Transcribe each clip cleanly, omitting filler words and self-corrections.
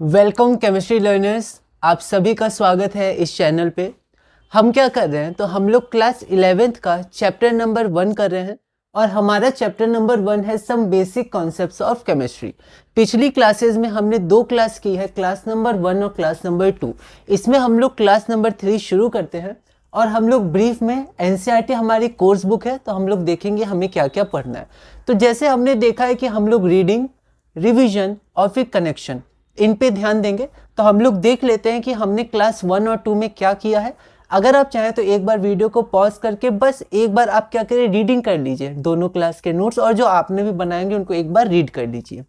Welcome chemistry learners, आप सभी का स्वागत है इस चैनल पे। हम क्या कर रहे हैं तो हम लोग क्लास 11th का चैप्टर नंबर 1 कर रहे हैं और हमारा चैप्टर नंबर 1 है some basic concepts of chemistry. पिछली क्लासेस में हमने 2 क्लास की है, क्लास नंबर 1 और क्लास नंबर 2। इसमें हम लोग क्लास नंबर 3 शुरू करते हैं और हम लोग ब्रीफ में एनसीईआरटी हमारी कोर्स बुक है तो हम लोग देखेंगे हमें क्या क्या पढ़ना है। तो जैसे हमने देखा है कि हम लोग रीडिंग, रिवीजन और फिर कनेक्शन इन पे ध्यान देंगे। तो हम लोग देख लेते हैं कि हमने क्लास 1 और 2 में क्या किया है। अगर आप चाहें तो एक बार वीडियो को पॉज करके बस एक बार आप क्या करें, रीडिंग कर लीजिए दोनों क्लास के नोट्स, और जो आपने भी बनाएंगे उनको एक बार रीड कर लीजिए।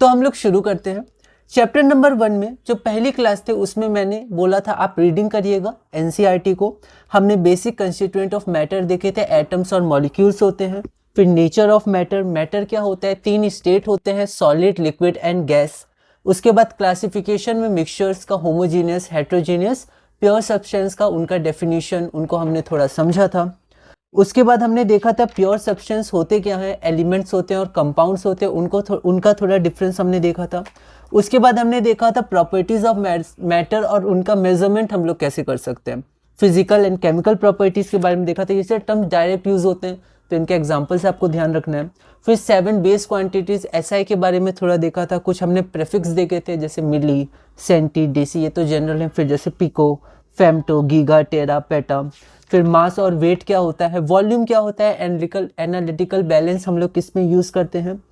तो हम लोग शुरू करते हैं। चैप्टर नंबर 1 में जो पहली क्लास थे उसमें मैंने बोला था आप रीडिंग करिएगा एनसीईआरटी को। हमने बेसिक कंस्टिट्यूएंट ऑफ मैटर देखे थे, एटम्स और मॉलिक्यूल्स होते हैं। फिर नेचर ऑफ मैटर, मैटर क्या होता है, 3 स्टेट होते हैं, सॉलिड, लिक्विड एंड गैस। उसके बाद क्लासिफिकेशन में मिक्सचर्स का, होमोजीनियस, हेट्रोजीनियस, प्योर सब्सटेंस का, उनका डेफिनेशन उनको हमने थोड़ा समझा था। उसके बाद हमने देखा था प्योर सब्सटेंस होते क्या हैं, एलिमेंट्स होते हैं और कंपाउंड्स होते हैं, उनका थोड़ा डिफरेंस हमने देखा था। उसके बाद हमने देखा था प्रॉपर्टीज ऑफ मैटर और उनका मेजरमेंट हम लोग कैसे कर सकते हैं। फिजिकल एंड केमिकल प्रॉपर्टीज के बारे में देखा था, जैसे टर्म डायरेक्ट यूज होते हैं तो इनके एग्जाम्पल से आपको ध्यान रखना है। फिर 7 बेस क्वांटिटीज एसआई के बारे में थोड़ा देखा था, कुछ हमने प्रेफिक्स देखे थे जैसे मिली, सेंटी, डेसी, ये तो जनरल है। फिर जैसे पिको, फेम्टो, गीगा, टेरा, पेटा। फिर मास और वेट क्या होता है, वॉल्यूम क्या होता है, एनालिटिकल बैलेंस हम लोग किस में यूज़ करते हैं।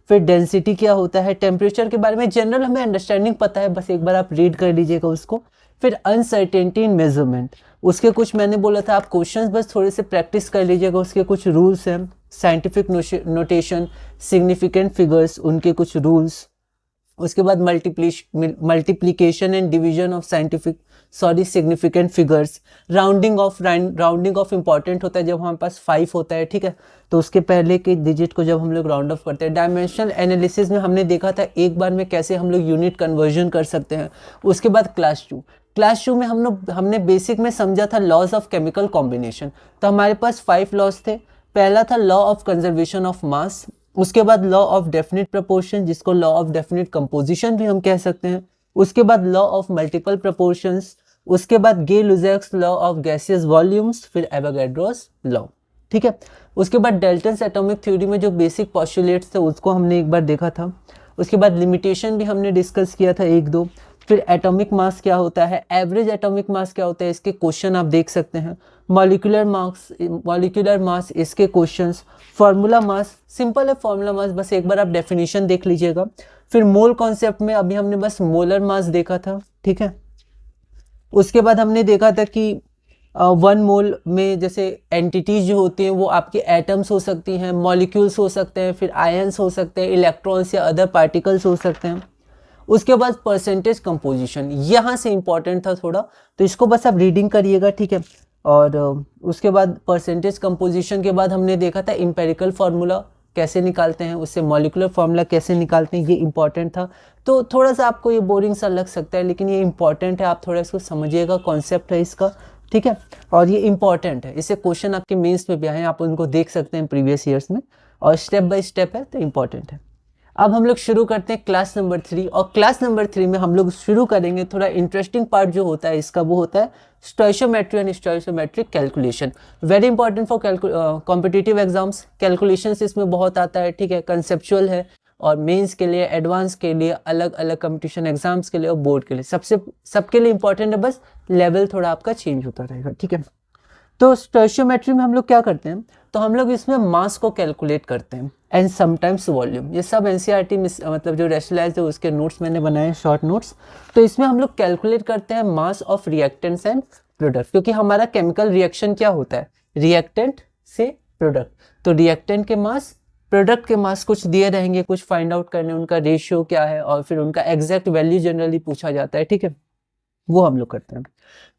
फिर डेंसिटी क्या होता है, टेम्परेचर के बारे में जनरल हमें अंडरस्टैंडिंग पता है, बस एक बार आप रीड कर लीजिएगा उसको। फिर अनसर्टेनिटी इन मेजरमेंट, उसके कुछ मैंने बोला था आप क्वेश्चंस बस थोड़े से प्रैक्टिस कर लीजिएगा, उसके कुछ रूल्स हैं। साइंटिफिक नोटेशन, सिग्निफिकेंट फिगर्स, उनके कुछ रूल्स। उसके बाद multiplication and division of significant figures. Rounding off important होता है जब हमारे पास 5 होता है, ठीक है, तो उसके पहले के डिजिट को जब हम लोग राउंड ऑफ करते हैं। डायमेंशनल एनालिसिस में हमने देखा था एक बार में कैसे हम लोग यूनिट कन्वर्जन कर सकते हैं। उसके बाद क्लास टू में हमने बेसिक में समझा था लॉज ऑफ केमिकल कॉम्बिनेशन। तो हमारे पास 5 लॉज थे। पहला था law of conservation of mass, उसके बाद लॉ ऑफ डेफिनेट प्रोपोर्शन जिसको लॉ ऑफ डेफिनेट कंपोजिशन भी हम कह सकते हैं। उसके बाद लॉ ऑफ मल्टीपल प्रोपोर्शंस, उसके बाद गे-लुजैक्स लॉ ऑफ गैसियस वॉल्यूम्स, फिर एवोगैड्रोस लॉ, ठीक है। उसके बाद डेल्टन्स एटॉमिक थ्योरी में जो बेसिक पॉस्टुलेट्स थे उसको हमने एक बार देखा था। उसके बाद लिमिटेशन भी हमने डिस्कस किया था 1-2। फिर एटॉमिक मास क्या होता है, एवरेज एटॉमिक मास क्या होता है, इसके क्वेश्चन आप देख सकते हैं। मॉलिक्यूलर मास इसके क्वेश्चंस। फार्मूला मास सिंपल है, फार्मूला मास बस एक बार आप डेफिनेशन देख लीजिएगा। फिर मोल कॉन्सेप्ट में अभी हमने बस मोलर मास देखा था, ठीक है। उसके बाद हमने देखा था कि 1 मोल में जैसे एंटिटीज जो होती हैं वो आपके एटम्स हो सकती हैं, मॉलिक्यूल्स हो सकते हैं, फिर आयंस हो सकते हैं, इलेक्ट्रॉन्स या अदर पार्टिकल्स हो सकते हैं। उसके बाद परसेंटेज कंपोजिशन, यहाँ से इंपॉर्टेंट था थोड़ा, तो इसको बस आप रीडिंग करिएगा, ठीक है। और उसके बाद परसेंटेज कंपोजिशन के बाद हमने देखा था इंपेरिकल फार्मूला कैसे निकालते हैं, उससे मॉलिक्यूलर फार्मूला कैसे निकालते हैं, ये इंपॉर्टेंट था। तो थोड़ा सा आपको ये बोरिंग सा लग सकता है लेकिन ये इंपॉर्टेंट है, आप थोड़ा इसको समझिएगा, कॉन्सेप्ट है इसका, ठीक है। और ये इंपॉर्टेंट है, इससे क्वेश्चन आपके मेंस में भी आए हैं, आप उनको देख सकते हैं प्रीवियस ईयर्स में, और स्टेप बाय स्टेप है तो इंपॉर्टेंट है। अब हम लोग शुरू करते हैं क्लास नंबर 3, और क्लास नंबर 3 में हम लोग शुरू करेंगे थोड़ा इंटरेस्टिंग पार्ट जो होता है इसका, वो होता है stoichiometry and stoichiometric calculation. Very important for competitive exams. Calculations इसमें बहुत आता है, ठीक है, कंसेप्चुअल है, और मेंस के लिए, एडवांस के लिए, अलग अलग कंपटीशन एग्जाम्स के लिए और बोर्ड के लिए, सबके लिए इंपॉर्टेंट है, बस लेवल थोड़ा आपका चेंज होता रहेगा, ठीक है। तो स्टोइशियोमेट्री में हम लोग क्या करते हैं, तो हम लोग इसमें मास को कैलकुलेट करते हैं एंड समटाइम्स वॉल्यूम। ये सब एनसीईआरटी में मतलब जो रेशनलाइज है उसके नोट्स मैंने बनाए, शॉर्ट नोट्स। तो इसमें हम लोग कैलकुलेट करते हैं mass of reactants and product, क्योंकि हमारा केमिकल रिएक्शन क्या होता है, रिएक्टेंट से प्रोडक्ट। तो रिएक्टेंट के मास, प्रोडक्ट के मास कुछ दिए रहेंगे, कुछ फाइंड आउट करने, उनका रेशियो क्या है, और फिर उनका एग्जैक्ट वैल्यू जनरली पूछा जाता है, ठीक है, वो हम लोग करते हैं।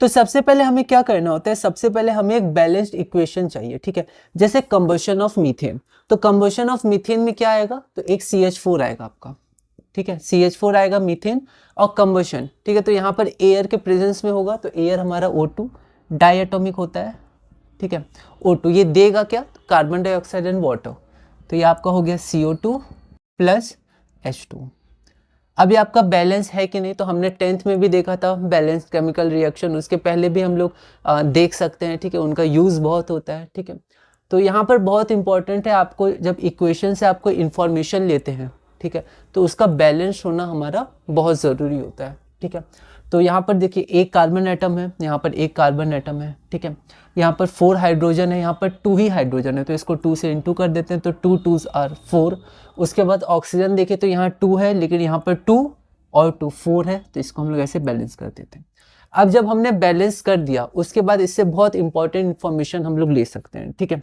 तो सबसे पहले हमें क्या करना होता है, सबसे पहले हमें एक बैलेंस्ड इक्वेशन चाहिए, ठीक है। जैसे कंबशन ऑफ मीथेन, तो कंबशन ऑफ मीथेन में क्या आएगा, तो एक CH4 आएगा आपका, ठीक है, CH4 आएगा मीथेन, और कंबशन, ठीक है, तो यहाँ पर एयर के प्रेजेंस में होगा, तो एयर हमारा O2 डायटोमिक होता है, ठीक है। O2 ये देगा क्या, कार्बन डाइऑक्साइड एंड वाटर, तो ये आपका हो गया CO2 प्लस H2। अभी आपका बैलेंस है कि नहीं, तो हमने 10th में भी देखा था बैलेंस केमिकल रिएक्शन, उसके पहले भी हम लोग देख सकते हैं, ठीक है, उनका यूज़ बहुत होता है, ठीक है। तो यहाँ पर बहुत इंपॉर्टेंट है, आपको जब इक्वेशन से आपको इन्फॉर्मेशन लेते हैं, ठीक है, तो उसका बैलेंस होना हमारा बहुत ज़रूरी होता है, ठीक है। तो यहाँ पर देखिए एक कार्बन एटम है, यहाँ पर एक कार्बन एटम है, ठीक है, यहाँ पर 4 हाइड्रोजन है, यहाँ पर 2 ही हाइड्रोजन है, तो इसको 2 से इंटू कर देते हैं, तो 2 2s आर 4। उसके बाद ऑक्सीजन देखिए तो यहाँ 2 है, लेकिन यहाँ पर 2 और 2 4 है, तो इसको हम लोग ऐसे बैलेंस कर देते हैं। अब जब हमने बैलेंस कर दिया, उसके बाद इससे बहुत इंपॉर्टेंट इन्फॉर्मेशन हम लोग ले सकते हैं, ठीक है।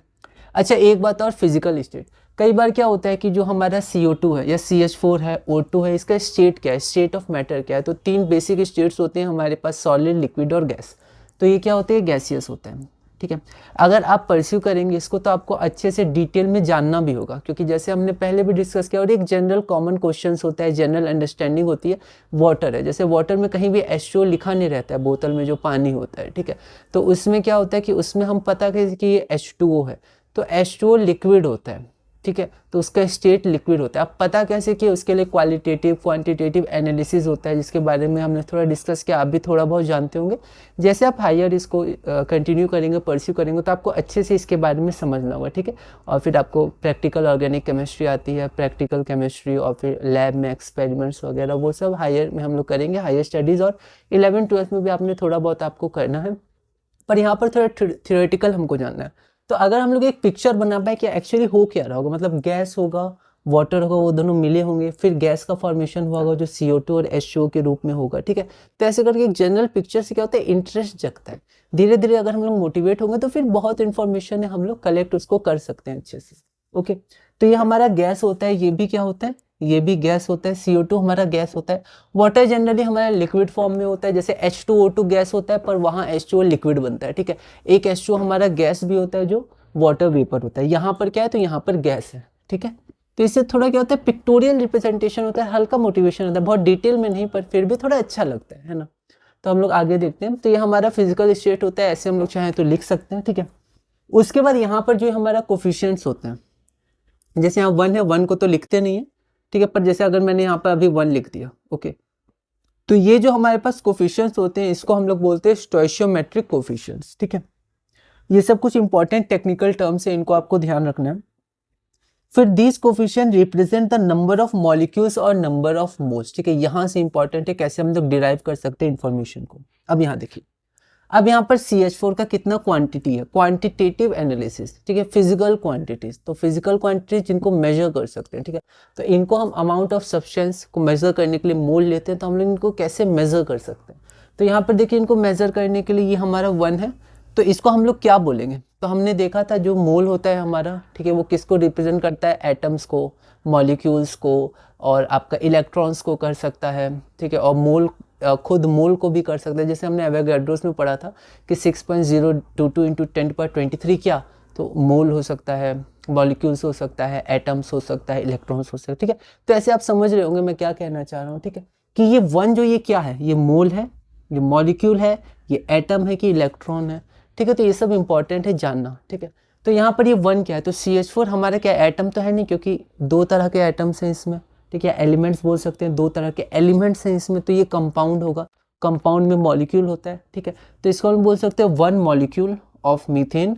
अच्छा एक बात और, फिजिकल स्टेट, कई बार क्या होता है कि जो हमारा CO2 है या CH4 है, O2 है, इसका स्टेट क्या है, स्टेट ऑफ मैटर क्या है। तो 3 बेसिक स्टेट्स होते हैं हमारे पास, सॉलिड, लिक्विड और गैस। तो ये क्या होते हैं, गैसियस होता है, ठीक है। अगर आप परस्यू करेंगे इसको तो आपको अच्छे से डिटेल में जानना भी होगा, क्योंकि जैसे हमने पहले भी डिस्कस किया, और एक जनरल कॉमन क्वेश्चन होता है, जनरल अंडरस्टैंडिंग होती है। वाटर है, जैसे वाटर में कहीं भी H2O लिखा नहीं रहता है, बोतल में जो पानी होता है, ठीक है, तो उसमें क्या होता है कि उसमें हम पता करें कि ये H2O है, तो H2O लिक्विड होता है, ठीक है, तो उसका स्टेट लिक्विड होता है। आप पता कैसे कि उसके लिए क्वालिटेटिव क्वांटिटेटिव एनालिसिस होता है, जिसके बारे में हमने थोड़ा डिस्कस किया, आप भी थोड़ा बहुत जानते होंगे। जैसे आप हायर इसको कंटिन्यू करेंगे, परस्यू करेंगे, तो आपको अच्छे से इसके बारे में समझना होगा, ठीक है। और फिर आपको प्रैक्टिकल ऑर्गेनिक केमिस्ट्री आती है, प्रैक्टिकल केमिस्ट्री, और फिर लैब में एक्सपेरिमेंट्स वगैरह, वो सब हायर में हम लोग करेंगे, हायर स्टडीज़। और 11th-12th में भी आपने थोड़ा बहुत आपको करना है, पर यहाँ पर थोड़ा थियोरेटिकल हमको जानना है। तो अगर हम लोग एक पिक्चर बना पाए कि एक्चुअली हो क्या रहा होगा, मतलब गैस होगा, वाटर होगा, वो दोनों मिले होंगे, फिर गैस का फॉर्मेशन हुआ होगा जो CO2 और H2O के रूप में होगा, ठीक है। तो ऐसे करके एक जनरल पिक्चर से क्या होता है, इंटरेस्ट जगता है। धीरे धीरे अगर हम लोग मोटिवेट होंगे तो फिर बहुत इंफॉर्मेशन है, हम लोग कलेक्ट उसको कर सकते हैं अच्छे से, ओके। तो ये हमारा गैस होता है, ये भी क्या होता है, ये भी गैस होता है। CO2 हमारा गैस होता है। वाटर जनरली हमारा लिक्विड फॉर्म में होता है, जैसे H2O2 गैस होता है, पर वहाँ H2O लिक्विड बनता है, ठीक है। एक H2O हमारा गैस भी होता है जो वाटर वेपर होता है। यहाँ पर क्या है, तो यहाँ पर गैस है, ठीक है। तो इससे थोड़ा क्या होता है, पिक्टोरियल रिप्रेजेंटेशन होता है, हल्का मोटिवेशन होता है, बहुत डिटेल में नहीं, पर फिर भी थोड़ा अच्छा लगता है ना। तो हम लोग आगे देखते हैं। तो ये हमारा फिजिकल स्टेट होता है, ऐसे हम लोग चाहें तो लिख सकते हैं, ठीक है। उसके बाद यहाँ पर जो हमारा कोफिशिएंट्स होते हैं, जैसे यहाँ 1 है, 1 को तो लिखते नहीं है, ठीक है, पर जैसे अगर मैंने यहाँ पर अभी 1 लिख दिया, ओके, तो ये जो हमारे पास कोफिशिएंट्स होते हैं, इसको हम लोग बोलते हैं स्टोइशियोमेट्रिक कोफिशिएंट्स, ठीक है। ये सब कुछ इंपॉर्टेंट टेक्निकल टर्म्स है, इनको आपको ध्यान रखना है। फिर these coefficient represent the number of molecules और नंबर ऑफ मोल्स, ठीक है। यहाँ से इंपॉर्टेंट है कैसे हम लोग डिराइव कर सकते हैं इन्फॉर्मेशन को। अब यहाँ देखिए, अब यहाँ पर CH4 का कितना क्वांटिटी है, क्वांटिटेटिव एनालिसिस, ठीक है, फिजिकल क्वांटिटीज। तो फिजिकल क्वांटिटीज जिनको मेजर कर सकते हैं, ठीक है, तो इनको हम अमाउंट ऑफ सब्सटेंस को मेजर करने के लिए मोल लेते हैं। तो हम लोग इनको कैसे मेजर कर सकते हैं, तो यहाँ पर देखिए, इनको मेजर करने के लिए ये हमारा 1 है, तो इसको हम लोग क्या बोलेंगे। तो हमने देखा था जो मोल होता है हमारा, ठीक है, वो किसको रिप्रेजेंट करता है, एटम्स को, मॉलिक्यूल्स को, और आपका इलेक्ट्रॉन्स को कर सकता है, ठीक है। और मोल खुद मोल को भी कर सकते हैं, जैसे हमने एवोगाड्रोस में पढ़ा था कि 6.022 इंटू 10⁻23 क्या, तो मोल हो सकता है, मॉलिक्यूल्स हो सकता है, एटम्स हो सकता है, इलेक्ट्रॉन्स हो सकता है, ठीक है। तो ऐसे आप समझ रहे होंगे मैं क्या कहना चाह रहा हूँ, ठीक है, कि ये 1 जो ये क्या है, ये मोल है, ये मॉलिक्यूल है, ये एटम है कि इलेक्ट्रॉन है, ठीक है। तो ये सब इंपॉर्टेंट है जानना, ठीक है। तो यहाँ पर ये 1 क्या है, तो CH4 हमारा क्या एटम तो है नहीं, क्योंकि 2 तरह के एटम्स हैं इसमें, ठीक है, एलिमेंट्स बोल सकते हैं, 2 तरह के एलिमेंट्स हैं इसमें। तो ये कंपाउंड होगा, कंपाउंड में मॉलिक्यूल होता है, ठीक है। तो इसको हम बोल सकते हैं 1 molecule of methane,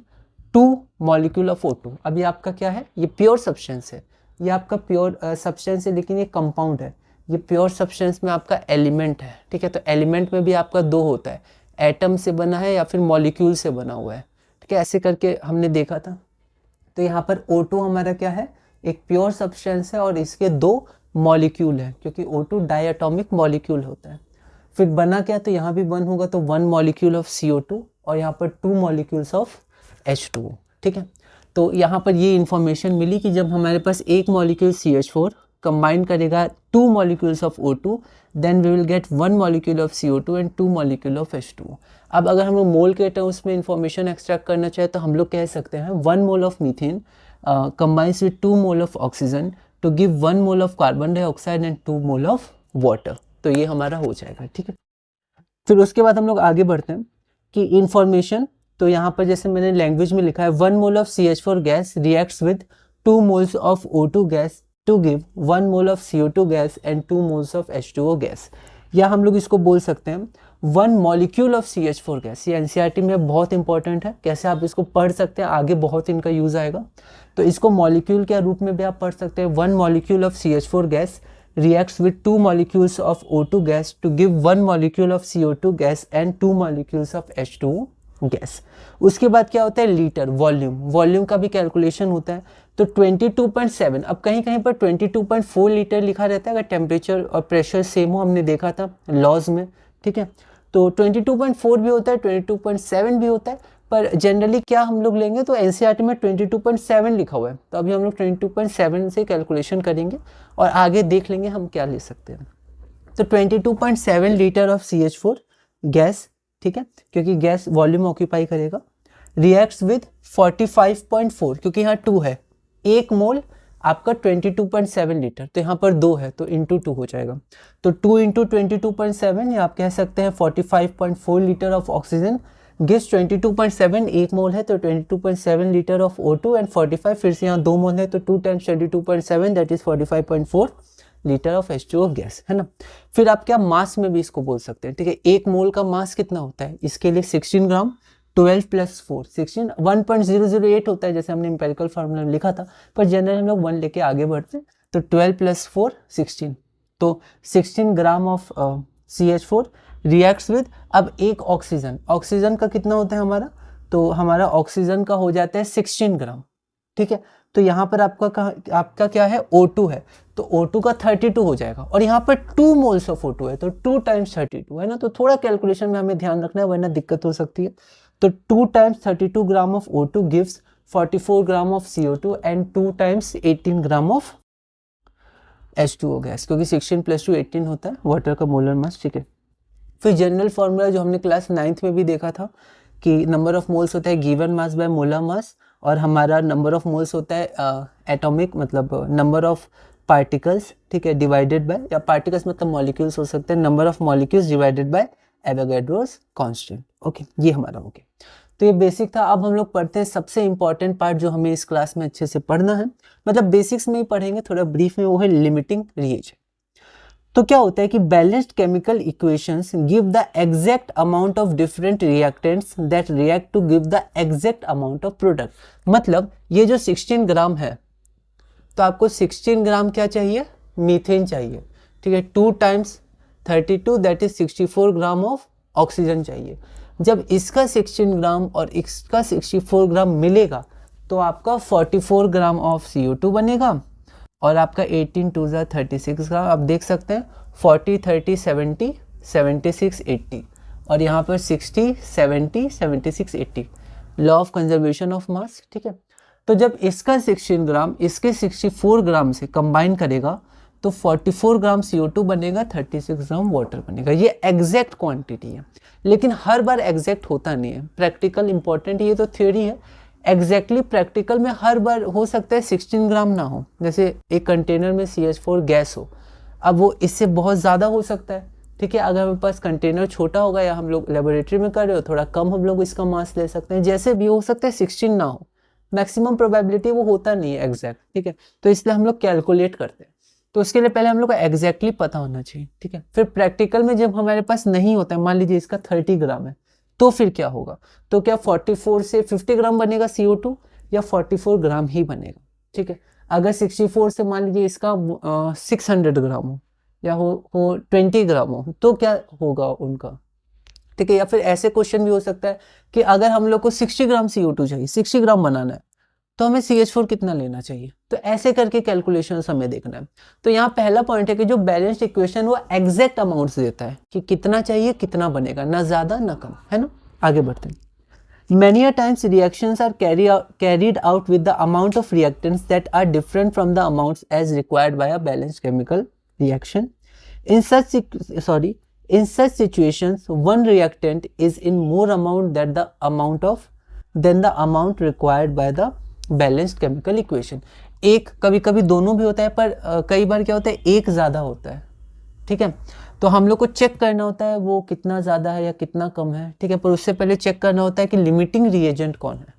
2 molecule of O2। अब ये आपका क्या है, ये प्योर सब्सटेंस है, ये आपका प्योर सब्सटेंस है, लेकिन ये कंपाउंड है। ये प्योर सब्सटेंस में आपका एलिमेंट है, ठीक है। तो एलिमेंट में भी आपका 2 होता है, एटम से बना है या फिर मॉलिक्यूल से बना हुआ है, ठीक है, ऐसे करके हमने देखा था। तो यहाँ पर O2 हमारा क्या है, एक प्योर सब्सटेंस है, और इसके 2 मॉलिक्यूल है, क्योंकि O2 डायटोमिक मॉलिक्यूल होता है। फिर बना क्या, तो यहाँ भी 1 होगा, तो 1 मॉलिक्यूल ऑफ CO2, और यहाँ पर 2 मॉलिक्यूल्स ऑफ H2O, ठीक है। तो यहाँ पर ये इंफॉर्मेशन मिली कि जब हमारे पास एक मॉलिक्यूल CH4 कंबाइन करेगा 2 molecules of O2, then we will get 1 molecule of CO2 and 2 molecule of H2O। अब अगर हम लोग मोल के टर्म्स में इंफॉर्मेशन एक्सट्रैक्ट करना चाहे तो हम लोग कह सकते हैं 1 mole of methane combines with 2 mole of oxygen to give 1 mole of carbon dioxide and 2 mole of water. तो ये हमारा हो जाएगा, ठीक है। फिर उसके बाद हम लोग आगे बढ़ते हैं कि इंफॉर्मेशन, तो यहाँ पर जैसे मैंने लैंग्वेज में लिखा है 1 mole of CH4 gas reacts with 2 moles of O2 gas to give 1 mole of CO2 gas and 2 moles of H2O gas। या हम लोग इसको बोल सकते हैं 1 molecule of CH4 गैस। ये एनसीईआरटी में बहुत इंपॉर्टेंट है, कैसे आप इसको पढ़ सकते हैं, आगे बहुत इनका यूज आएगा। तो इसको मॉलिक्यूल के रूप में भी आप पढ़ सकते हैं। 1 molecule of CH4 gas reacts with 2 molecules of O2 gas to give 1 molecule of CO2 gas and 2 molecules of H2O gas. उसके बाद क्या होता है, लीटर, वॉल्यूम। वॉल्यूम का भी कैलकुलेशन होता है। तो 22.7, अब कहीं कहीं पर 22.4 लीटर लिखा रहता है अगर टेम्परेचर और प्रेशर सेम हो, हमने देखा था लॉज में, ठीक है। तो 22.4 भी होता है, 22.7 भी होता है, पर जनरली क्या हम लोग लेंगे तो एनसीईआरटी में 22.7 लिखा हुआ है। तो अभी हम लोग 22.7 से कैलकुलेशन करेंगे और आगे देख लेंगे हम क्या ले सकते हैं। तो 22.7 लीटर ऑफ CH4 गैस, ठीक है, क्योंकि गैस वॉल्यूम ऑक्यूपाई करेगा, रिएक्ट्स विद 45.4, क्योंकि यहाँ 2 है, 1 मोल आपका 22.7 लीटर, तो यहाँ पर 2 है तो इंटू 2 हो जाएगा। तो 2 इंटू 22.7 या आप कह सकते हैं 45.4 लीटर ऑफ ऑक्सीजन गिव्स 22.7, 1 मोल है तो 22.7 लीटर ऑफ O2 एंड 45, फिर से यहाँ 2 मोल है तो 2 times 22.7 that is 45.4 litre of H2O gas, है ना। फिर आप क्या मास में भी इसको बोल सकते हैं, ठीक है। 1 मोल का मास कितना होता है, इसके लिए 16 ग्राम, 12 प्लस 4 16, 1.008 होता है जैसे हमने एम्पिरिकल फार्मूला में लिखा था, पर जनरल हम लोग 1 लेके आगे बढ़ते हैं। तो 12 प्लस 4 16, तो 16 gram of CH4 reacts with, अब एक ऑक्सीजन, ऑक्सीजन का कितना होता है हमारा, तो हमारा ऑक्सीजन का हो जाता है 16 ग्राम, ठीक है। तो यहाँ पर आपका क्या है, O2 है, तो O2 का 32 हो जाएगा, और यहाँ पर 2 मोल्स ऑफ O2 है तो 2 टाइम्स 32 है ना। तो थोड़ा कैलकुलेशन में हमें ध्यान रखना है वरना दिक्कत हो सकती है। तो 2 times 32 gram of O2 gives 44 gram of CO2 and 2 times 18 gram of H2O gas, क्योंकि 16 प्लस 2 18 होता है वाटर का मोलर मास, ठीक है। फिर जनरल फॉर्मूला जो हमने क्लास 9th में भी देखा था कि नंबर ऑफ मोल्स होता है गिवन मास बाय मोलर मास, और हमारा नंबर ऑफ मोल्स होता है एटॉमिक मतलब नंबर ऑफ पार्टिकल्स, ठीक है, डिवाइडेड बाय, या पार्टिकल्स मतलब मॉलिक्यूल्स हो सकते हैं, number of molecules divided by Avogadro's constant. Okay, ये हमारा हो गया। तो ये बेसिक था। अब हम लोग पढ़ते हैं सबसे इंपॉर्टेंट पार्ट जो हमें इस क्लास में अच्छे से पढ़ना है, मतलब बेसिक्स में ही पढ़ेंगे, थोड़ा ब्रीफ में, वो है लिमिटिंग रिएजेंट। तो क्या होता है कि balanced chemical equations give the exact amount of different reactants that react to give the exact amount of product. मतलब ये जो 16 ग्राम है, तो आपको 16 ग्राम क्या चाहिए, मीथेन चाहिए, ठीक है। 2 times 32 that is 64 gram of oxygen चाहिए। जब इसका 16 ग्राम और इसका 64 ग्राम मिलेगा तो आपका 44 ग्राम ऑफ CO2 बनेगा, और आपका 18 2 36 ग्राम, आप देख सकते हैं 40 30 70 76 80, और यहाँ पर 60 70 76 80, law of conservation of mass, ठीक है। तो जब इसका 16 ग्राम इसके 64 ग्राम से कंबाइन करेगा तो 44 ग्राम CO2 बनेगा, 36 ग्राम वाटर बनेगा। ये एग्जैक्ट क्वांटिटी है, लेकिन हर बार एग्जैक्ट होता नहीं है। प्रैक्टिकल इंपॉर्टेंट, ये तो थ्योरी है, एग्जैक्टली प्रैक्टिकल में हर बार हो सकता है 16 ग्राम ना हो। जैसे एक कंटेनर में CH4 गैस हो, अब वो इससे बहुत ज़्यादा हो सकता है, ठीक है। अगर हमारे पास कंटेनर छोटा होगा या हम लोग लेबोरेटरी में कर रहे हो, थोड़ा कम हम लोग इसका मास ले सकते हैं। जैसे भी हो सकता है 16 ना हो, मैक्सिमम प्रोबेबिलिटी वो होता नहीं है एग्जैक्ट, ठीक है। तो इसलिए हम लोग कैलकुलेट करते हैं, तो उसके लिए पहले हम लोग को एग्जैक्टली पता होना चाहिए, ठीक है। फिर प्रैक्टिकल में जब हमारे पास नहीं होता है, मान लीजिए इसका 30 ग्राम है, तो फिर क्या होगा, तो क्या 44 से 50 ग्राम बनेगा CO2 या 44 ग्राम ही बनेगा, ठीक है। अगर 64 से मान लीजिए इसका 600 ग्राम हो या हो 20 ग्राम हो, तो क्या होगा उनका, ठीक है। या फिर ऐसे क्वेश्चन भी हो सकता है कि अगर हम लोग को 60 ग्राम CO2 चाहिए, 60 ग्राम बनाना है, तो हमें CH4 कितना लेना चाहिए। तो ऐसे करके कैलकुलेशंस हमें देखना है। तो यहाँ पहला पॉइंट है कि जो बैलेंस्ड इक्वेशन वो एग्जैक्ट अमाउंट्स देता है कि कितना चाहिए कितना बनेगा, ना ज़्यादा ना कम, है ना। आगे बढ़ते हैं। Many a times reactions are carried out with the amount of reactants that are different from the amounts as required by a balanced chemical reaction. In such situations, one reactant is in more amount than the amount required by the balanced chemical equation. एक कभी कभी दोनों भी होता है, पर कई बार क्या होता है एक ज़्यादा होता है, ठीक है। तो हम लोग को चेक करना होता है वो कितना ज़्यादा है या कितना कम है, ठीक है। पर उससे पहले चेक करना होता है कि लिमिटिंग रिएजेंट कौन है,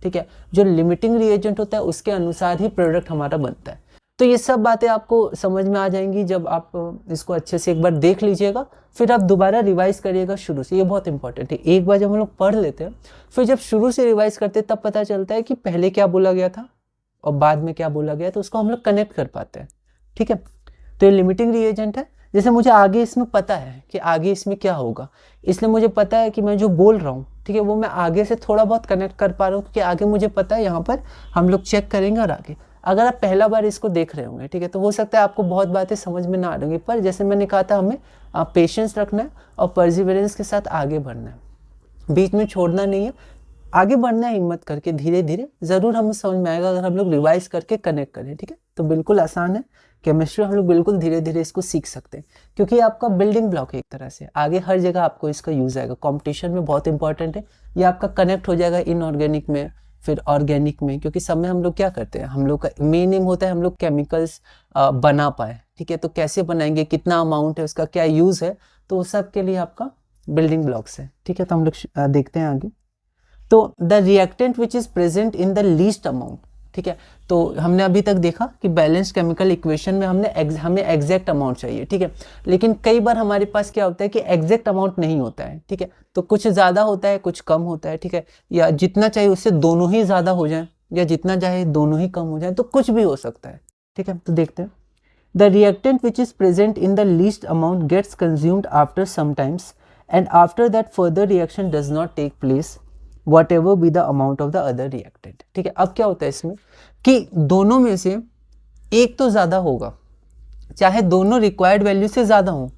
ठीक है। जो लिमिटिंग रिएजेंट होता है उसके अनुसार ही प्रोडक्ट हमारा बनता है। तो ये सब बातें आपको समझ में आ जाएंगी जब आप इसको अच्छे से एक बार देख लीजिएगा, फिर आप दोबारा रिवाइज करिएगा शुरू से। ये बहुत इंपॉर्टेंट है। एक बार जब हम लोग पढ़ लेते हैं, फिर जब शुरू से रिवाइज करते हैं तब पता चलता है कि पहले क्या बोला गया था और बाद में क्या बोला गया, तो उसको हम लोग कनेक्ट कर पाते हैं। ठीक है, तो ये लिमिटिंग रिएजेंट है। जैसे मुझे आगे इसमें पता है कि आगे इसमें क्या होगा, इसलिए मुझे पता है कि मैं जो बोल रहा हूँ, ठीक है, वो मैं आगे से थोड़ा बहुत कनेक्ट कर पा रहा हूँ, क्योंकि आगे मुझे पता है यहाँ पर हम लोग चेक करेंगे। और आगे अगर आप पहला बार इसको देख रहे होंगे, ठीक है, तो हो सकता है आपको बहुत बातें समझ में ना आ रही, पर जैसे मैंने कहा था, हमें पेशेंस रखना है और परसिवरेंस के साथ आगे बढ़ना है, बीच में छोड़ना नहीं है, आगे बढ़ना है हिम्मत करके, धीरे धीरे ज़रूर हमें समझ में आएगा अगर हम लोग रिवाइज करके कनेक्ट करें। ठीक है, तो बिल्कुल आसान है केमिस्ट्री, हम लोग बिल्कुल धीरे धीरे इसको सीख सकते हैं, क्योंकि ये आपका बिल्डिंग ब्लॉक है एक तरह से। आगे हर जगह आपको इसका यूज आएगा, कंपटीशन में बहुत इंपॉर्टेंट है। ये आपका कनेक्ट हो जाएगा इनऑर्गेनिक में, फिर ऑर्गेनिक में, क्योंकि सब में हम लोग क्या करते हैं, हम लोग का मेन एम होता है हम लोग केमिकल्स बना पाए। ठीक है, तो कैसे बनाएंगे, कितना अमाउंट है उसका, क्या यूज है, तो वो सब के लिए आपका बिल्डिंग ब्लॉक्स है। ठीक है, तो हम लोग देखते हैं आगे। तो the reactant which is present in the least amount. ठीक है, तो हमने अभी तक देखा कि बैलेंस केमिकल इक्वेशन में हमें एग्जैक्ट अमाउंट चाहिए। ठीक है, लेकिन कई बार हमारे पास क्या होता है कि एग्जैक्ट अमाउंट नहीं होता है। ठीक है, तो कुछ ज़्यादा होता है, कुछ कम होता है। ठीक है, या जितना चाहिए उससे दोनों ही ज़्यादा हो जाए, या जितना चाहे दोनों ही कम हो जाए, तो कुछ भी हो सकता है। ठीक है, तो देखते हैं। The reactant which is present in the least amount gets consumed after sometimes, and after that further reaction does not take place whatever be the amount of the other reactant। ठीक है, अब क्या होता है इसमें कि दोनों में से एक तो ज़्यादा होगा, चाहे दोनों रिक्वायर्ड वैल्यू से ज़्यादा हो,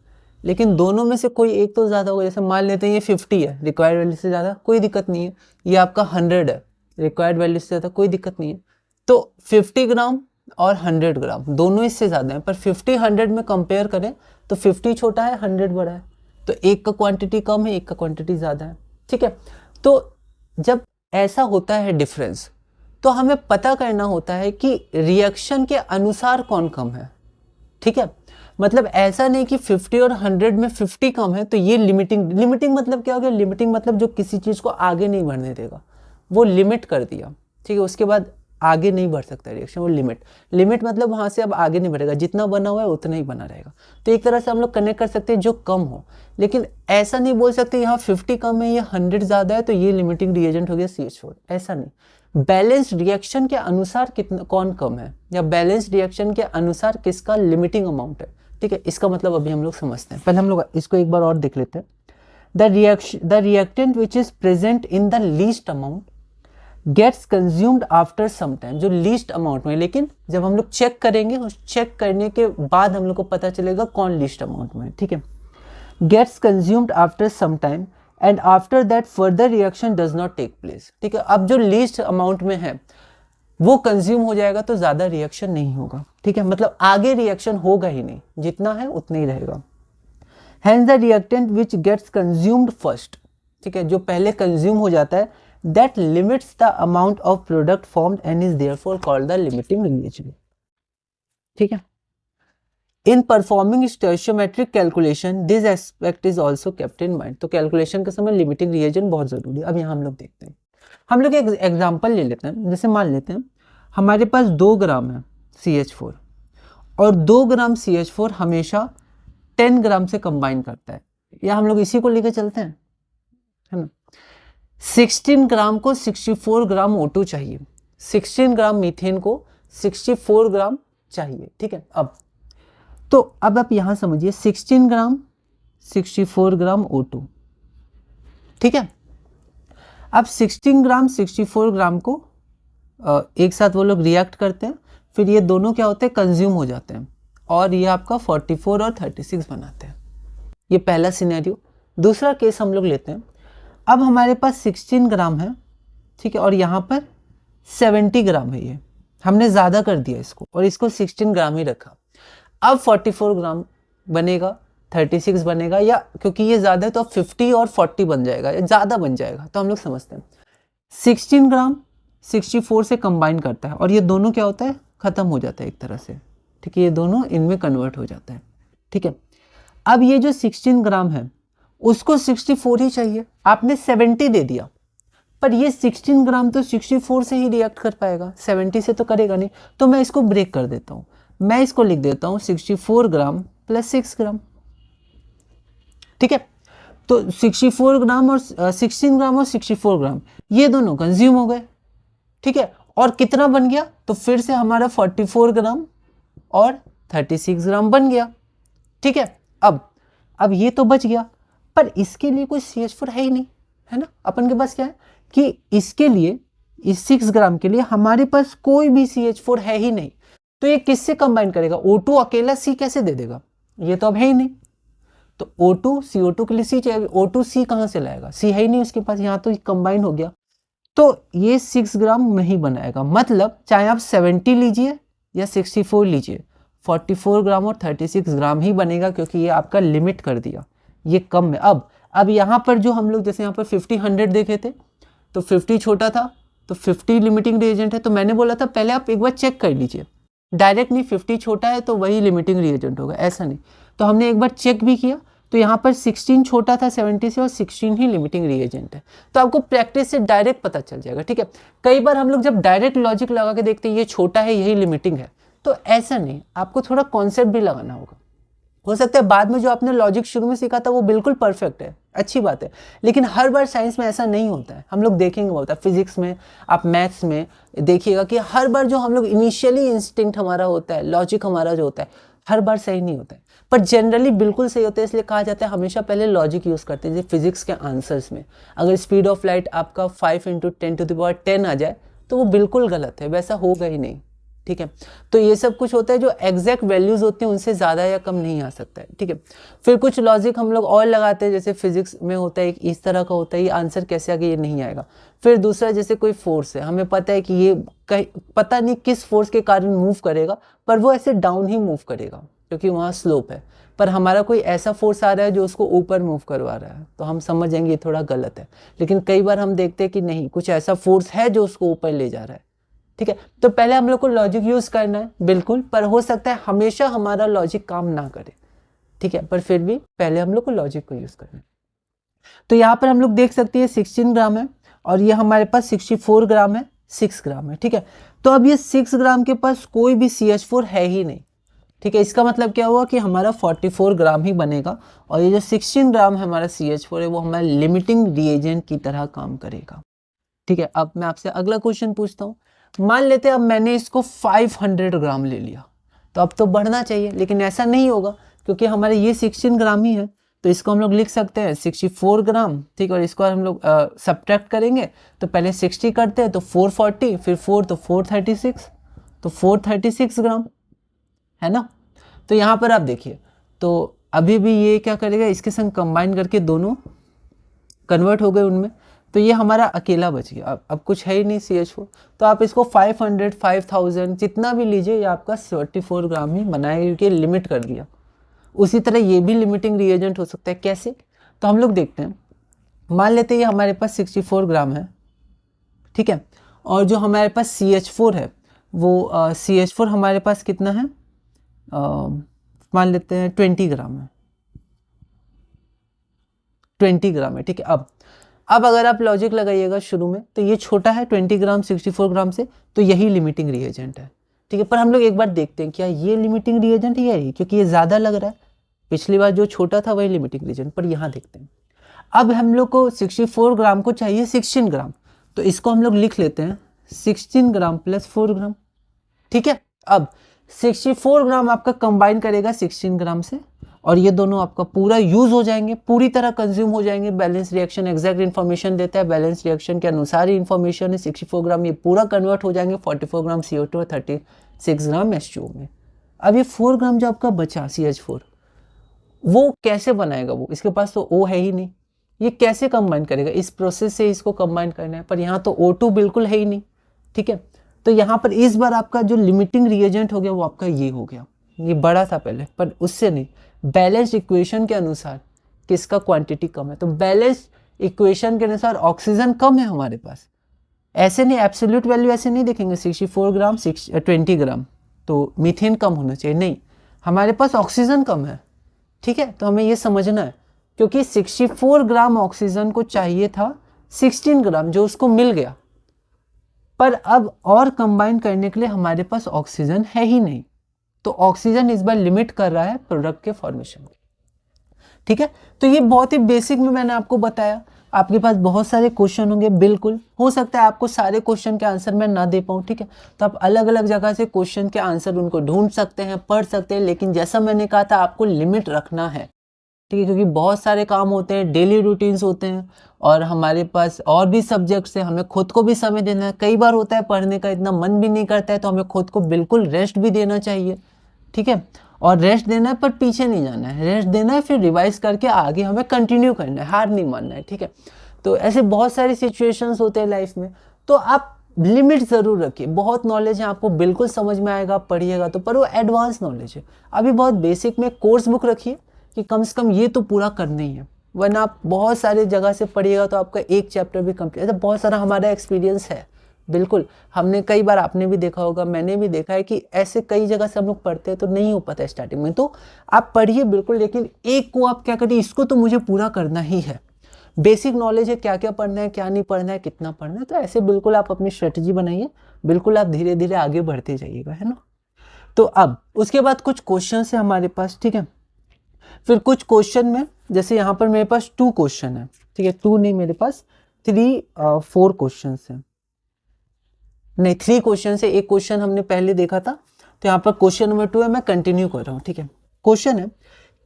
लेकिन दोनों में से कोई एक तो ज़्यादा होगा। जैसे मान लेते हैं ये 50 है, रिक्वायर्ड वैल्यू से ज़्यादा, कोई दिक्कत नहीं है। ये आपका 100 है, रिक्वायर्ड वैल्यू से ज़्यादा, कोई दिक्कत नहीं है। तो 50 ग्राम और 100 ग्राम दोनों इससे ज़्यादा है, पर 50 100 में कंपेयर करें तो 50 छोटा है, 100 बड़ा है, तो एक का क्वांटिटी कम है, एक का क्वांटिटी ज़्यादा है। ठीक है, तो जब ऐसा होता है डिफरेंस, तो हमें पता करना होता है कि रिएक्शन के अनुसार कौन कम है। ठीक है, मतलब ऐसा नहीं कि 50 और 100 में 50 कम है तो ये लिमिटिंग मतलब क्या हो गया, लिमिटिंग मतलब जो किसी चीज़ को आगे नहीं बढ़ने देगा, वो लिमिट कर दिया। ठीक है, उसके बाद आगे नहीं बढ़ सकता रिएक्शन, वो लिमिट मतलब वहाँ से अब आगे नहीं बढ़ेगा, जितना बना हुआ है उतना ही बना रहेगा। तो एक तरह से हम लोग कनेक्ट कर सकते हैं जो कम हो, लेकिन ऐसा नहीं बोल सकते यहाँ 50 कम है, ये 100 ज़्यादा है तो ये लिमिटिंग रिएजेंट हो गया CH4, ऐसा नहीं। बैलेंस रिएक्शन के अनुसार कितना कौन कम है, या बैलेंस रिएक्शन के अनुसार किसका लिमिटिंग अमाउंट है। ठीक है, इसका मतलब अभी हम लोग समझते हैं। पहले हम लोग इसको एक बार और देख लेते हैं। The reactant which is present in the least amount gets consumed after some time, जो लीस्ट अमाउंट में, लेकिन जब हम लोग चेक करेंगे, उस चेक करने के बाद हम लोग को पता चलेगा कौन लीस्ट अमाउंट में है। ठीक है, gets consumed after some time and after that further reaction does not take place. ठीक है, अब जो लीस्ट अमाउंट में है वो कंज्यूम हो जाएगा तो ज़्यादा रिएक्शन नहीं होगा। ठीक है, मतलब आगे रिएक्शन होगा ही नहीं, जितना है उतना ही रहेगा। Hence the reactant which gets consumed first, ठीक है, जो पहले कंज्यूम हो जाता है, that limits the amount of product formed and is therefore called the limiting reagent। ठीक है, in performing stoichiometric calculation this aspect is also kept in mind। तो कैलकुलेशन के समय लिमिटिंग रिएजेंट बहुत जरूरी है। अब यहाँ हम लोग देखते हैं, हम लोग एक एग्जांपल ले लेते हैं। जैसे मान लेते हैं हमारे पास 2 ग्राम है CH4 और 2 ग्राम CH4 हमेशा 10 ग्राम से कंबाइन करता है, या हम लोग इसी को लेकर चलते हैं, है ना। 16 ग्राम को 64 ग्राम O2 चाहिए, 16 ग्राम मीथेन को 64 ग्राम चाहिए। ठीक है, अब आप यहां समझिए 16 ग्राम 64 ग्राम O2। ठीक है, अब 16 ग्राम 64 ग्राम को एक साथ वो लोग रिएक्ट करते हैं, फिर ये दोनों क्या होते हैं, कंज्यूम हो जाते हैं, और ये आपका 44 और 36 बनाते हैं। ये पहला सिनेरियो। दूसरा केस हम लोग लेते हैं, अब हमारे पास 16 ग्राम है, ठीक है, और यहाँ पर 70 ग्राम है, ये हमने ज़्यादा कर दिया इसको और इसको 16 ग्राम ही रखा। अब 44 ग्राम बनेगा, 36 बनेगा, या क्योंकि ये ज़्यादा है तो अब 50 और 40 बन जाएगा, ज़्यादा बन जाएगा। तो हम लोग समझते हैं 16 ग्राम 64 से कंबाइन करता है और ये दोनों क्या होता है, ख़त्म हो जाता है एक तरह से। ठीक है, ये दोनों इनमें कन्वर्ट हो जाता है। ठीक है, अब ये जो 16 ग्राम है उसको 64 ही चाहिए, आपने 70 दे दिया, पर ये 16 ग्राम तो 64 से ही रिएक्ट कर पाएगा, 70 से तो करेगा नहीं। तो मैं इसको ब्रेक कर देता हूँ, मैं इसको लिख देता हूँ 64 ग्राम प्लस 6 ग्राम। ठीक है, तो 64 ग्राम और 16 ग्राम और 64 ग्राम ये दोनों कंज्यूम हो गए। ठीक है, और कितना बन गया, तो फिर से हमारा 44 ग्राम और 36 ग्राम बन गया। ठीक है, अब ये तो बच गया, पर इसके लिए कोई CH4 है ही नहीं, है ना। अपन के पास क्या है कि इसके लिए, इस 6 ग्राम के लिए हमारे पास कोई भी CH4 है ही नहीं, तो ये किससे कंबाइन करेगा, O2 अकेला C कैसे दे देगा, ये तो अब है ही नहीं। तो O2 CO2 के लिए C चाहिए, O2 C कहाँ से लाएगा, C है ही नहीं उसके पास, यहाँ तो कंबाइन हो गया, तो ये 6 ग्राम नहीं बनाएगा। मतलब चाहे आप 70 लीजिए या 64 लीजिए, 44 ग्राम और 36 ग्राम ही बनेगा, क्योंकि ये आपका लिमिट कर दिया, ये कम है। अब यहाँ पर जो हम लोग जैसे यहाँ पर 50 100 देखे थे, तो 50 छोटा था तो 50 लिमिटिंग रिएजेंट है, तो मैंने बोला था पहले आप एक बार चेक कर लीजिए, डायरेक्ट नहीं 50 छोटा है तो वही लिमिटिंग रिएजेंट होगा, ऐसा नहीं। तो हमने एक बार चेक भी किया, तो यहाँ पर 16 छोटा था 70 से और 16 ही लिमिटिंग रिएजेंट है, तो आपको प्रैक्टिस से डायरेक्ट पता चल जाएगा। ठीक है, कई बार हम लोग जब डायरेक्ट लॉजिक लगा के देखते हैं ये छोटा है यही लिमिटिंग है, तो ऐसा नहीं, आपको थोड़ा कॉन्सेप्ट भी लगाना होगा। हो सकता है बाद में जो आपने लॉजिक शुरू में सीखा था वो बिल्कुल परफेक्ट है, अच्छी बात है, लेकिन हर बार साइंस में ऐसा नहीं होता है। हम लोग देखेंगे होता है फिजिक्स में, आप मैथ्स में देखिएगा कि हर बार जो हम लोग इनिशियली इंस्टिंक्ट हमारा होता है, लॉजिक हमारा जो होता है, हर बार सही नहीं होता है, पर जनरली बिल्कुल सही होता है। इसलिए कहा जाता है हमेशा पहले लॉजिक यूज़ करते हैं। जैसे फिजिक्स के आंसर्स में अगर स्पीड ऑफ लाइट आपका 5 × 10⁻10 आ जाए तो वो बिल्कुल गलत है, वैसा होगा ही नहीं। ठीक है, तो ये सब कुछ होता है, जो एग्जैक्ट वैल्यूज होती हैं उनसे ज़्यादा या कम नहीं आ सकता है। ठीक है, फिर कुछ लॉजिक हम लोग और लगाते हैं, जैसे फिजिक्स में होता है एक इस तरह का होता है, ये आंसर कैसे आगे ये नहीं आएगा। फिर दूसरा जैसे कोई फोर्स है, हमें पता है कि ये पता नहीं किस फोर्स के कारण मूव करेगा, पर वो ऐसे डाउन ही मूव करेगा क्योंकि वहाँ स्लोप है, पर हमारा कोई ऐसा फोर्स आ रहा है जो उसको ऊपर मूव करवा रहा है, तो हम समझ जाएंगे ये थोड़ा गलत है। लेकिन कई बार हम देखते हैं कि नहीं, कुछ ऐसा फोर्स है जो उसको ऊपर ले जा रहा है। ठीक है, तो पहले हम लोग को लॉजिक यूज करना है बिल्कुल, पर हो सकता है हमेशा हमारा लॉजिक काम ना करे। ठीक है, पर फिर भी पहले हम लोग को लॉजिक को यूज करना है। तो यहाँ पर हम लोग देख सकते हैं 16 ग्राम है और ये हमारे पास 64 ग्राम है, 6 ग्राम है। ठीक है, तो अब ये 6 ग्राम के पास कोई भी CH4 है ही नहीं। ठीक है, इसका मतलब क्या हुआ कि हमारा 44 ग्राम ही बनेगा, और ये जो 16 ग्राम है हमारा CH4 है वो हमारा लिमिटिंग रिएजेंट की तरह काम करेगा। ठीक है, अब मैं आपसे अगला क्वेश्चन पूछता हूँ। मान लेते हैं अब मैंने इसको 500 ग्राम ले लिया, तो अब तो बढ़ना चाहिए, लेकिन ऐसा नहीं होगा क्योंकि हमारे ये 16 ग्राम ही है, तो इसको हम लोग लिख सकते हैं 64 ग्राम। ठीक, और इसको हम लोग सब्ट्रैक्ट करेंगे, तो पहले 60 करते हैं तो 440, फिर 4 तो 436, तो 436 ग्राम है ना। तो यहाँ पर आप देखिए, तो अभी भी ये क्या करेगा, इसके संग कंबाइन करके दोनों कन्वर्ट हो गए उनमें, तो ये हमारा अकेला बच गया। अब कुछ है ही नहीं CH4, तो आप इसको 500 5000 जितना भी लीजिए, ये आपका 44 ग्राम ही बनाएगा क्योंकि लिमिट कर दिया। उसी तरह ये भी लिमिटिंग रिएजेंट हो सकता है, कैसे, तो हम लोग देखते हैं। मान लेते हैं ये हमारे पास 64 ग्राम है, ठीक है, और जो हमारे पास CH4 है वो CH4 हमारे पास कितना है, मान लेते हैं 20 ग्राम है, 20 ग्राम है। ठीक है, अब अगर आप लॉजिक लगाइएगा शुरू में, तो ये छोटा है 20 ग्राम 64 ग्राम से, तो यही लिमिटिंग रिएजेंट है। ठीक है, पर हम लोग एक बार देखते हैं क्या ये लिमिटिंग रिएजेंट है यही, क्योंकि ये ज़्यादा लग रहा है, पिछली बार जो छोटा था वही लिमिटिंग रिएजेंट, पर यहाँ देखते हैं। अब हम लोग को 64 ग्राम को चाहिए 16 ग्राम, तो इसको हम लोग लिख लेते हैं 16 ग्राम प्लस 4 ग्राम। ठीक है, अब 64 ग्राम आपका कंबाइन करेगा 16 ग्राम से, और ये दोनों आपका पूरा यूज हो जाएंगे, पूरी तरह कंज्यूम हो जाएंगे। बैलेंस रिएक्शन एग्जैक्ट इन्फॉर्मेशन देता है, बैलेंस रिएक्शन के अनुसार ही इन्फॉर्मेशन है। 64 ग्राम ये पूरा कन्वर्ट हो जाएंगे 44 ग्राम CO2 और 36 ग्राम H2O में। अब ये 4 ग्राम जो आपका बचा CH4, वो कैसे बनाएगा, वो इसके पास तो O है ही नहीं, ये कैसे कंबाइन करेगा, इस प्रोसेस से इसको कंबाइन करना है, पर यहाँ तो O2 बिल्कुल है ही नहीं। ठीक है, तो यहाँ पर इस बार आपका जो लिमिटिंग रिएजेंट हो गया वो आपका ये हो गया, ये बड़ा था पहले पर उससे नहीं, बैलेंस इक्वेशन के अनुसार किसका क्वांटिटी कम है, तो बैलेंस इक्वेशन के अनुसार ऑक्सीजन कम है हमारे पास, ऐसे नहीं एब्सोल्यूट वैल्यू ऐसे नहीं देखेंगे 64 ग्राम 20 ग्राम तो मीथेन कम होना चाहिए, नहीं, हमारे पास ऑक्सीजन कम है। ठीक है, तो हमें ये समझना है, क्योंकि 64 ग्राम ऑक्सीजन को चाहिए था 16 ग्राम जो उसको मिल गया, पर अब और कंबाइन करने के लिए हमारे पास ऑक्सीजन है ही नहीं। तो ऑक्सीजन इस बार लिमिट कर रहा है प्रोडक्ट के फॉर्मेशन को। ठीक है, तो ये बहुत ही बेसिक में मैंने आपको बताया। आपके पास बहुत सारे क्वेश्चन होंगे, बिल्कुल हो सकता है आपको सारे क्वेश्चन के आंसर मैं ना दे पाऊँ। ठीक है, तो आप अलग अलग जगह से क्वेश्चन के आंसर उनको ढूंढ सकते हैं, पढ़ सकते हैं, लेकिन जैसा मैंने कहा था आपको लिमिट रखना है। ठीक है, क्योंकि बहुत सारे काम होते हैं, डेली रूटीन्स होते हैं, और हमारे पास और भी सब्जेक्ट्स हैं, हमें खुद को भी समय देना है। कई बार होता है पढ़ने का इतना मन भी नहीं करता है, तो हमें खुद को बिल्कुल रेस्ट भी देना चाहिए। ठीक है, और रेस्ट देना है पर पीछे नहीं जाना है, रेस्ट देना है, फिर रिवाइज करके आगे हमें कंटिन्यू करना है, हार नहीं मानना है। ठीक है, तो ऐसे बहुत सारी सिचुएशंस होते हैं लाइफ में, तो आप लिमिट ज़रूर रखिए। बहुत नॉलेज है, आपको बिल्कुल समझ में आएगा, पढ़िएगा तो, पर वो एडवांस नॉलेज है। अभी बहुत बेसिक में कोर्स बुक रखिए कि कम से कम ये तो पूरा करना ही है, वरना आप बहुत सारी जगह से पढ़िएगा तो आपका एक चैप्टर भी कंप्लीट। ऐसा बहुत सारा हमारा एक्सपीरियंस है, बिल्कुल हमने कई बार, आपने भी देखा होगा, मैंने भी देखा है कि ऐसे कई जगह से हम लोग पढ़ते हैं तो नहीं हो पाता स्टार्टिंग में। तो आप पढ़िए बिल्कुल, लेकिन एक को आप क्या करिए, इसको तो मुझे पूरा करना ही है। बेसिक नॉलेज है, क्या क्या पढ़ना है, क्या नहीं पढ़ना है, कितना पढ़ना है, तो ऐसे बिल्कुल आप अपनी स्ट्रेटजी बनाइए, बिल्कुल आप धीरे धीरे आगे बढ़ते जाइएगा, है ना। तो अब उसके बाद कुछ क्वेश्चन है हमारे पास। ठीक है, फिर कुछ क्वेश्चन में, जैसे यहाँ पर मेरे पास 2 क्वेश्चन है। ठीक है, 2 नहीं, मेरे पास 4 क्वेश्चन है, नहीं 3 क्वेश्चन है। एक क्वेश्चन हमने पहले देखा था, तो यहाँ पर क्वेश्चन नंबर 2 है, मैं कंटिन्यू कर रहा हूँ। ठीक है, क्वेश्चन है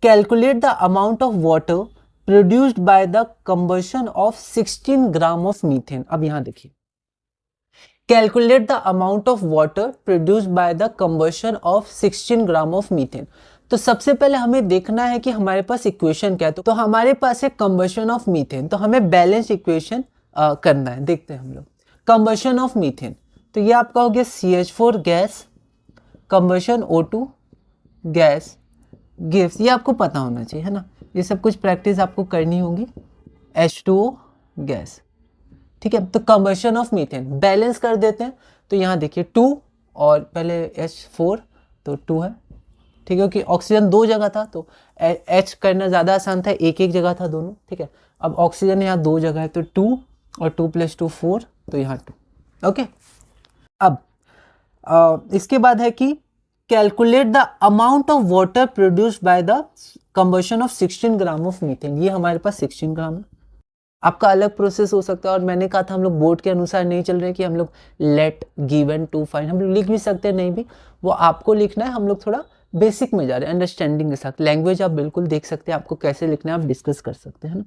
calculate the amount of water produced by the combustion of 16 gram of methane. अब यहाँ देखिए, calculate the amount of water produced by the combustion of 16 gram of methane. तो सबसे पहले हमें देखना है कि हमारे पास इक्वेशन क्या है। तो हमारे पास है कंबशन ऑफ मीथेन, तो हमें बैलेंस इक्वेशन करना है। देखते हैं हम लोग कंबशन ऑफ मीथेन, तो ये आपका हो गया CH4 gas, combustion O2 gas gives, ये आपको पता होना चाहिए, है ना। ये सब कुछ प्रैक्टिस आपको करनी होगी। H2O गैस, ठीक है। तो कंबशन ऑफ मीथेन बैलेंस कर देते हैं, तो यहाँ देखिए 2 और पहले H4 तो 2 है, ठीक है, क्योंकि ऑक्सीजन 2 जगह था तो H करना ज़्यादा आसान था, एक एक जगह था दोनों, ठीक है। अब ऑक्सीजन यहाँ 2 जगह है तो 2 और 2 + 2 4, तो यहाँ 2, ओके। अब इसके बाद है कि calculate the amount of water produced by the combustion of 16 gram of methane. ये हमारे पास 16 ग्राम है, आपका अलग प्रोसेस हो सकता है। और मैंने कहा था हम लोग बोर्ड के अनुसार नहीं चल रहे कि हम लोग लेट गिवन टू फाइंड, हम लोग लिख भी सकते हैं, नहीं भी, वो आपको लिखना है। हम लोग थोड़ा बेसिक में जा रहे हैं, अंडरस्टैंडिंग के साथ। लैंग्वेज आप बिल्कुल देख सकते हैं, आपको कैसे लिखना है आप डिस्कस कर सकते हैं ना।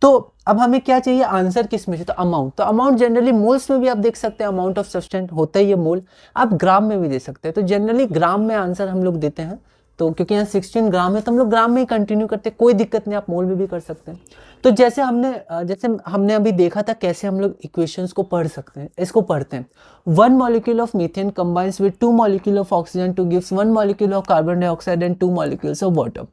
तो अब हमें क्या चाहिए, आंसर किस में से, तो अमाउंट। तो अमाउंट जनरली मोल्स में भी आप देख सकते हैं, अमाउंट ऑफ सब्सटेंस होता ही है मोल, आप ग्राम में भी दे सकते हैं। तो जनरली ग्राम में आंसर हम लोग देते हैं, तो क्योंकि यहाँ 16 ग्राम है तो हम लोग ग्राम में ही कंटिन्यू करते हैं, कोई दिक्कत नहीं, आप मोल में भी कर सकते हैं। तो जैसे हमने अभी देखा था कैसे हम लोग इक्वेशंस को पढ़ सकते हैं, इसको पढ़ते हैं। 1 molecule of methane combines with 2 molecule of oxygen to gives 1 molecule of carbon dioxide and 2 molecules of water.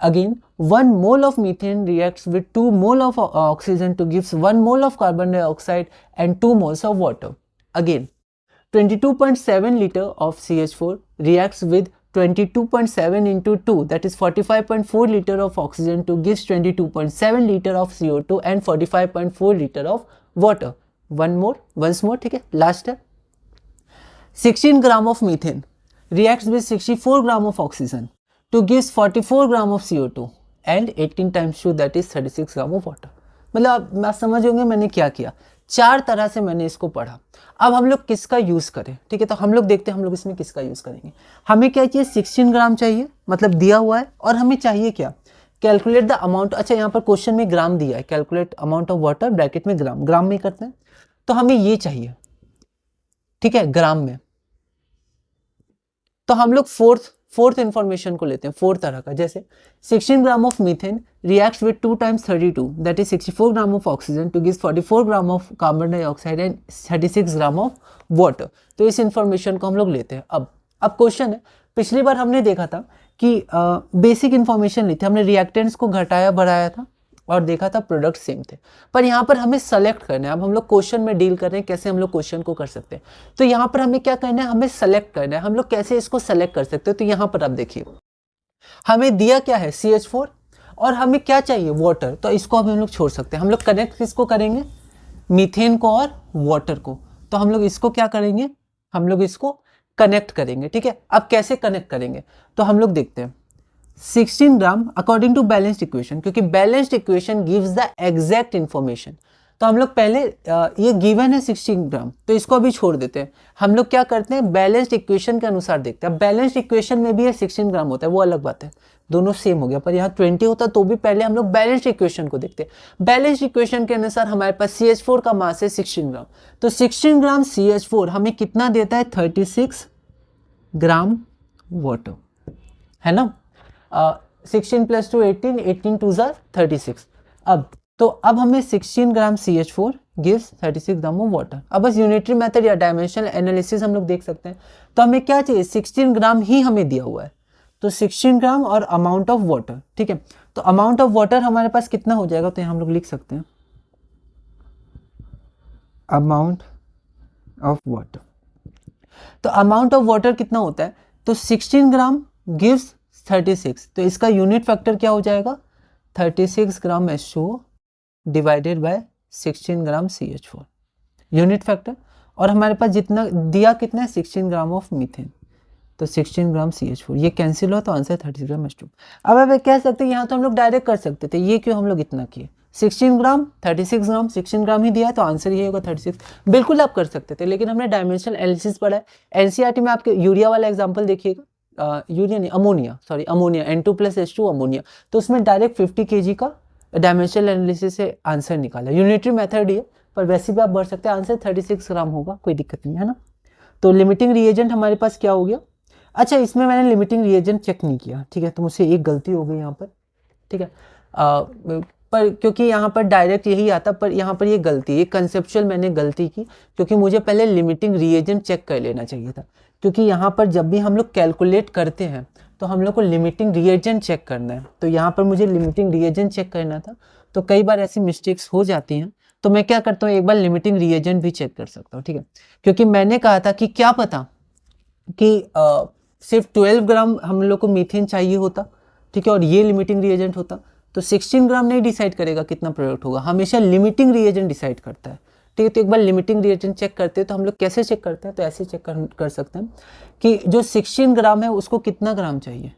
Again, 1 mole of methane reacts with 2 mole of oxygen to gives 1 mole of carbon dioxide and 2 moles of water. Again, 22.7 liter of CH4 reacts with 22.7 into 2, that is 45.4 liter of oxygen to gives 22.7 liter of CO2 and 45.4 liter of water. Once more, ठीक है, last है। 16 gram of methane reacts with 64 gram of oxygen to gives 44 gram of CO2 and 18 times 2, that is 36 gram of water. मतलब आप समझ होंगे मैंने क्या किया, 4 तरह से मैंने इसको पढ़ा। अब हम लोग किसका यूज़ करें, ठीक है, तो हम लोग देखते हैं हम लोग इसमें किसका यूज़ करेंगे। हमें क्या चाहिए, 16 ग्राम चाहिए, मतलब दिया हुआ है, और हमें चाहिए क्या, कैलकुलेट द अमाउंट। अच्छा, यहाँ पर क्वेश्चन में ग्राम दिया है, calculate amount of water bracket में ग्राम, ग्राम में करते हैं, तो हमें ये चाहिए, ठीक है, ग्राम में। तो हम लोग फोर्थ इंफॉर्मेशन को लेते हैं, 4 तरह का। जैसे 16 gram of methane reacts with 2 times 32, that is 64 gram of oxygen to give 44 gram of carbon dioxide and 36 gram of water. तो इस इंफॉर्मेशन को हम लोग लेते हैं। अब क्वेश्चन है, पिछली बार हमने देखा था कि बेसिक इंफॉर्मेशन ली थी, हमने रिएक्टेंट्स को घटाया बढ़ाया था और देखा था प्रोडक्ट सेम थे, पर यहाँ पर हमें सेलेक्ट करना है। अब हम लोग क्वेश्चन में डील कर रहे हैं, कैसे हम लोग क्वेश्चन को कर सकते हैं। तो यहाँ पर हमें क्या करना है, हमें सेलेक्ट करना है। हम लोग कैसे इसको सेलेक्ट कर सकते हैं, तो यहाँ पर आप देखिए हमें दिया क्या है, CH4, और हमें क्या चाहिए, वाटर। तो इसको हम लोग छोड़ सकते हैं। हम लोग कनेक्ट किसको करेंगे, मीथेन को और वाटर को। तो हम लोग इसको क्या करेंगे, हम लोग इसको कनेक्ट करेंगे। ठीक है, अब कैसे कनेक्ट करेंगे तो हम लोग देखते हैं। 16 ग्राम अकॉर्डिंग टू बैलेंस्ड इक्वेशन, क्योंकि balanced equation gives the exact information. तो हम लोग पहले ये गिवन है 16 ग्राम, तो इसको अभी छोड़ देते हैं। हम लोग क्या करते हैं, बैलेंस्ड इक्वेशन के अनुसार देखते हैं। बैलेंस्ड इक्वेशन में भी ये 16 ग्राम होता है, वो अलग बात है, दोनों सेम हो गया, पर यहाँ 20 होता तो भी पहले हम लोग बैलेंस्ड इक्वेशन को देखते हैं। बैलेंस्ड इक्वेशन के अनुसार हमारे पास CH4 का मास है 16 ग्राम, तो 16 ग्राम CH4 हमें कितना देता है, 36 ग्राम वाटर, है ना। 16 + 2 18, 18 2 36। अब हमें 16 ग्राम CH4 gives 36 gram of water. अब बस यूनिटरी मेथड या डायमेंशनल एनालिसिस हम लोग देख सकते हैं। तो हमें क्या चाहिए, 16 ग्राम ही हमें दिया हुआ है, तो 16 ग्राम और अमाउंट ऑफ वाटर। ठीक है, तो अमाउंट ऑफ वाटर हमारे पास कितना हो जाएगा, तो यहाँ हम लोग लिख सकते हैं अमाउंट ऑफ वाटर। तो अमाउंट ऑफ वाटर कितना होता है, तो 16 ग्राम गिव्स 36, तो इसका यूनिट फैक्टर क्या हो जाएगा, 36 ग्राम H2O divided by 16 gram CH4 unit factor. और हमारे पास जितना दिया कितना है, 16 ग्राम ऑफ मीथेन, तो 16 ग्राम CH4 ये कैंसिल हो, तो आंसर 36 ग्राम H2O। अब आप कह सकते हैं यहाँ तो हम लोग डायरेक्ट कर सकते थे, ये क्यों हम लोग इतना किए, 16 ग्राम 36 ग्राम, 16 ग्राम ही दिया है तो आंसर ये होगा 36। बिल्कुल आप कर सकते थे, लेकिन हमने डायमेंशनल एनालिसिस पढ़ा है। NCERT में आपके यूरिया वाला एग्जाम्पल देखिएगा, यूरिया नहीं ammonia, sorry ammonia, N2 + H2 ammonia, तो उसमें डायरेक्ट 50 kg का डायमेंशनल एनालिसिस से आंसर निकाला। यूनिटरी मेथड ही है, पर वैसे भी आप बढ़ सकते हैं, आंसर 36 ग्राम होगा, कोई दिक्कत नहीं है ना। तो लिमिटिंग रिएजेंट हमारे पास क्या हो गया, अच्छा इसमें मैंने लिमिटिंग रिएजेंट चेक नहीं किया, ठीक है, तो मुझसे एक गलती हो गई यहाँ पर। ठीक है, पर क्योंकि यहाँ पर डायरेक्ट यही आता, पर यहाँ पर ये गलती, ये कंसेप्चुअल मैंने गलती की, क्योंकि मुझे पहले लिमिटिंग रिएजेंट चेक कर लेना चाहिए था। क्योंकि यहाँ पर जब भी हम लोग कैलकुलेट करते हैं तो हम लोग को लिमिटिंग रिएजेंट चेक करना है, तो यहाँ पर मुझे लिमिटिंग रिएजेंट चेक करना था, तो कई बार ऐसी मिस्टेक्स हो जाती हैं, तो मैं क्या करता हूँ, एक बार लिमिटिंग रिएजेंट भी चेक कर सकता हूँ। ठीक है, क्योंकि मैंने कहा था कि क्या पता कि सिर्फ 12 ग्राम हम लोग को मीथेन चाहिए होता, ठीक है, और ये लिमिटिंग रिएजेंट होता, तो 16 ग्राम नहीं डिसाइड करेगा कितना प्रोडक्ट होगा, हमेशा लिमिटिंग रिएजेंट डिसाइड करता है। ठीक है, तो एक बार लिमिटिंग रिएजेंट चेक करते हैं, तो हम लोग कैसे चेक करते हैं, तो ऐसे चेक कर सकते हैं कि जो 16 ग्राम है उसको कितना ग्राम चाहिए,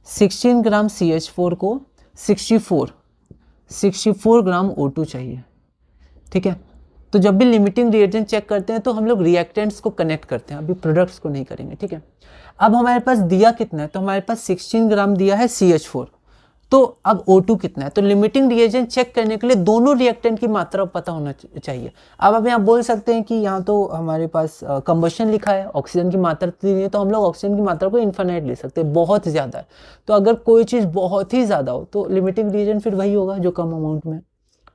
16 ग्राम CH4 को 64 ग्राम O2 चाहिए। ठीक है, तो जब भी लिमिटिंग रिएजेंट चेक करते हैं तो हम लोग रिएक्टेंट्स को कनेक्ट करते हैं, अभी प्रोडक्ट्स को नहीं करेंगे। ठीक है, अब हमारे पास दिया कितना है, तो हमारे पास 16 ग्राम दिया है CH4, तो अब O2 कितना है, तो लिमिटिंग रिएजेंट चेक करने के लिए दोनों रिएक्टेंट की मात्रा पता होना चाहिए। अब आप यहाँ बोल सकते हैं कि यहाँ तो हमारे पास कंबशन लिखा है, ऑक्सीजन की मात्रा नहीं है, तो हम लोग ऑक्सीजन की मात्रा को इन्फिनाइट ले सकते हैं, बहुत ज़्यादा है। तो अगर कोई चीज़ बहुत ही ज़्यादा हो तो लिमिटिंग रिएजेंट फिर वही होगा जो कम अमाउंट में।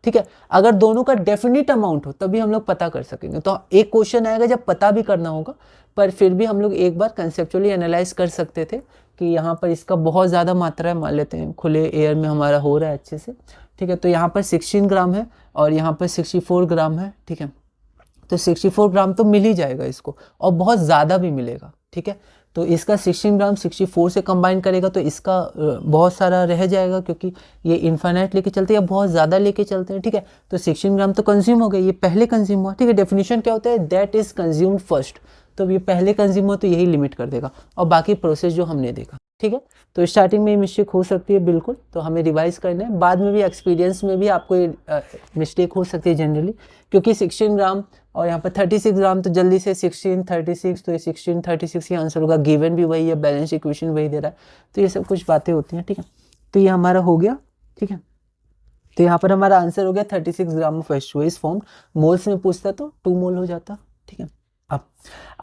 ठीक है, अगर दोनों का डेफिनिट अमाउंट हो तभी हम लोग पता कर सकेंगे। तो एक क्वेश्चन आएगा जब पता भी करना होगा, पर फिर भी हम लोग एक बार कंसेप्चुअली एनालाइज कर सकते थे कि यहाँ पर इसका बहुत ज़्यादा मात्रा है, मान लेते हैं खुले एयर में हमारा हो रहा है अच्छे से। ठीक है, तो यहाँ पर 16 ग्राम है और यहाँ पर 64 ग्राम है। ठीक है, तो 64 ग्राम तो मिल ही जाएगा इसको, और बहुत ज़्यादा भी मिलेगा। ठीक है, तो इसका 16 ग्राम 64 से कंबाइन करेगा तो इसका बहुत सारा रह जाएगा, क्योंकि ये इन्फाइनाइट लेके चलते हैं या बहुत ज़्यादा लेके चलते हैं। ठीक है, तो 16 ग्राम तो कंज्यूम हो गया, ये पहले कंज्यूम हुआ। ठीक है, डेफिनेशन क्या होता है, दैट इज़ कंज्यूम्ड फर्स्ट, तो ये पहले कंज्यूम हुआ तो यही लिमिट कर देगा, और बाकी प्रोसेस जो हमने देखा। ठीक है, तो स्टार्टिंग में मिस्टेक हो सकती है बिल्कुल, तो हमें रिवाइज करना है, बाद में भी एक्सपीरियंस में भी आपको मिस्टेक हो सकती है जनरली, क्योंकि 16 ग्राम और यहाँ पर 36 ग्राम, तो जल्दी से 16 36, तो ये 16 36 ही आंसर होगा, गिवन भी वही है, बैलेंस इक्वेशन वही दे रहा है, तो ये सब कुछ बातें होती हैं। ठीक है, तो ये हमारा हो गया। ठीक है, तो यहाँ पर हमारा आंसर हो गया 36 gram of H2O is formed. Moles में पूछता तो 2 मोल हो जाता। ठीक है, अब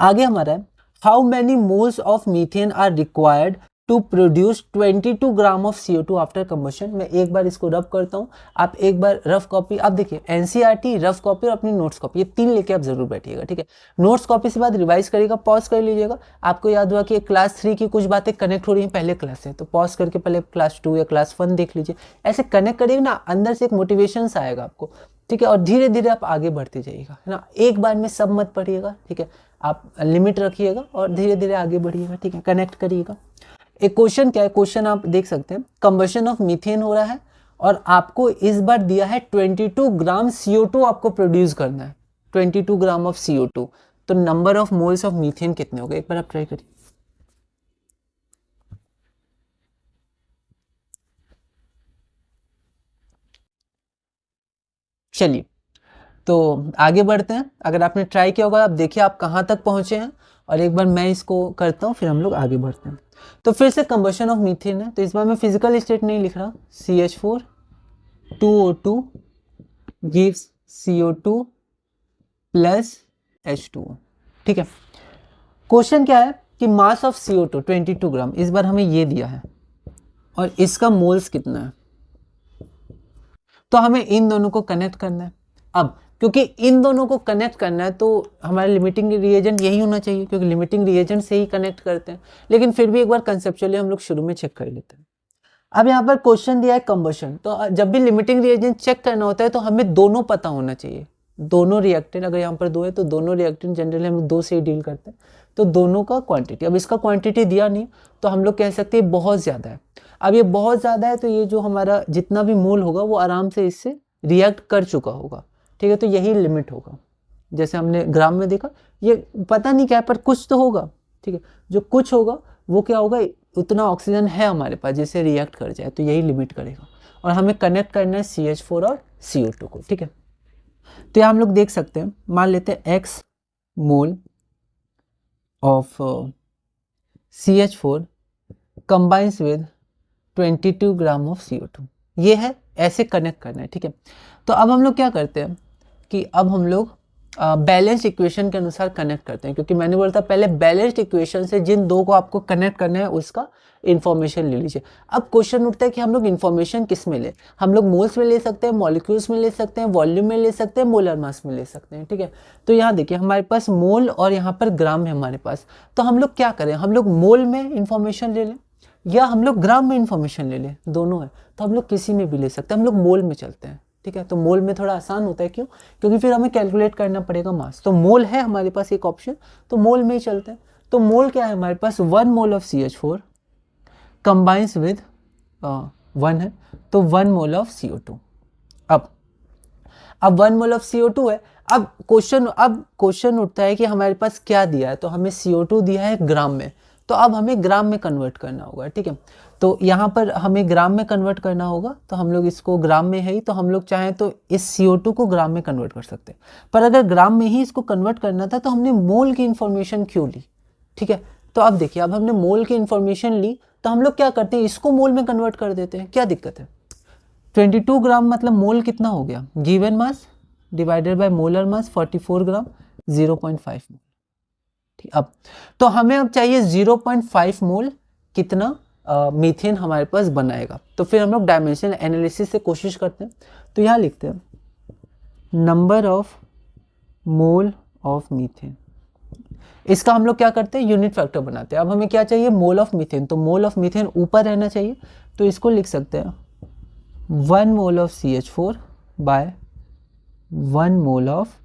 आगे हमारा है, how many moles of methane are required to produce 22 gram of CO2 after combustion. मैं एक बार इसको रफ करता हूँ, आप एक बार रफ कॉपी, आप देखिए NCERT, रफ कॉपी और अपनी नोट्स कॉपी, ये 3 लेके आप जरूर बैठिएगा। ठीक है, नोट्स कॉपी से बाद रिवाइज करिएगा, पॉज कर लीजिएगा। आपको याद हुआ कि क्लास 3 की कुछ बातें कनेक्ट हो रही हैं पहले क्लास से, तो पॉज करके पहले क्लास 2 या क्लास 1 देख लीजिए, ऐसे कनेक्ट करिएगा ना, अंदर से एक मोटिवेशन आएगा आपको। ठीक है, और धीरे धीरे आप आगे बढ़ते जाइएगा, है ना, एक बार में सब मत पढ़िएगा। ठीक है, आप लिमिट रखिएगा और धीरे धीरे आगे बढ़िएगा। ठीक है, कनेक्ट करिएगा। एक क्वेश्चन क्या है, क्वेश्चन आप देख सकते हैं, कंबशन ऑफ मीथेन हो रहा है और आपको इस बार दिया है 22 ग्राम CO2 आपको प्रोड्यूस करना है, 22 ग्राम ऑफ CO2। तो number of moles of methane कितने हो गए, एक बार आप ट्राई करिए। चलिए तो आगे बढ़ते हैं। अगर आपने ट्राई किया होगा आप देखिए आप कहाँ तक पहुँचे हैं, और एक बार मैं इसको करता हूँ फिर हम लोग आगे बढ़ते हैं। तो फिर से कंबशन ऑफ मीथेन है, तो इस बार मैं फिजिकल स्टेट नहीं लिख रहा। CH4 2O2 gives CO2 plus H2O। ठीक है, क्वेश्चन क्या है कि मास ऑफ CO2 22 ग्राम, इस बार हमें ये दिया है और इसका मोल्स कितना है, तो हमें इन दोनों को कनेक्ट करना है। अब क्योंकि इन दोनों को कनेक्ट करना है तो हमारा लिमिटिंग रिएजेंट यही होना चाहिए, क्योंकि लिमिटिंग रिएजेंट से ही कनेक्ट करते हैं। लेकिन फिर भी एक बार कंसेप्चुअली हम लोग शुरू में चेक कर लेते हैं। अब यहाँ पर क्वेश्चन दिया है कंबशन, तो जब भी लिमिटिंग रिएजेंट चेक करना होता है तो हमें दोनों पता होना चाहिए, दोनों रिएक्टेंट। अगर यहाँ पर दो है तो दोनों रिएक्टेंट जनरली हम लोग दो से ही डील करते हैं, तो दोनों का क्वांटिटी। अब इसका क्वांटिटी दिया नहीं तो हम लोग कह सकते हैं बहुत ज़्यादा है। अब ये बहुत ज़्यादा है तो ये जो हमारा जितना भी मोल होगा वो आराम से इससे रिएक्ट कर चुका होगा। ठीक है, तो यही लिमिट होगा। जैसे हमने ग्राम में देखा, ये पता नहीं क्या है पर कुछ तो होगा। ठीक है, जो कुछ होगा वो क्या होगा, उतना ऑक्सीजन है हमारे पास जिससे रिएक्ट कर जाए, तो यही लिमिट करेगा। और हमें कनेक्ट करना है CH4 और CO2 को। ठीक है, तो यहाँ हम लोग देख सकते हैं, मान लेते हैं X mole of CH4 combines with 22 gram of CO2, ये है, ऐसे कनेक्ट करना है। ठीक है, तो अब हम लोग क्या करते हैं कि अब हम लोग बैलेंस इक्वेशन के अनुसार कनेक्ट करते हैं, क्योंकि मैंने बोला था पहले बैलेंस्ड इक्वेशन से जिन दो को आपको कनेक्ट करना है उसका इन्फॉर्मेशन ले लीजिए। अब क्वेश्चन उठता है कि हम लोग इन्फॉर्मेशन किस में ले, हम लोग मोल्स में ले सकते हैं, मॉलिक्यूल्स में ले सकते हैं, वॉल्यूम में ले सकते हैं, मोलर मास में ले सकते हैं। ठीक है, तो यहाँ देखिए हमारे पास मोल और यहाँ पर ग्राम है हमारे पास, तो हम लोग क्या करें, हम लोग मोल में इन्फॉर्मेशन ले लें या हम लोग ग्राम में इन्फॉर्मेशन ले लें, दोनों है, तो हम लोग किसी में भी ले सकते हैं। हम लोग मोल में चलते हैं। ठीक है, तो मोल में थोड़ा आसान होता है, क्यों, क्योंकि फिर हमें कैलकुलेट करना पड़ेगा मास। तो मोल है हमारे पास एक ऑप्शन, तो मोल में ही चलते हैं। तो मोल क्या है हमारे पास, 1 mole of CH4 combines with 1 है, तो 1 मोल ऑफ CO2। अब 1 मोल ऑफ CO2 है। अब क्वेश्चन उठता है कि हमारे पास क्या दिया है, तो हमें CO2 दिया है ग्राम में, तो अब हमें ग्राम में कन्वर्ट करना होगा। ठीक है, तो यहाँ पर हमें ग्राम में कन्वर्ट करना होगा, तो हम लोग इसको ग्राम में है ही, तो हम लोग चाहें तो इस CO2 को ग्राम में कन्वर्ट कर सकते हैं। पर अगर ग्राम में ही इसको कन्वर्ट करना था तो हमने मोल की इन्फॉर्मेशन क्यों ली। ठीक है, तो अब देखिए अब हमने मोल की इन्फॉर्मेशन ली तो हम लोग क्या करते हैं, इसको मोल में कन्वर्ट कर देते हैं, क्या दिक्कत है। 22 ग्राम मतलब मोल कितना हो गया, given mass divided by molar मास 44 ग्राम 0.5 मोल। ठीक, अब तो हमें अब चाहिए 0.5 मोल कितना मीथेन हमारे पास बनाएगा। तो फिर हम लोग डायमेंशनल एनालिसिस से कोशिश करते हैं, तो यहाँ लिखते हैं number of mole of methane, इसका हम लोग क्या करते हैं, यूनिट फैक्टर बनाते हैं। अब हमें क्या चाहिए, मोल ऑफ मीथेन, तो मोल ऑफ मीथेन ऊपर रहना चाहिए, तो इसको लिख सकते हैं 1 mole of CH4 by 1 mole of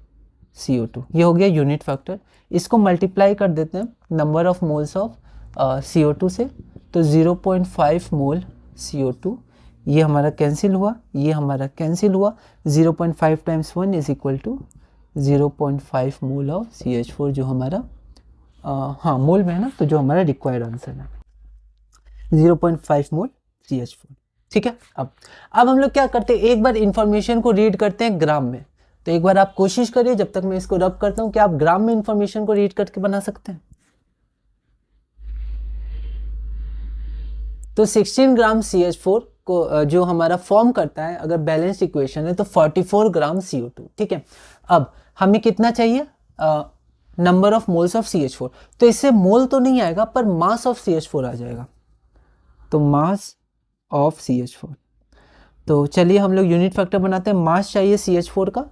CO2, ये हो गया यूनिट फैक्टर। इसको मल्टीप्लाई कर देते हैं number of moles of CO2 से, तो 0.5 मोल CO2, ये हमारा कैंसिल हुआ, ये हमारा कैंसिल हुआ, 0.5 times 1 is equal to 0.5 mole of CH4 जो हमारा हाँ मोल में है ना, तो जो हमारा रिक्वायर्ड आंसर है 0.5 मोल CH4। ठीक है, अब हम लोग क्या करते हैं, एक बार इंफॉर्मेशन को रीड करते हैं ग्राम में। तो एक बार आप कोशिश करिए, जब तक मैं इसको रब करता हूं, कि आप ग्राम में इंफॉर्मेशन को रीड करके बना सकते हैं। तो 16 ग्राम CH4 को जो हमारा फॉर्म करता है, अगर बैलेंस्ड इक्वेशन है, तो 44 ग्राम CO2। ठीक है, अब हमें कितना चाहिए, number of moles of CH4, तो इससे मोल तो नहीं आएगा पर मास ऑफ CH4 आ जाएगा, तो मास ऑफ CH4। तो चलिए हम लोग यूनिट फैक्टर बनाते हैं, मास चाहिए CH4 का,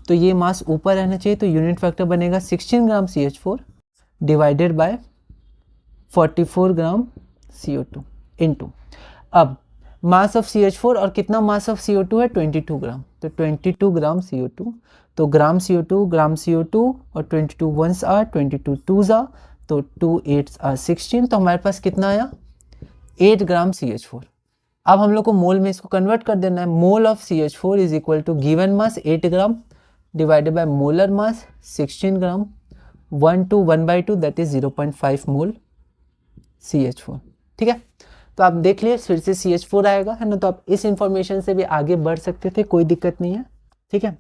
तो ये मास ऊपर रहना चाहिए, तो यूनिट फैक्टर बनेगा 16 ग्राम CH4 divided by 44 gram CO2 into, अब मास ऑफ CH4 और कितना मास ऑफ CO2 है 22 ग्राम, तो 22 ग्राम CO2, तो ग्राम CO2 और 22 वंस आ 22 टूज आ, तो 2 8 आ 16, तो हमारे पास कितना आया 8 ग्राम CH4। अब हम लोग को मोल में इसको कन्वर्ट कर देना है, mole of CH4 is equal to given mass 8 gram divided by molar mass 16 gram 1 to 1/2 that is 0.5 mole CH4। ठीक है, तो आप देख लिए फिर से CH4 आएगा, है ना। तो आप इस इंफॉर्मेशन से भी आगे बढ़ सकते थे, कोई दिक्कत नहीं है। ठीक है,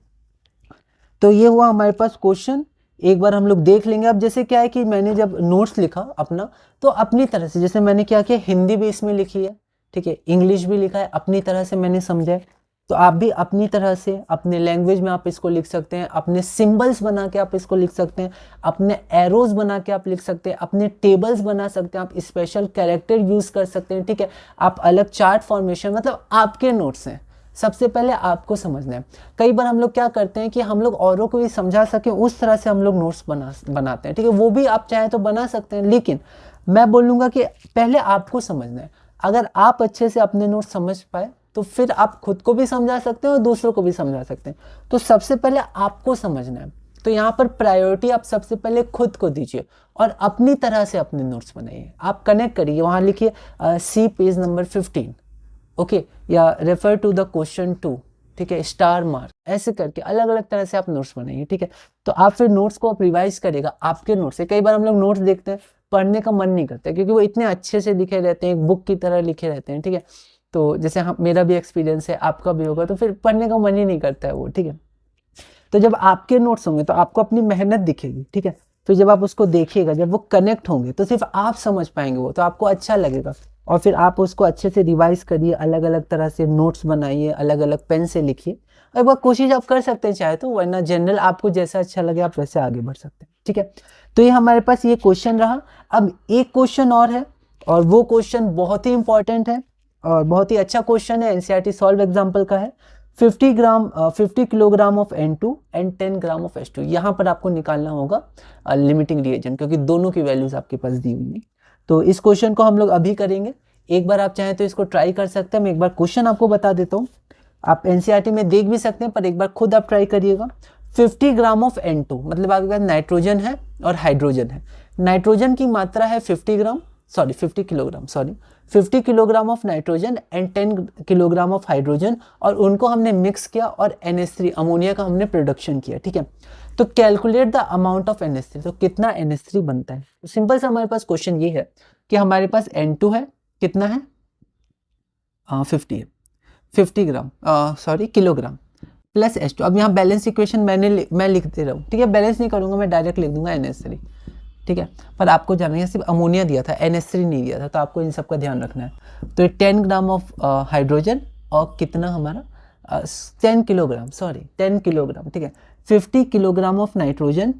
तो ये हुआ हमारे पास क्वेश्चन। एक बार हम लोग देख लेंगे। अब जैसे क्या है कि मैंने जब नोट्स लिखा अपना, तो अपनी तरह से जैसे मैंने क्या किया, हिंदी भी इसमें लिखी है, ठीक है, इंग्लिश भी लिखा है, अपनी तरह से मैंने समझा है। तो आप भी अपनी तरह से अपने लैंग्वेज में आप इसको लिख सकते हैं, अपने सिंबल्स बना के आप इसको लिख सकते हैं, अपने एरोज बना के आप लिख सकते हैं, अपने टेबल्स बना सकते हैं, आप स्पेशल कैरेक्टर यूज कर सकते हैं। ठीक है, आप अलग चार्ट फॉर्मेशन, मतलब आपके नोट्स हैं, सबसे पहले आपको समझना है। कई बार हम लोग क्या करते हैं कि हम लोग औरों को भी समझा सके उस तरह से हम लोग नोट्स बनाते हैं। ठीक है, वो भी आप चाहें तो बना सकते हैं, लेकिन मैं बोलूँगा कि पहले आपको समझना है। अगर आप अच्छे से अपने नोट्स समझ पाए तो फिर आप खुद को भी समझा सकते हैं और दूसरों को भी समझा सकते हैं। तो सबसे पहले आपको समझना है, तो यहाँ पर प्रायोरिटी आप सबसे पहले खुद को दीजिए और अपनी तरह से अपने नोट्स बनाइए। आप कनेक्ट करिए, वहाँ लिखिए सी पेज नंबर 15, ओके, या रेफर टू द क्वेश्चन 2, ठीक है, स्टार मार्क, ऐसे करके अलग अलग तरह से आप नोट्स बनाइए। ठीक है, तो आप फिर नोट्स को आप रिवाइज करेगा आपके नोट्स से। कई बार हम लोग नोट्स देखते हैं, पढ़ने का मन नहीं करता क्योंकि वो इतने अच्छे से लिखे रहते हैं, एक बुक की तरह लिखे रहते हैं। ठीक है, तो जैसे हम, मेरा भी एक्सपीरियंस है, आपका भी होगा, तो फिर पढ़ने का मन ही नहीं करता है वो। ठीक है, तो जब आपके नोट्स होंगे तो आपको अपनी मेहनत दिखेगी। ठीक है, तो जब आप उसको देखिएगा, जब वो कनेक्ट होंगे तो सिर्फ आप समझ पाएंगे वो, तो आपको अच्छा लगेगा। और फिर आप उसको अच्छे से रिवाइज करिए, अलग अलग तरह से नोट्स बनाइए, अलग अलग पेन से लिखिए। एक बार कोशिश आप कर सकते हैं चाहे तो, वरना जनरल आपको जैसा अच्छा लगे आप वैसे आगे बढ़ सकते हैं। ठीक है, तो ये हमारे पास ये क्वेश्चन रहा। अब एक क्वेश्चन और है, और वो क्वेश्चन बहुत ही इंपॉर्टेंट है और बहुत ही अच्छा क्वेश्चन है, NCERT सॉल्व एग्जाम्पल का है। 50 kilogram of N2 and 10 gram of H2। यहाँ पर आपको निकालना होगा लिमिटिंग रिएजेंट, क्योंकि दोनों की वैल्यूज आपके पास दी हुई है। तो इस क्वेश्चन को हम लोग अभी करेंगे। एक बार आप चाहें तो इसको ट्राई कर सकते हैं। मैं एक बार क्वेश्चन आपको बता देता हूँ, आप NCERT में देख भी सकते हैं, पर एक बार खुद आप ट्राई करिएगा। 50 ग्राम ऑफ N2, मतलब आपके पास नाइट्रोजन है और हाइड्रोजन है। नाइट्रोजन की मात्रा है 50 kilogram, 50 kilogram of nitrogen and 10 kilogram of hydrogen, और उनको हमने मिक्स किया और NH3 अमोनिया का हमने प्रोडक्शन किया। ठीक है, तो calculate the amount of NH3, तो कितना NH3 बनता है। तो सिंपल सा हमारे पास क्वेश्चन ये है कि हमारे पास N2 है, कितना है 50 है, 50 ग्राम किलोग्राम, प्लस H2। अब यहाँ बैलेंस इक्वेशन मैं लिख दे रहा हूँ। ठीक है, बैलेंस नहीं करूँगा, मैं डायरेक्ट लिख दूंगा NH3। ठीक है, पर आपको जानना है, सिर्फ अमोनिया दिया था, NH3 नहीं दिया था, तो आपको इन सब का ध्यान रखना है। तो 10 ग्राम ऑफ हाइड्रोजन और कितना हमारा 10 किलोग्राम। ठीक है, 50 kilogram of nitrogen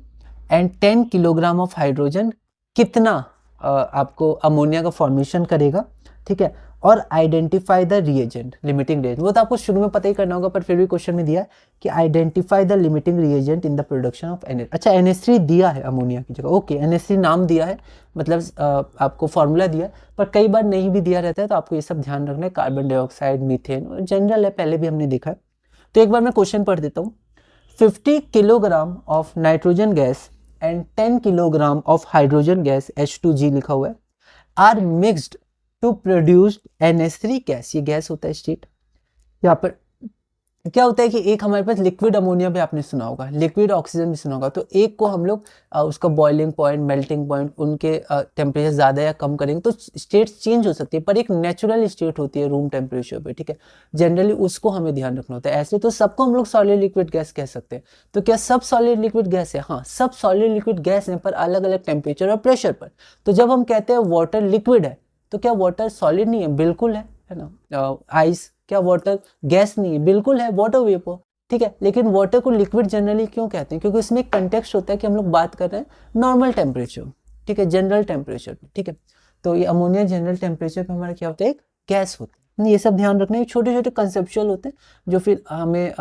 and 10 kilogram of hydrogen कितना आपको अमोनिया का फॉर्मेशन करेगा। ठीक है, और identify the reagent, limiting reagent. वो तो आपको शुरू में पता ही करना होगा, पर फिर भी क्वेश्चन में दिया है कि identify the limiting reagent in the production of NH। अच्छा, NH3 दिया है अमोनिया की जगह, ओके, NH3 नाम दिया है, मतलब आपको फॉर्मूला दिया है, पर कई बार नहीं भी दिया रहता है, तो आपको ये सब ध्यान रखना है। कार्बन डाइऑक्साइड, मीथेन जनरल है, पहले भी हमने देखा है। तो एक बार मैं क्वेश्चन पढ़ देता हूँ। 50 kilogram of nitrogen gas and 10 kilogram of hydrogen gas H2G लिखा हुआ है, are mixed to produce NH3 gas. ये गैस होता है स्टेट। यहाँ पर क्या होता है कि एक हमारे पास लिक्विड अमोनिया भी आपने सुना होगा, लिक्विड ऑक्सीजन भी सुना होगा। तो एक को हम लोग उसका बॉइलिंग पॉइंट, मेल्टिंग पॉइंट, उनके टेम्परेचर ज़्यादा या कम करेंगे तो स्टेट्स चेंज हो सकती है, पर एक नेचुरल स्टेट होती है रूम टेम्परेचर पे। ठीक है, जनरली उसको हमें ध्यान रखना होता है। ऐसे तो सबको हम लोग सॉलिड लिक्विड गैस कह सकते हैं। तो क्या सब सॉलिड लिक्विड गैस है? हाँ, सब सॉलिड लिक्विड गैस है, पर अलग अलग टेम्परेचर और प्रेशर पर। तो जब हम कहते हैं वाटर लिक्विड है, तो क्या वाटर सॉलिड नहीं है? बिल्कुल है ना। आइस क्या वाटर गैस नहीं है? बिल्कुल है, वाटर वेपर। ठीक है, लेकिन वाटर को लिक्विड जनरली क्यों कहते हैं? क्योंकि उसमें एक कंटेक्स्ट होता है कि हम लोग बात कर रहे हैं नॉर्मल टेम्परेचर, ठीक है, जनरल टेम्परेचर। ठीक है, तो ये अमोनिया जनरल टेम्परेचर पे हमारा क्या होता है? एक गैस होता है। ये सब ध्यान रखना है, छोटे छोटे कंसेप्चुअल होते हैं जो फिर हमें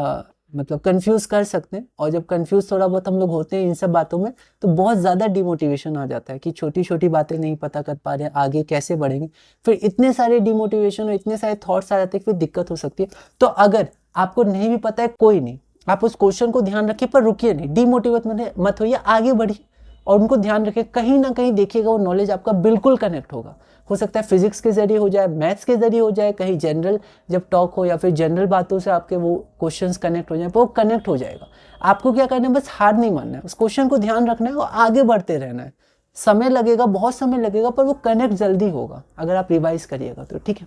मतलब कंफ्यूज कर सकते हैं। और जब कंफ्यूज थोड़ा बहुत हम लोग होते हैं इन सब बातों में, तो बहुत ज़्यादा डिमोटिवेशन आ जाता है कि छोटी छोटी बातें नहीं पता कर पा रहे हैं, आगे कैसे बढ़ेंगे। फिर इतने सारे डिमोटिवेशन और इतने सारे थॉट्स आ जाते हैं, फिर दिक्कत हो सकती है। तो अगर आपको नहीं भी पता है, कोई नहीं, आप उस क्वेश्चन को ध्यान रखिए, पर रुकिए नहीं, डिमोटिवेट मत होइए, आगे बढ़िए। और उनको ध्यान रखें, कहीं ना कहीं देखिएगा वो नॉलेज आपका बिल्कुल कनेक्ट होगा। हो सकता है फिजिक्स के जरिए हो जाए, मैथ्स के जरिए हो जाए, कहीं जनरल जब टॉक हो या फिर जनरल बातों से आपके वो क्वेश्चंस कनेक्ट हो जाए, वो कनेक्ट हो जाएगा। आपको क्या करना है, बस हार नहीं मानना है, उस क्वेश्चन को ध्यान रखना है और आगे बढ़ते रहना है। समय लगेगा, बहुत समय लगेगा, पर वो कनेक्ट जल्दी होगा अगर आप रिवाइज करिएगा तो, ठीक है।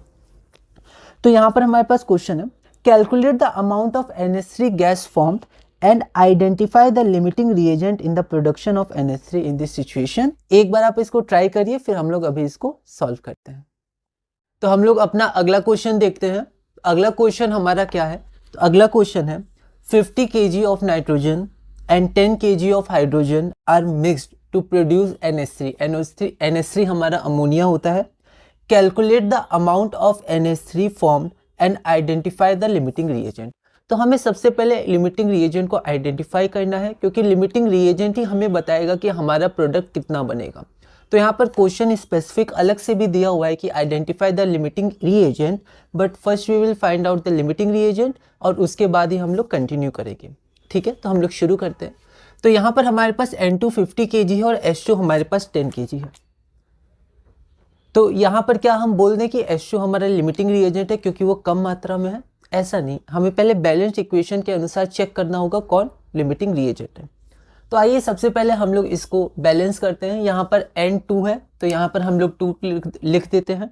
तो यहाँ पर हमारे पास क्वेश्चन है, calculate the amount of NH3 gas formed and identify the limiting reagent in the production of NH3 in this situation. एक बार आप इसको ट्राई करिए, फिर हम लोग अभी इसको सॉल्व करते हैं। तो हम लोग अपना अगला क्वेश्चन देखते हैं। अगला क्वेश्चन हमारा क्या है, तो अगला क्वेश्चन है 50 kg of nitrogen and 10 kg of hydrogen are mixed to produce NH3। NH3 हमारा अमोनिया होता है। Calculate the amount of NH3 formed and identify the limiting reagent. तो हमें सबसे पहले लिमिटिंग रिएजेंट को आइडेंटिफाई करना है, क्योंकि लिमिटिंग रिएजेंट ही हमें बताएगा कि हमारा प्रोडक्ट कितना बनेगा। तो यहाँ पर क्वेश्चन स्पेसिफिक अलग से भी दिया हुआ है कि identify the limiting reagent, but first we will find out the limiting reagent और उसके बाद ही हम लोग कंटिन्यू करेंगे, ठीक है। तो हम लोग शुरू करते हैं। तो यहाँ पर हमारे पास N2 50 kg है और H2 हमारे पास 10 kg है। तो यहाँ पर क्या हम बोल दें कि H2 हमारा लिमिटिंग रिएजेंट है क्योंकि वो कम मात्रा में है? ऐसा नहीं, हमें पहले बैलेंस्ड इक्वेशन के अनुसार चेक करना होगा कौन लिमिटिंग रिएजेंट है। तो आइए सबसे पहले हम लोग इसको बैलेंस करते हैं। यहाँ पर N2 है तो यहाँ पर हम लोग 2 लिख देते हैं,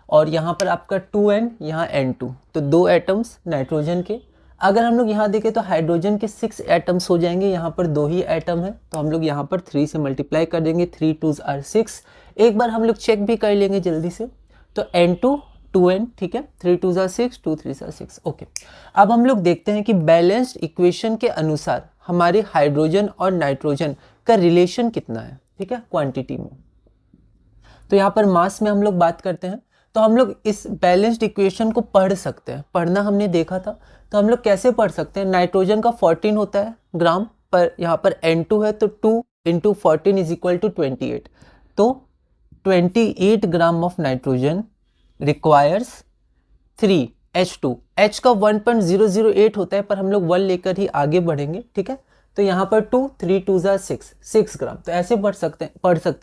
और यहाँ पर आपका 2N, यहाँ N2, तो 2 एटम्स नाइट्रोजन के। अगर हम लोग यहाँ देखें तो हाइड्रोजन के 6 एटम्स हो जाएंगे, यहाँ पर 2 ही एटम है, तो हम लोग यहाँ पर 3 से मल्टीप्लाई कर देंगे, 3 2s are 6। एक बार हम लोग चेक भी कर लेंगे जल्दी से, तो N2 2N, ठीक है, 3 2s are 6, 2 3s are 6, okay. अब हम लोग देखते हैं कि बैलेंस्ड इक्वेशन के अनुसार हमारे हाइड्रोजन और नाइट्रोजन का रिलेशन कितना है, ठीक है, क्वांटिटी में। तो यहाँ पर मास में हम लोग बात करते हैं, तो हम लोग इस बैलेंस्ड इक्वेशन को पढ़ सकते हैं, पढ़ना हमने देखा था। तो हम लोग कैसे पढ़ सकते हैं, नाइट्रोजन का 14 होता है ग्राम पर, यहाँ पर N2 है तो 2 × 14 इज इक्वल टू 28। तो 28 gram of nitrogen requires 3 H2। H का 1.008 होता है, पर हम लोग 1 लेकर ही आगे बढ़ेंगे, ठीक है। तो यहाँ पर 2 3 2s are 6 ग्राम। तो ऐसे पढ़ सकते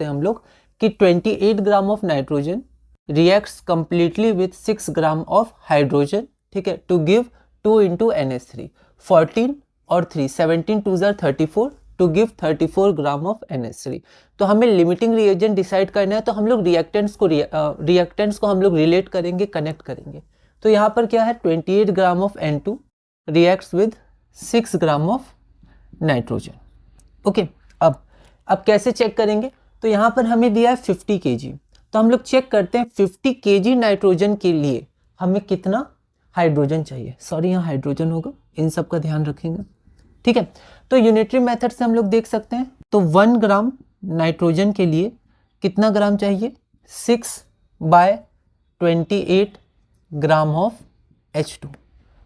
हैं हम लोग कि 28 gram of nitrogen reacts completely with 6 gram of hydrogen, ठीक है, टू गिव 2 × NH3। 14 और 3 17 2s are 34 to give 34 gram of NH3। तो हमें लिमिटिंग रिएजेंट डिसाइड करना है, तो हम लोग रिएक्टेंट्स को हम लोग रिलेट करेंगे, कनेक्ट करेंगे। तो यहाँ पर क्या है, 28 gram of N2 reacts with 6 gram of nitrogen, okay. अब कैसे चेक करेंगे, तो यहाँ पर हमें दिया है 50 kg, तो हम लोग चेक करते हैं 50 kg नाइट्रोजन के लिए हमें कितना हाइड्रोजन चाहिए। सॉरी, यहाँ हाइड्रोजन होगा, इन सब का ध्यान रखेंगे, ठीक है। तो यूनिटरी मेथड से हम लोग देख सकते हैं, तो 1 ग्राम नाइट्रोजन के लिए कितना ग्राम चाहिए, 6/28 ग्राम ऑफ H2,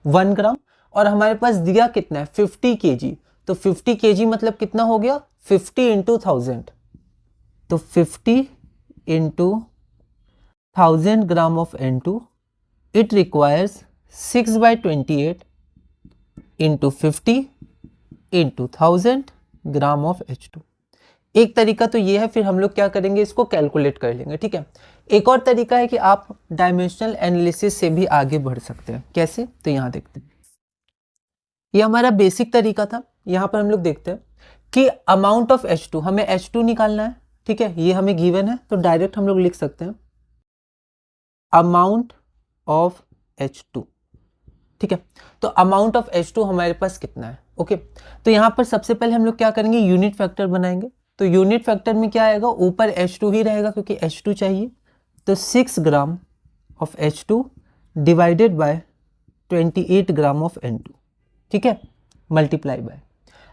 1 ग्राम। और हमारे पास दिया कितना है, 50 kg, तो 50 kg मतलब कितना हो गया, 50 × 1000, तो 50 × 1000 ग्राम of N2, it requires 6/28 × 50 × 1000 gram of H2। एक तरीका तो ये है, फिर हम लोग क्या करेंगे, इसको कैलकुलेट कर लेंगे, ठीक है। एक और तरीका है कि आप डायमेंशनल एनालिसिस से भी आगे बढ़ सकते हैं। कैसे, तो यहाँ देखते हैं, ये हमारा बेसिक तरीका था। यहाँ पर हम लोग देखते हैं कि अमाउंट ऑफ H2, हमें H2 निकालना है, ठीक है, ये हमें गिवन है, तो डायरेक्ट हम लोग लिख सकते हैं अमाउंट ऑफ H2, ठीक है। तो अमाउंट ऑफ H2 हमारे पास कितना है, ओके। तो यहाँ पर सबसे पहले हम लोग क्या करेंगे, यूनिट फैक्टर बनाएंगे। तो यूनिट फैक्टर में क्या आएगा, ऊपर H2 ही रहेगा क्योंकि H2 चाहिए, तो 6 gram of H2 divided by 28 gram of N2, ठीक है, multiply by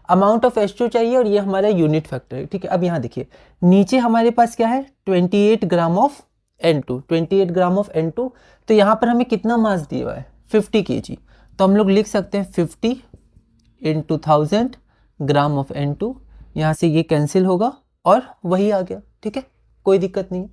amount of H2 चाहिए, और ये हमारा यूनिट फैक्टर है, ठीक है। अब यहाँ देखिए नीचे हमारे पास क्या है, 28 gram of N2, 28 gram of N2। तो यहाँ पर हमें कितना मास दिया हुआ है, 50 kg, तो हम लोग लिख सकते हैं 50 × 1000 ग्राम ऑफ N2। यहाँ से ये कैंसिल होगा और वही आ गया, ठीक है, कोई दिक्कत नहीं।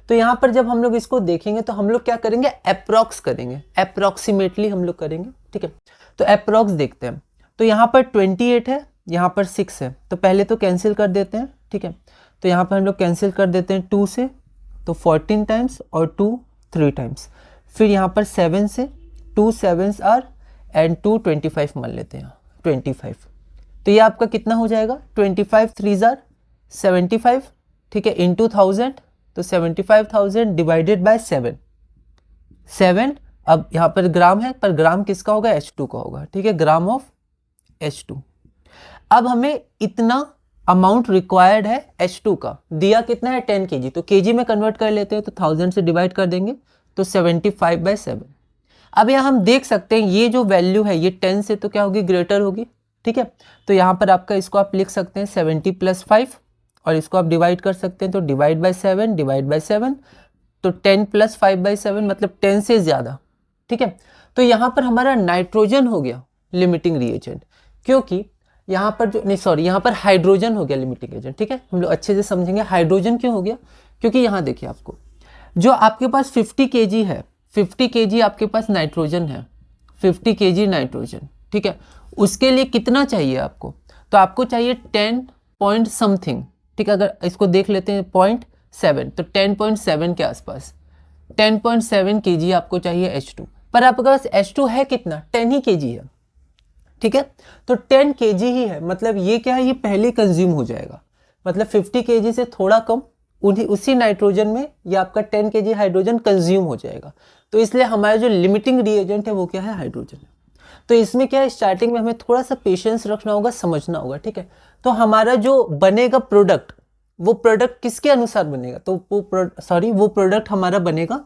तो यहाँ पर जब हम लोग इसको देखेंगे तो हम लोग क्या करेंगे, अप्रॉक्स करेंगे, अप्रॉक्सीमेटली हम लोग करेंगे, ठीक है। तो अप्रॉक्स देखते हैं, तो यहाँ पर 28 है, यहाँ पर 6 है, तो पहले तो कैंसिल कर देते हैं, ठीक है। तो यहाँ पर हम लोग कैंसिल कर देते हैं 2 से, तो 14 टाइम्स और 2 3 टाइम्स। फिर यहाँ पर 7 से 2 7s आर एंड 2 25 मान लेते हैं 25। तो ये आपका कितना हो जाएगा 25 3s आर 75, ठीक है, इंटू 1000, तो 75,000 डिवाइडेड बाय 7। अब यहाँ पर ग्राम है, पर ग्राम किसका होगा H2 का होगा, ठीक है, ग्राम ऑफ H2। अब हमें इतना अमाउंट रिक्वायर्ड है H2 का, दिया कितना है 10 kg, तो kg में कन्वर्ट कर लेते हैं, तो 1000 से डिवाइड कर देंगे तो 75/7। अब यहाँ हम देख सकते हैं ये जो वैल्यू है ये 10 से तो क्या होगी ग्रेटर होगी, ठीक है। तो यहाँ पर आपका इसको आप लिख सकते हैं 70 + 5 और इसको आप डिवाइड कर सकते हैं, तो डिवाइड बाय 7 तो 10 + 5/7 मतलब 10 से ज़्यादा, ठीक है। तो यहाँ पर हमारा नाइट्रोजन हो गया लिमिटिंग रिएजेंट, क्योंकि यहाँ पर जो नहीं सॉरी यहाँ पर हाइड्रोजन हो गया लिमिटिंग एजेंट, ठीक है। हम लोग अच्छे से समझेंगे हाइड्रोजन क्यों हो गया, क्योंकि यहाँ देखिए आपको जो आपके पास 50 kg है, 50 kg आपके पास नाइट्रोजन है, 50 kg नाइट्रोजन, ठीक है। उसके लिए कितना चाहिए आपको, तो आपको चाहिए 10 पॉइंट समथिंग, ठीक है। अगर इसको देख लेते हैं 0.7, तो 10.7 के आसपास 10.7 kg आपको चाहिए H2, पर आपके पास H2 है कितना 10 ही kg है, ठीक है। तो 10 kg ही है, मतलब ये क्या है, ये पहले कंज्यूम हो जाएगा, मतलब 50 kg से थोड़ा कम उसी नाइट्रोजन में ये आपका 10 kg हाइड्रोजन कंज्यूम हो जाएगा। तो इसलिए हमारा जो लिमिटिंग रिएजेंट है वो क्या है, हाइड्रोजन है। तो इसमें क्या है, स्टार्टिंग में हमें थोड़ा सा पेशेंस रखना होगा, समझना होगा, ठीक है। तो हमारा जो बनेगा प्रोडक्ट, वो प्रोडक्ट किसके अनुसार बनेगा, तो वो प्रोडक्ट हमारा बनेगा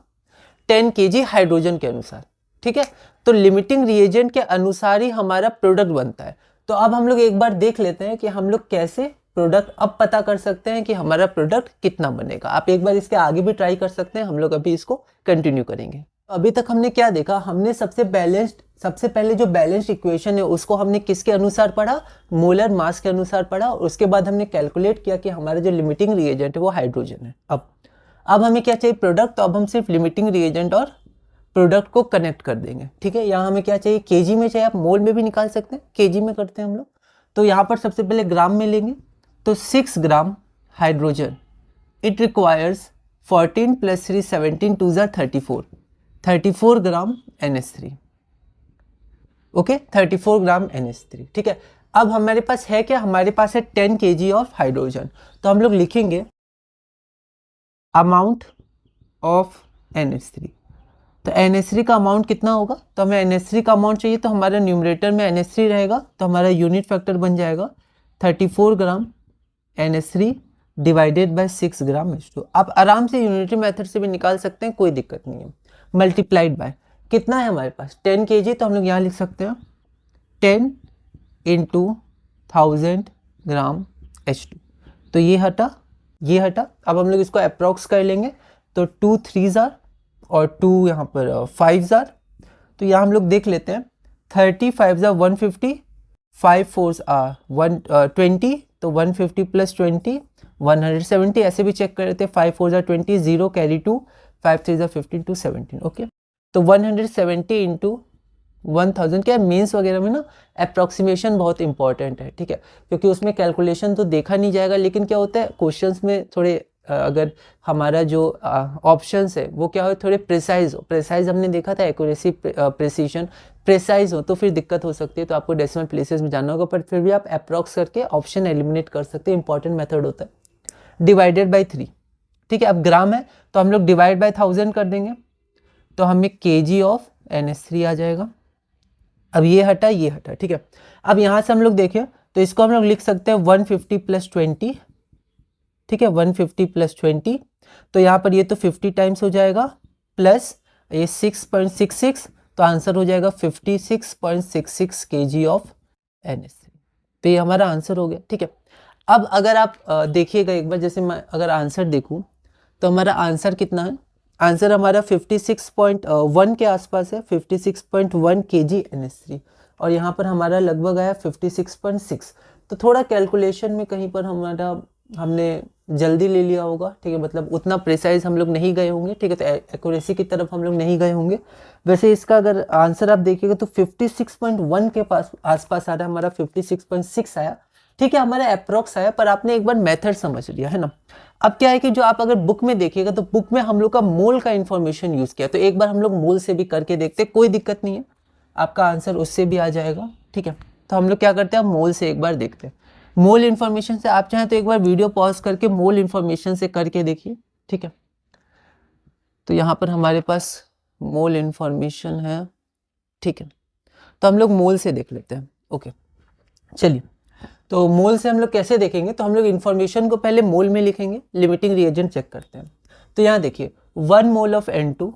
10 kg हाइड्रोजन के अनुसार, ठीक है। तो लिमिटिंग रिएजेंट के अनुसार ही हमारा प्रोडक्ट बनता है। तो अब हम लोग एक बार देख लेते हैं कि हम लोग कैसे प्रोडक्ट अब पता कर सकते हैं कि हमारा प्रोडक्ट कितना बनेगा। आप एक बार इसके आगे भी ट्राई कर सकते हैं, हम लोग अभी इसको कंटिन्यू करेंगे। अभी तक हमने क्या देखा, हमने सबसे पहले जो बैलेंस्ड इक्वेशन है उसको हमने किसके अनुसार पढ़ा, मोलर मास के अनुसार पढ़ा, और उसके बाद हमने कैलकुलेट किया कि हमारा जो लिमिटिंग रिएजेंट है वो हाइड्रोजन है। अब हमें क्या चाहिए प्रोडक्ट, तो अब हम सिर्फ लिमिटिंग रिएजेंट और प्रोडक्ट को कनेक्ट कर देंगे, ठीक है। यहाँ हमें क्या चाहिए, केजी में चाहिए, आप मोल में भी निकाल सकते हैं, केजी में करते हैं हम लोग। तो यहाँ पर सबसे पहले ग्राम में लेंगे, तो 6 gram hydrogen it requires 14 + 3 17 2 34 gram NH3, okay 34 gram NH3, ठीक है। अब हमारे पास है क्या, हमारे पास है 10 kg ऑफ हाइड्रोजन, तो हम लोग लिखेंगे अमाउंट ऑफ NH3। तो NH3 का अमाउंट कितना होगा, तो हमें NH3 का अमाउंट चाहिए, तो हमारा न्यूमरेटर में NH3 रहेगा, तो हमारा यूनिट फैक्टर बन जाएगा 34 ग्राम NH3 divided by 6 gram H2। आप आराम से यूनिटरी मेथड से भी निकाल सकते हैं, कोई दिक्कत नहीं है। मल्टीप्लाइड बाय कितना है हमारे पास 10 kg, तो हम लोग यहाँ लिख सकते हैं 10 × 1000 ग्राम H2। तो ये हटा। अब हम लोग इसको अप्रॉक्स कर लेंगे, तो 2 3s आर और 2 यहाँ पर 5s आर। तो यहाँ हम लोग देख लेते हैं 30 5s आर 150, 5 4s आर 20, तो 150 + 20 170, ऐसे भी चेक कर लेते हैं, 5 4s are 20, 0 carry 2, 5 3s are 15 2 17, okay. तो 170 × 1000 क्या मेंस वगैरह में ना अप्रॉक्सीमेशन बहुत इंपॉर्टेंट है, ठीक है, क्योंकि उसमें कैलकुलेशन तो देखा नहीं जाएगा, लेकिन क्या होता है क्वेश्चंस में थोड़े अगर हमारा जो ऑप्शंस है वो क्या हो थोड़े प्रिसाइज हमने देखा था, एक्यूरेसी प्रिसीजन प्रिसाइज हो तो फिर दिक्कत हो सकती है, तो आपको डेसिमल प्लेसेस में जाना होगा, पर फिर भी आप अप्रॉक्स करके ऑप्शन एलिमिनेट कर सकते हैं, इंपॉर्टेंट मेथड होता है। डिवाइडेड बाय 3, ठीक है। अब ग्राम है तो हम लोग डिवाइड बाय 1000 कर देंगे, तो हमें kg ऑफ NH3 आ जाएगा। अब ये हटा, ठीक है। अब यहाँ से हम लोग देखें तो इसको हम लोग लिख सकते हैं 150 + 20, ठीक है, 150 + 20, तो यहाँ पर ये तो 50 टाइम्स हो जाएगा, प्लस ये 6.66, तो आंसर हो जाएगा 56.66 kg ऑफ NH3। तो ये हमारा आंसर हो गया, ठीक है। अब अगर आप देखिएगा एक बार, जैसे मैं अगर आंसर देखूँ तो हमारा आंसर कितना है, आंसर हमारा 56.1 के आसपास है, 56.1 kg NH3, और यहाँ पर हमारा लगभग आया 56.6। तो थोड़ा कैलकुलेशन में कहीं पर हमने जल्दी ले लिया होगा, ठीक है, मतलब उतना प्रिसाइज हम लोग नहीं गए होंगे, ठीक है, तो एक्यूरेसी की तरफ हम लोग नहीं गए होंगे। वैसे इसका अगर आंसर आप देखिएगा तो 56.1 के पास आसपास आ रहा है, हमारा 56.6 आया, ठीक है, हमारा अप्रोक्स आया, पर आपने एक बार मेथड समझ लिया है ना। अब क्या है कि जो आप अगर बुक में देखिएगा तो बुक में हम लोग का मोल का इंफॉर्मेशन यूज किया, तो एक बार हम लोग मोल से भी करके देखते, कोई दिक्कत नहीं है, आपका आंसर उससे भी आ जाएगा। ठीक है, तो हम लोग क्या करते हैं, मोल से एक बार देखते हैं। मोल इन्फॉर्मेशन से आप चाहें तो एक बार वीडियो पॉज करके मोल इन्फॉर्मेशन से करके देखिए। ठीक है, तो यहाँ पर हमारे पास मोल इन्फॉर्मेशन है। ठीक है, तो हम लोग मोल से देख लेते हैं। ओके, चलिए, तो मोल से हम लोग कैसे देखेंगे, तो हम लोग इन्फॉर्मेशन को पहले मोल में लिखेंगे, लिमिटिंग रिएजेंट चेक करते हैं। तो यहाँ देखिए 1 मोल ऑफ N2,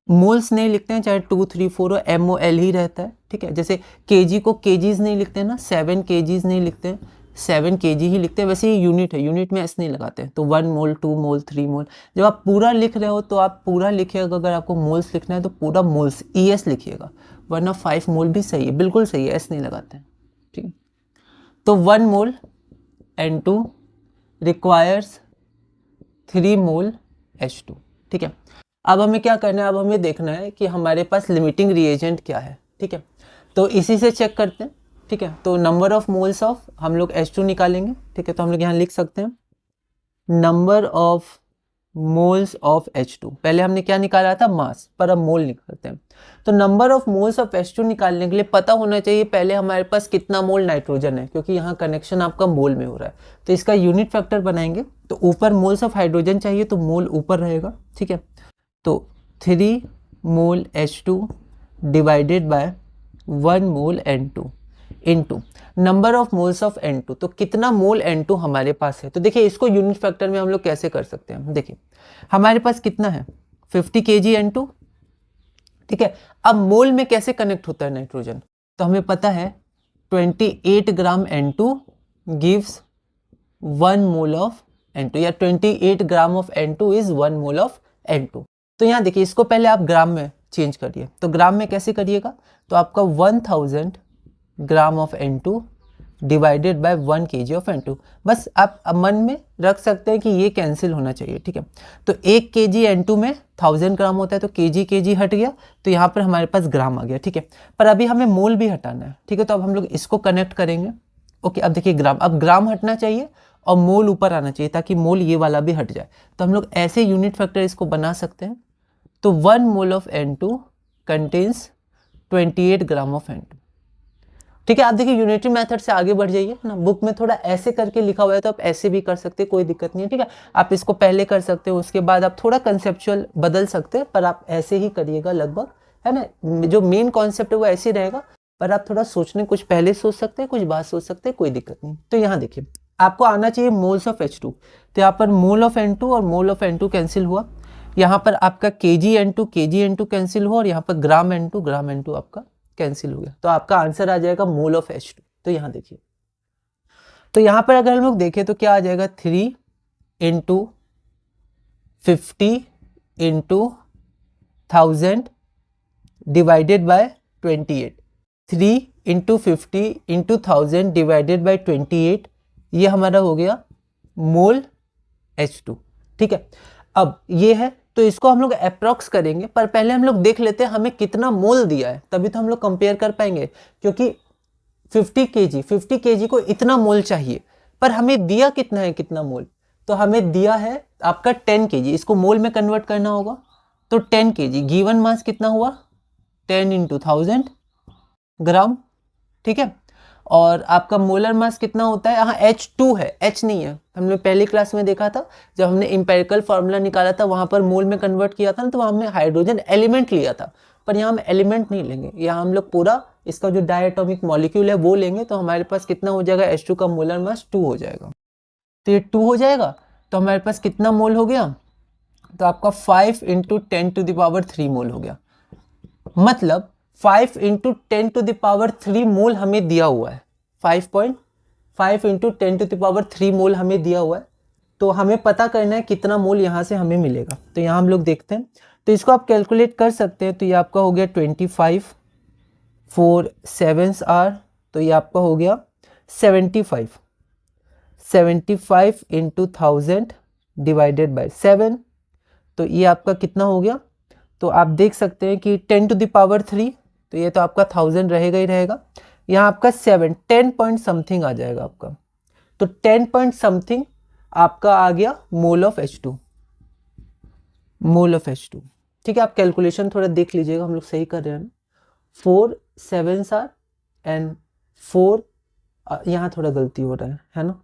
मोल्स नहीं लिखते हैं, चाहे 2 3 4 हो, MOL ही रहता है। ठीक है, जैसे केजी को केजीज नहीं लिखते हैं ना, 7 केजीज नहीं लिखते हैं, 7 केजी ही लिखते हैं। वैसे ये यूनिट है, यूनिट में एस नहीं लगाते हैं। तो 1 मोल 2 मोल 3 मोल, जब आप पूरा लिख रहे हो तो आप पूरा लिखिएगा। अगर आपको मोल्स लिखना है तो पूरा मोल्स ES लिखिएगा, वरना 5 मोल भी सही है, बिल्कुल सही है, एस नहीं लगाते हैं। ठीक है, तो 1 मोल N2 रिक्वायर्स 3 मोल H2। ठीक है, अब हमें क्या करना है, अब हमें देखना है कि हमारे पास लिमिटिंग रिएजेंट क्या है। ठीक है, तो इसी से चेक करते हैं। ठीक है, तो नंबर ऑफ मोल्स ऑफ हम लोग H2 निकालेंगे। ठीक है, तो हम लोग यहाँ लिख सकते हैं number of moles of H2। पहले हमने क्या निकाला था, मास, पर अब मोल निकालते हैं। तो number of moles of H2 निकालने के लिए पता होना चाहिए पहले हमारे पास कितना मोल नाइट्रोजन है, क्योंकि यहाँ कनेक्शन आपका मोल में हो रहा है। तो इसका यूनिट फैक्टर बनाएंगे, तो ऊपर मोल्स ऑफ हाइड्रोजन चाहिए तो मोल ऊपर रहेगा। ठीक है, तो 3 मोल H2 divided by 1 mole N2 into number of moles of N2। तो कितना मोल N2 हमारे पास है, तो देखिए इसको यूनिट फैक्टर में हम लोग कैसे कर सकते हैं। देखिए हमारे पास कितना है, 50 kg N2। ठीक है, अब मोल में कैसे कनेक्ट होता है नाइट्रोजन, तो हमें पता है 28 ग्राम N2 gives 1 mole of N2, या 28 gram of N2 is 1 mole of N2। तो यहाँ देखिए इसको पहले आप ग्राम में चेंज करिए, तो ग्राम में कैसे करिएगा, तो आपका 1000 ग्राम of N2 divided by 1 kg of N2। बस आप मन में रख सकते हैं कि ये कैंसिल होना चाहिए। ठीक है, तो 1 kg N2 में 1000 ग्राम होता है, तो kg हट गया, तो यहाँ पर हमारे पास ग्राम आ गया। ठीक है, पर अभी हमें मोल भी हटाना है। ठीक है, तो अब हम लोग इसको कनेक्ट करेंगे। ओके, अब देखिए ग्राम, अब ग्राम हटना चाहिए और मोल ऊपर आना चाहिए, ताकि मोल ये वाला भी हट जाए। तो हम लोग ऐसे यूनिट फैक्टर इसको बना सकते हैं। तो 1 mole of N2 contains 28 gram of N2। ठीक है, आप देखिए यूनिटरी मेथड से आगे बढ़ जाइए ना, बुक में थोड़ा ऐसे करके लिखा हुआ है तो आप ऐसे भी कर सकते हैं, कोई दिक्कत नहीं है। ठीक है, आप इसको पहले कर सकते हो, उसके बाद आप थोड़ा कंसेप्चुअल बदल सकते हैं, पर आप ऐसे ही करिएगा लगभग, है ना। जो मेन कॉन्सेप्ट है वो ऐसे ही रहेगा, पर आप थोड़ा सोचने, कुछ पहले सोच सकते हैं, कुछ बाद सोच सकते हैं, कोई दिक्कत नहीं। तो यहाँ देखिए आपको आना चाहिए मोल्स ऑफ H2, तो यहाँ पर मोल ऑफ N2 और मोल ऑफ N2 कैंसिल हुआ, यहाँ पर आपका kg N2 कैंसिल हुआ, और यहाँ पर ग्राम N2 आपका कैंसिल हो गया। तो आपका आंसर आ जाएगा मोल ऑफ H2। तो यहाँ देखिए, तो यहाँ पर अगर हम लोग देखें तो क्या आ जाएगा, 3 into 50 into 1000 divided by 28। 3 into 50 into 1000 divided by 28, ये हमारा हो गया मोल H2। ठीक है, अब ये है, तो इसको हम लोग अप्रॉक्स करेंगे, पर पहले हम लोग देख लेते हैं हमें कितना मोल दिया है, तभी तो हम लोग कंपेयर कर पाएंगे। क्योंकि 50 kg को इतना मोल चाहिए, पर हमें दिया कितना है, कितना मोल, तो हमें दिया है आपका 10 kg। इसको मोल में कन्वर्ट करना होगा, तो 10 kg गिवन मास कितना हुआ, 10 इंटू 1000 ग्राम। ठीक है, और आपका मोलर मास कितना होता है, यहाँ H2 है, H नहीं है। हमने पहली क्लास में देखा था, जब हमने इंपेरिकल फार्मूला निकाला था, वहां पर मोल में कन्वर्ट किया था ना, तो वहां हमने हाइड्रोजन एलिमेंट लिया था, पर यहाँ हम एलिमेंट नहीं लेंगे, यहाँ हम लोग पूरा इसका जो डायटोमिक मॉलिक्यूल है वो लेंगे। तो हमारे पास कितना हो जाएगा, H2 का मोलर मास 2 हो जाएगा। तो ये 2 हो जाएगा, तो हमारे पास कितना मोल हो गया, तो आपका 5 इंटू 10⁻³ मोल हो गया। मतलब 5 इंटू 10⁻³ मोल हमें दिया हुआ है, 5.5 इंटू 10⁻³ मोल हमें दिया हुआ है। तो हमें पता करना है कितना मोल यहाँ से हमें मिलेगा। तो यहाँ हम लोग देखते हैं, तो इसको आप कैलकुलेट कर सकते हैं। तो ये आपका हो गया 25, 4 7 आर, तो ये आपका हो गया 75 इंटू 1000 डिवाइडेड बाय 7, तो ये आपका कितना हो गया, तो आप देख सकते हैं कि 10⁻³, तो ये तो आपका 1000 रहेगा ही रहेगा, यहाँ आपका 10 पॉइंट समथिंग आ जाएगा आपका। तो 10 पॉइंट समथिंग आपका आ गया मोल of H2, mole of H2। ठीक है, आप कैलकुलेशन थोड़ा देख लीजिएगा, हम लोग सही कर रहे हैं ना। 4 7s आर एंड 4, यहाँ थोड़ा गलती हो रहा है ना,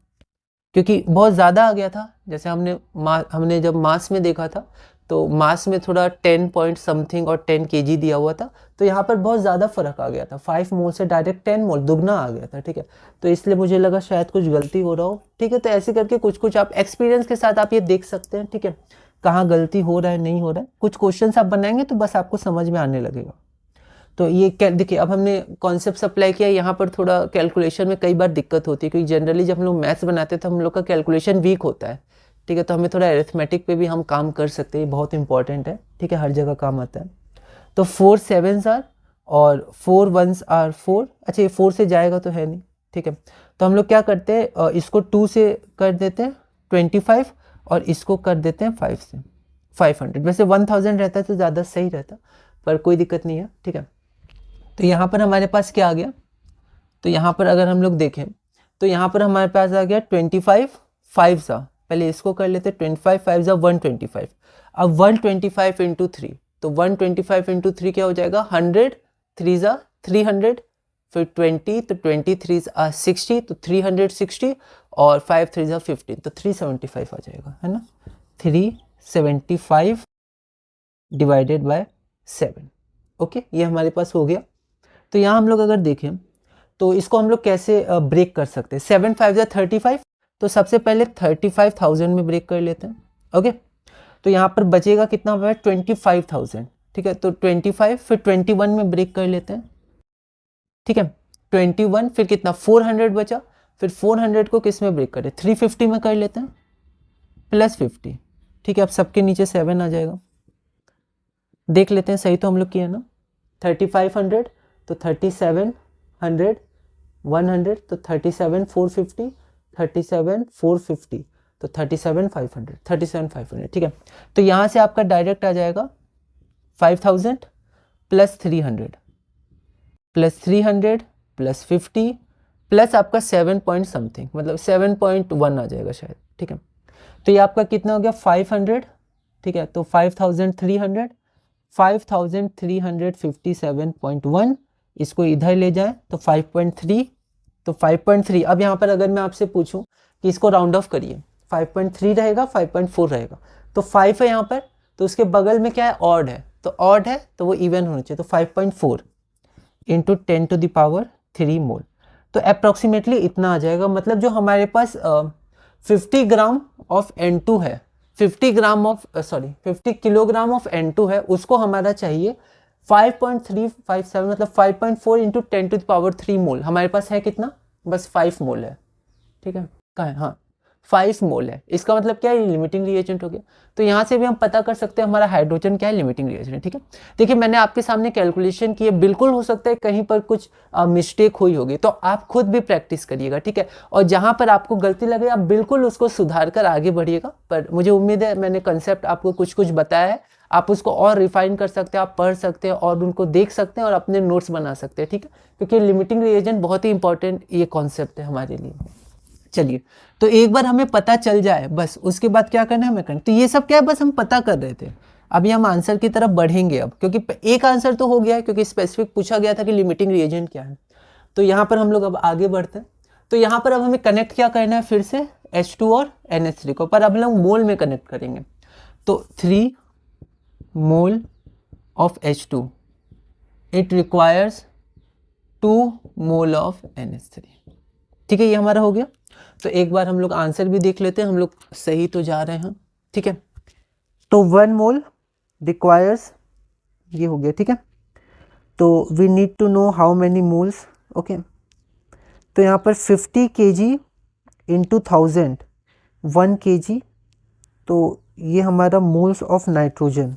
क्योंकि बहुत ज़्यादा आ गया था। जैसे हमने जब मास में देखा था तो मास में थोड़ा 10 पॉइंट समथिंग और 10 kg दिया हुआ था, तो यहाँ पर बहुत ज़्यादा फर्क आ गया था। 5 मोल से डायरेक्ट 10 मोल, दुगना आ गया था। ठीक है, तो इसलिए मुझे लगा शायद कुछ गलती हो रहा हो। ठीक है, तो ऐसे करके कुछ कुछ आप एक्सपीरियंस के साथ आप ये देख सकते हैं। ठीक है, कहाँ गलती हो रहा है नहीं हो रहा है, कुछ क्वेश्चन आप बनाएंगे तो बस आपको समझ में आने लगेगा। तो ये देखिए, अब हमने कॉन्सेप्ट अप्लाई किया। यहाँ पर थोड़ा कैलकुलेशन में कई बार दिक्कत होती है, क्योंकि जनरली जब हम लोग मैथ्स बनाते हैं तो हम लोग का कैलकुलेशन वीक होता है। ठीक है, तो हमें थोड़ा अरिथमेटिक पे भी हम काम कर सकते हैं, बहुत इंपॉर्टेंट है। ठीक है, हर जगह काम आता है। तो 4 7s आर और 4 1s आर 4। अच्छा, ये 4 से जाएगा तो है नहीं। ठीक है, तो हम लोग क्या करते हैं, इसको 2 से कर देते हैं 25 और इसको कर देते हैं 5 से 500। वैसे 1000 रहता है तो ज़्यादा सही रहता, पर कोई दिक्कत नहीं है। ठीक है, तो यहाँ पर हमारे पास क्या आ गया, तो यहाँ पर अगर हम लोग देखें तो यहाँ पर हमारे पास आ गया 25 5 सा। पहले इसको कर लेते, 25 5 सा 125। अब 125 इंटू 3, तो 125 इंटू 3 क्या हो जाएगा, 100 3 सा 300, फिर 20, तो 23 60, तो 360 और 5 3 सा 15, तो 375 आ जाएगा, है ना। 375 डिवाइडेड बाय 7। ओके, ये हमारे पास हो गया। तो यहाँ हम लोग अगर देखें तो इसको हम लोग कैसे ब्रेक कर सकते हैं। 7 5 या 35, तो सबसे पहले 35,000 में ब्रेक कर लेते हैं। ओके, तो यहाँ पर बचेगा कितना, 25,000। ठीक है, तो 25 फिर 21 में ब्रेक कर लेते हैं। ठीक है, 21 फिर कितना, 400 बचा, फिर 400 को किस में ब्रेक करें, 350 में कर लेते हैं प्लस 50। ठीक है, अब सबके नीचे 7 आ जाएगा। देख लेते हैं सही तो हम लोग किया ना। 3500 तो 3700, 100 तो 37 450, 37 450 तो 37 500। ठीक है, तो यहाँ से आपका डायरेक्ट आ जाएगा 5000 प्लस 300 प्लस 300 प्लस 50 प्लस आपका 7 पॉइंट समथिंग, मतलब 7.1 आ जाएगा शायद। ठीक है, तो ये आपका कितना हो गया, 500। ठीक है, तो 5300, 5357.1, इसको इधर ले जाएं तो 5.3, तो 5.3। अब यहाँ पर अगर मैं आपसे पूछूं कि इसको राउंड ऑफ करिए, 5.3 रहेगा 5.4 रहेगा, तो 5 है यहाँ पर, तो उसके बगल में क्या है, ऑड है, तो ऑड है तो वो इवन होना चाहिए, तो 5.4 इंटू 10 टू द पावर 3 मोल, तो अप्रॉक्सीमेटली इतना आ जाएगा। मतलब जो हमारे पास 50 ग्राम ऑफ N2 है, 50 किलोग्राम ऑफ N2 है, उसको हमारा चाहिए 5.357, मतलब 5.4 इंटू 10 टू द पावर 3 मोल। हमारे पास है कितना, बस 5 मोल है। ठीक है, कहाँ है, हाँ 5 मोल है। इसका मतलब क्या है, लिमिटिंग रिएजेंट हो गया। तो यहाँ से भी हम पता कर सकते हैं हमारा हाइड्रोजन क्या है, लिमिटिंग रिएजेंट। ठीक है, देखिए मैंने आपके सामने कैलकुलेशन की है, बिल्कुल हो सकता है कहीं पर कुछ मिस्टेक हुई होगी, तो आप खुद भी प्रैक्टिस करिएगा। ठीक है, और जहाँ पर आपको गलती लगे आप बिल्कुल उसको सुधार कर आगे बढ़िएगा। पर मुझे उम्मीद है मैंने कंसेप्ट आपको कुछ कुछ बताया है, आप उसको और रिफाइन कर सकते हैं, आप पढ़ सकते हैं और उनको देख सकते हैं और अपने नोट्स बना सकते हैं। ठीक है, क्योंकि लिमिटिंग रिएजेंट बहुत ही इंपॉर्टेंट ये कॉन्सेप्ट है हमारे लिए। चलिए, तो एक बार हमें पता चल जाए बस, उसके बाद क्या करना है हमें करना। तो ये सब क्या है, बस हम पता कर रहे थे। अभी हम आंसर की तरफ बढ़ेंगे अब, क्योंकि एक आंसर तो हो गया है, क्योंकि स्पेसिफिक पूछा गया था कि लिमिटिंग रिएजेंट क्या है। तो यहाँ पर हम लोग अब आगे बढ़ते हैं। तो यहाँ पर अब हमें कनेक्ट क्या करना है, फिर से H2 और NH3 को, पर अब हम लोग मोल में कनेक्ट करेंगे। तो 3 mole of H2 it requires 2 mole of NH3। ठीक है, ये हमारा हो गया। तो एक बार हम लोग आंसर भी देख लेते हैं, हम लोग सही तो जा रहे हैं। ठीक है, तो 1 मोल रिक्वायर्स, ये हो गया। ठीक है, तो we need to know how many moles. Okay, तो यहाँ पर 50 kg इंटू 1000 1 kg, तो ये हमारा मोल्स ऑफ नाइट्रोजन।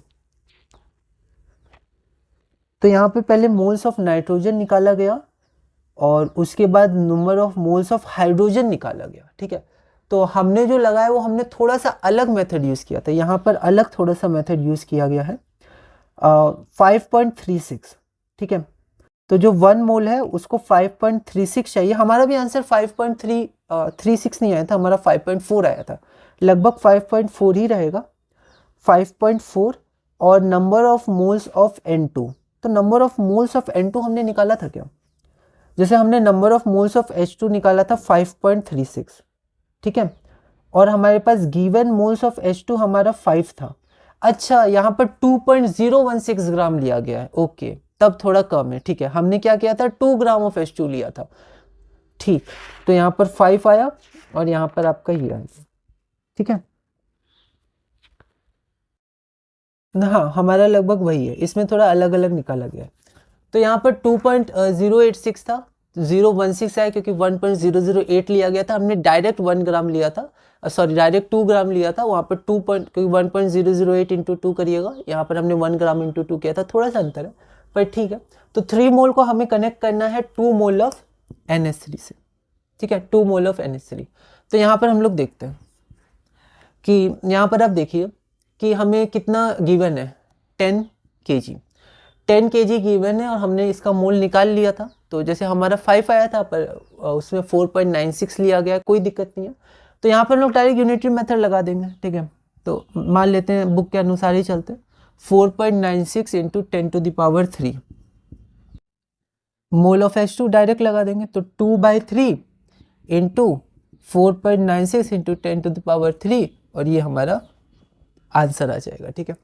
तो यहाँ पे पहले मोल्स ऑफ नाइट्रोजन निकाला गया और उसके बाद number of moles of hydrogen निकाला गया। ठीक है, तो हमने जो लगाया वो हमने थोड़ा सा अलग मेथड यूज़ किया था। यहाँ पर अलग थोड़ा सा मेथड यूज़ किया गया है, 5.36। ठीक है, तो जो 1 मोल है उसको 5.36 चाहिए। हमारा भी आंसर 5.36 नहीं आया था, हमारा 5.4 आया था, लगभग 5.4 ही रहेगा, 5.4। और number of moles of N2, तो number of moles of N2 हमने निकाला था क्या? जैसे हमने number of moles of H2 निकाला था 5.36, ठीक है, और हमारे पास गिवन मोल्स ऑफ H2 हमारा 5 था। अच्छा, यहाँ पर 2.016 ग्राम लिया गया है, ओके, तब थोड़ा कम है, ठीक है। हमने क्या किया था, 2 ग्राम ऑफ H2 लिया था, ठीक, तो यहाँ पर 5 आया और यहाँ पर आपका ये आया, ठीक है। हाँ, हमारा लगभग वही है, इसमें थोड़ा अलग अलग निकाला गया है। तो यहाँ पर 2.086 था, 016 आया क्योंकि 1.008 लिया गया था, हमने डायरेक्ट 1 ग्राम लिया था, सॉरी डायरेक्ट 2 ग्राम लिया था, वहाँ पर 2 पॉइंट, क्योंकि 1.008 इंटू 2 करिएगा, यहाँ पर हमने 1 ग्राम इंटू 2 किया था, थोड़ा सा अंतर है पर ठीक है। तो 3 मोल को हमें कनेक्ट करना है 2 मोल ऑफ NH3 से, ठीक है, 2 मोल ऑफ NH3। तो यहाँ पर हम लोग देखते हैं कि यहाँ पर आप देखिए कि हमें कितना गिवन है, 10 kg, 10 kg गिवन है और हमने इसका मोल निकाल लिया था। तो जैसे हमारा 5 आया था पर उसमें 4.96 लिया गया, कोई दिक्कत नहीं है। तो यहाँ पर हम लोग डायरेक्ट यूनिटरी मेथड लगा देंगे, ठीक है। तो मान लेते हैं बुक के अनुसार ही चलते हैं, 4.96 into 10⁻³ mole of H2 direct लगा देंगे, तो 2/3 इंटू 4.96 इंटू 10⁻³ और ये हमारा आंसर आ जाएगा, ठीक है।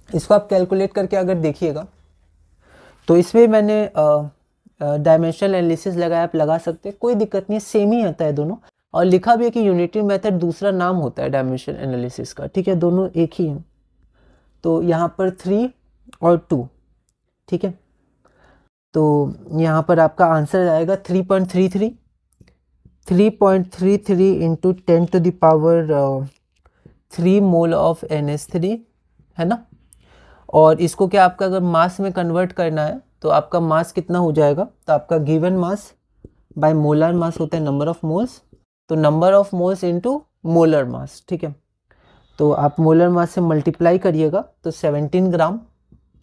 इसको आप कैलकुलेट करके अगर देखिएगा तो इसमें मैंने डायमेंशनल एनालिसिस लगाया, आप लगा सकते हैं, कोई दिक्कत नहीं है, सेम ही आता है दोनों। और लिखा भी है कि यूनिटरी मेथड दूसरा नाम होता है डायमेंशन एनालिसिस का, ठीक है, दोनों एक ही हैं। तो यहाँ पर 3 और 2, ठीक है, तो यहाँ पर आपका आंसर आएगा 3.33 इंटू 10⁻³ मोल ऑफ NH3, है ना। और इसको क्या आपका अगर मास में कन्वर्ट करना है तो आपका मास कितना हो जाएगा, तो आपका गिवन मास बाय मोलर मास होता है नंबर ऑफ मोल्स, तो number of moles into molar mass, ठीक है। तो आप मोलर मास से मल्टीप्लाई करिएगा तो 17 ग्राम,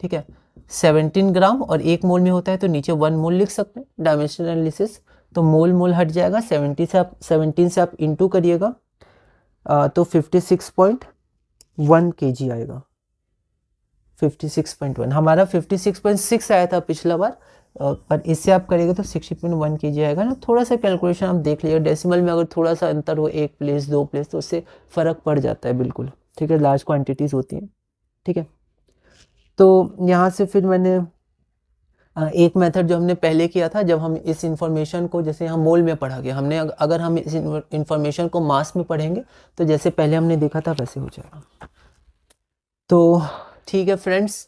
ठीक है, 17 ग्राम, और 1 मोल में होता है तो नीचे 1 मोल लिख सकते हैं, डायमेंशनल एनालिसिस। तो मोल मोल हट जाएगा, 17 से आप इंटू करिएगा तो 56.1 kg आएगा, 56.1, हमारा 56.6 आया था पिछला बार, पर इससे आप करेंगे तो 60.1 kg आएगा ना। थोड़ा सा कैलकुलेशन आप देख लीजिए, डेसिमल में अगर थोड़ा सा अंतर हो, 1 प्लेस 2 प्लेस, तो उससे फ़र्क पड़ जाता है बिल्कुल, ठीक है, लार्ज क्वांटिटीज़ होती हैं, ठीक है। तो यहाँ से फिर मैंने एक मेथड जो हमने पहले किया था, जब हम इस इंफॉर्मेशन को, जैसे यहाँ मोल में पढ़ा गया, हमने अगर हम इस इंफॉर्मेशन को मास में पढ़ेंगे तो जैसे पहले हमने देखा था वैसे हो जाएगा। तो ठीक है फ्रेंड्स,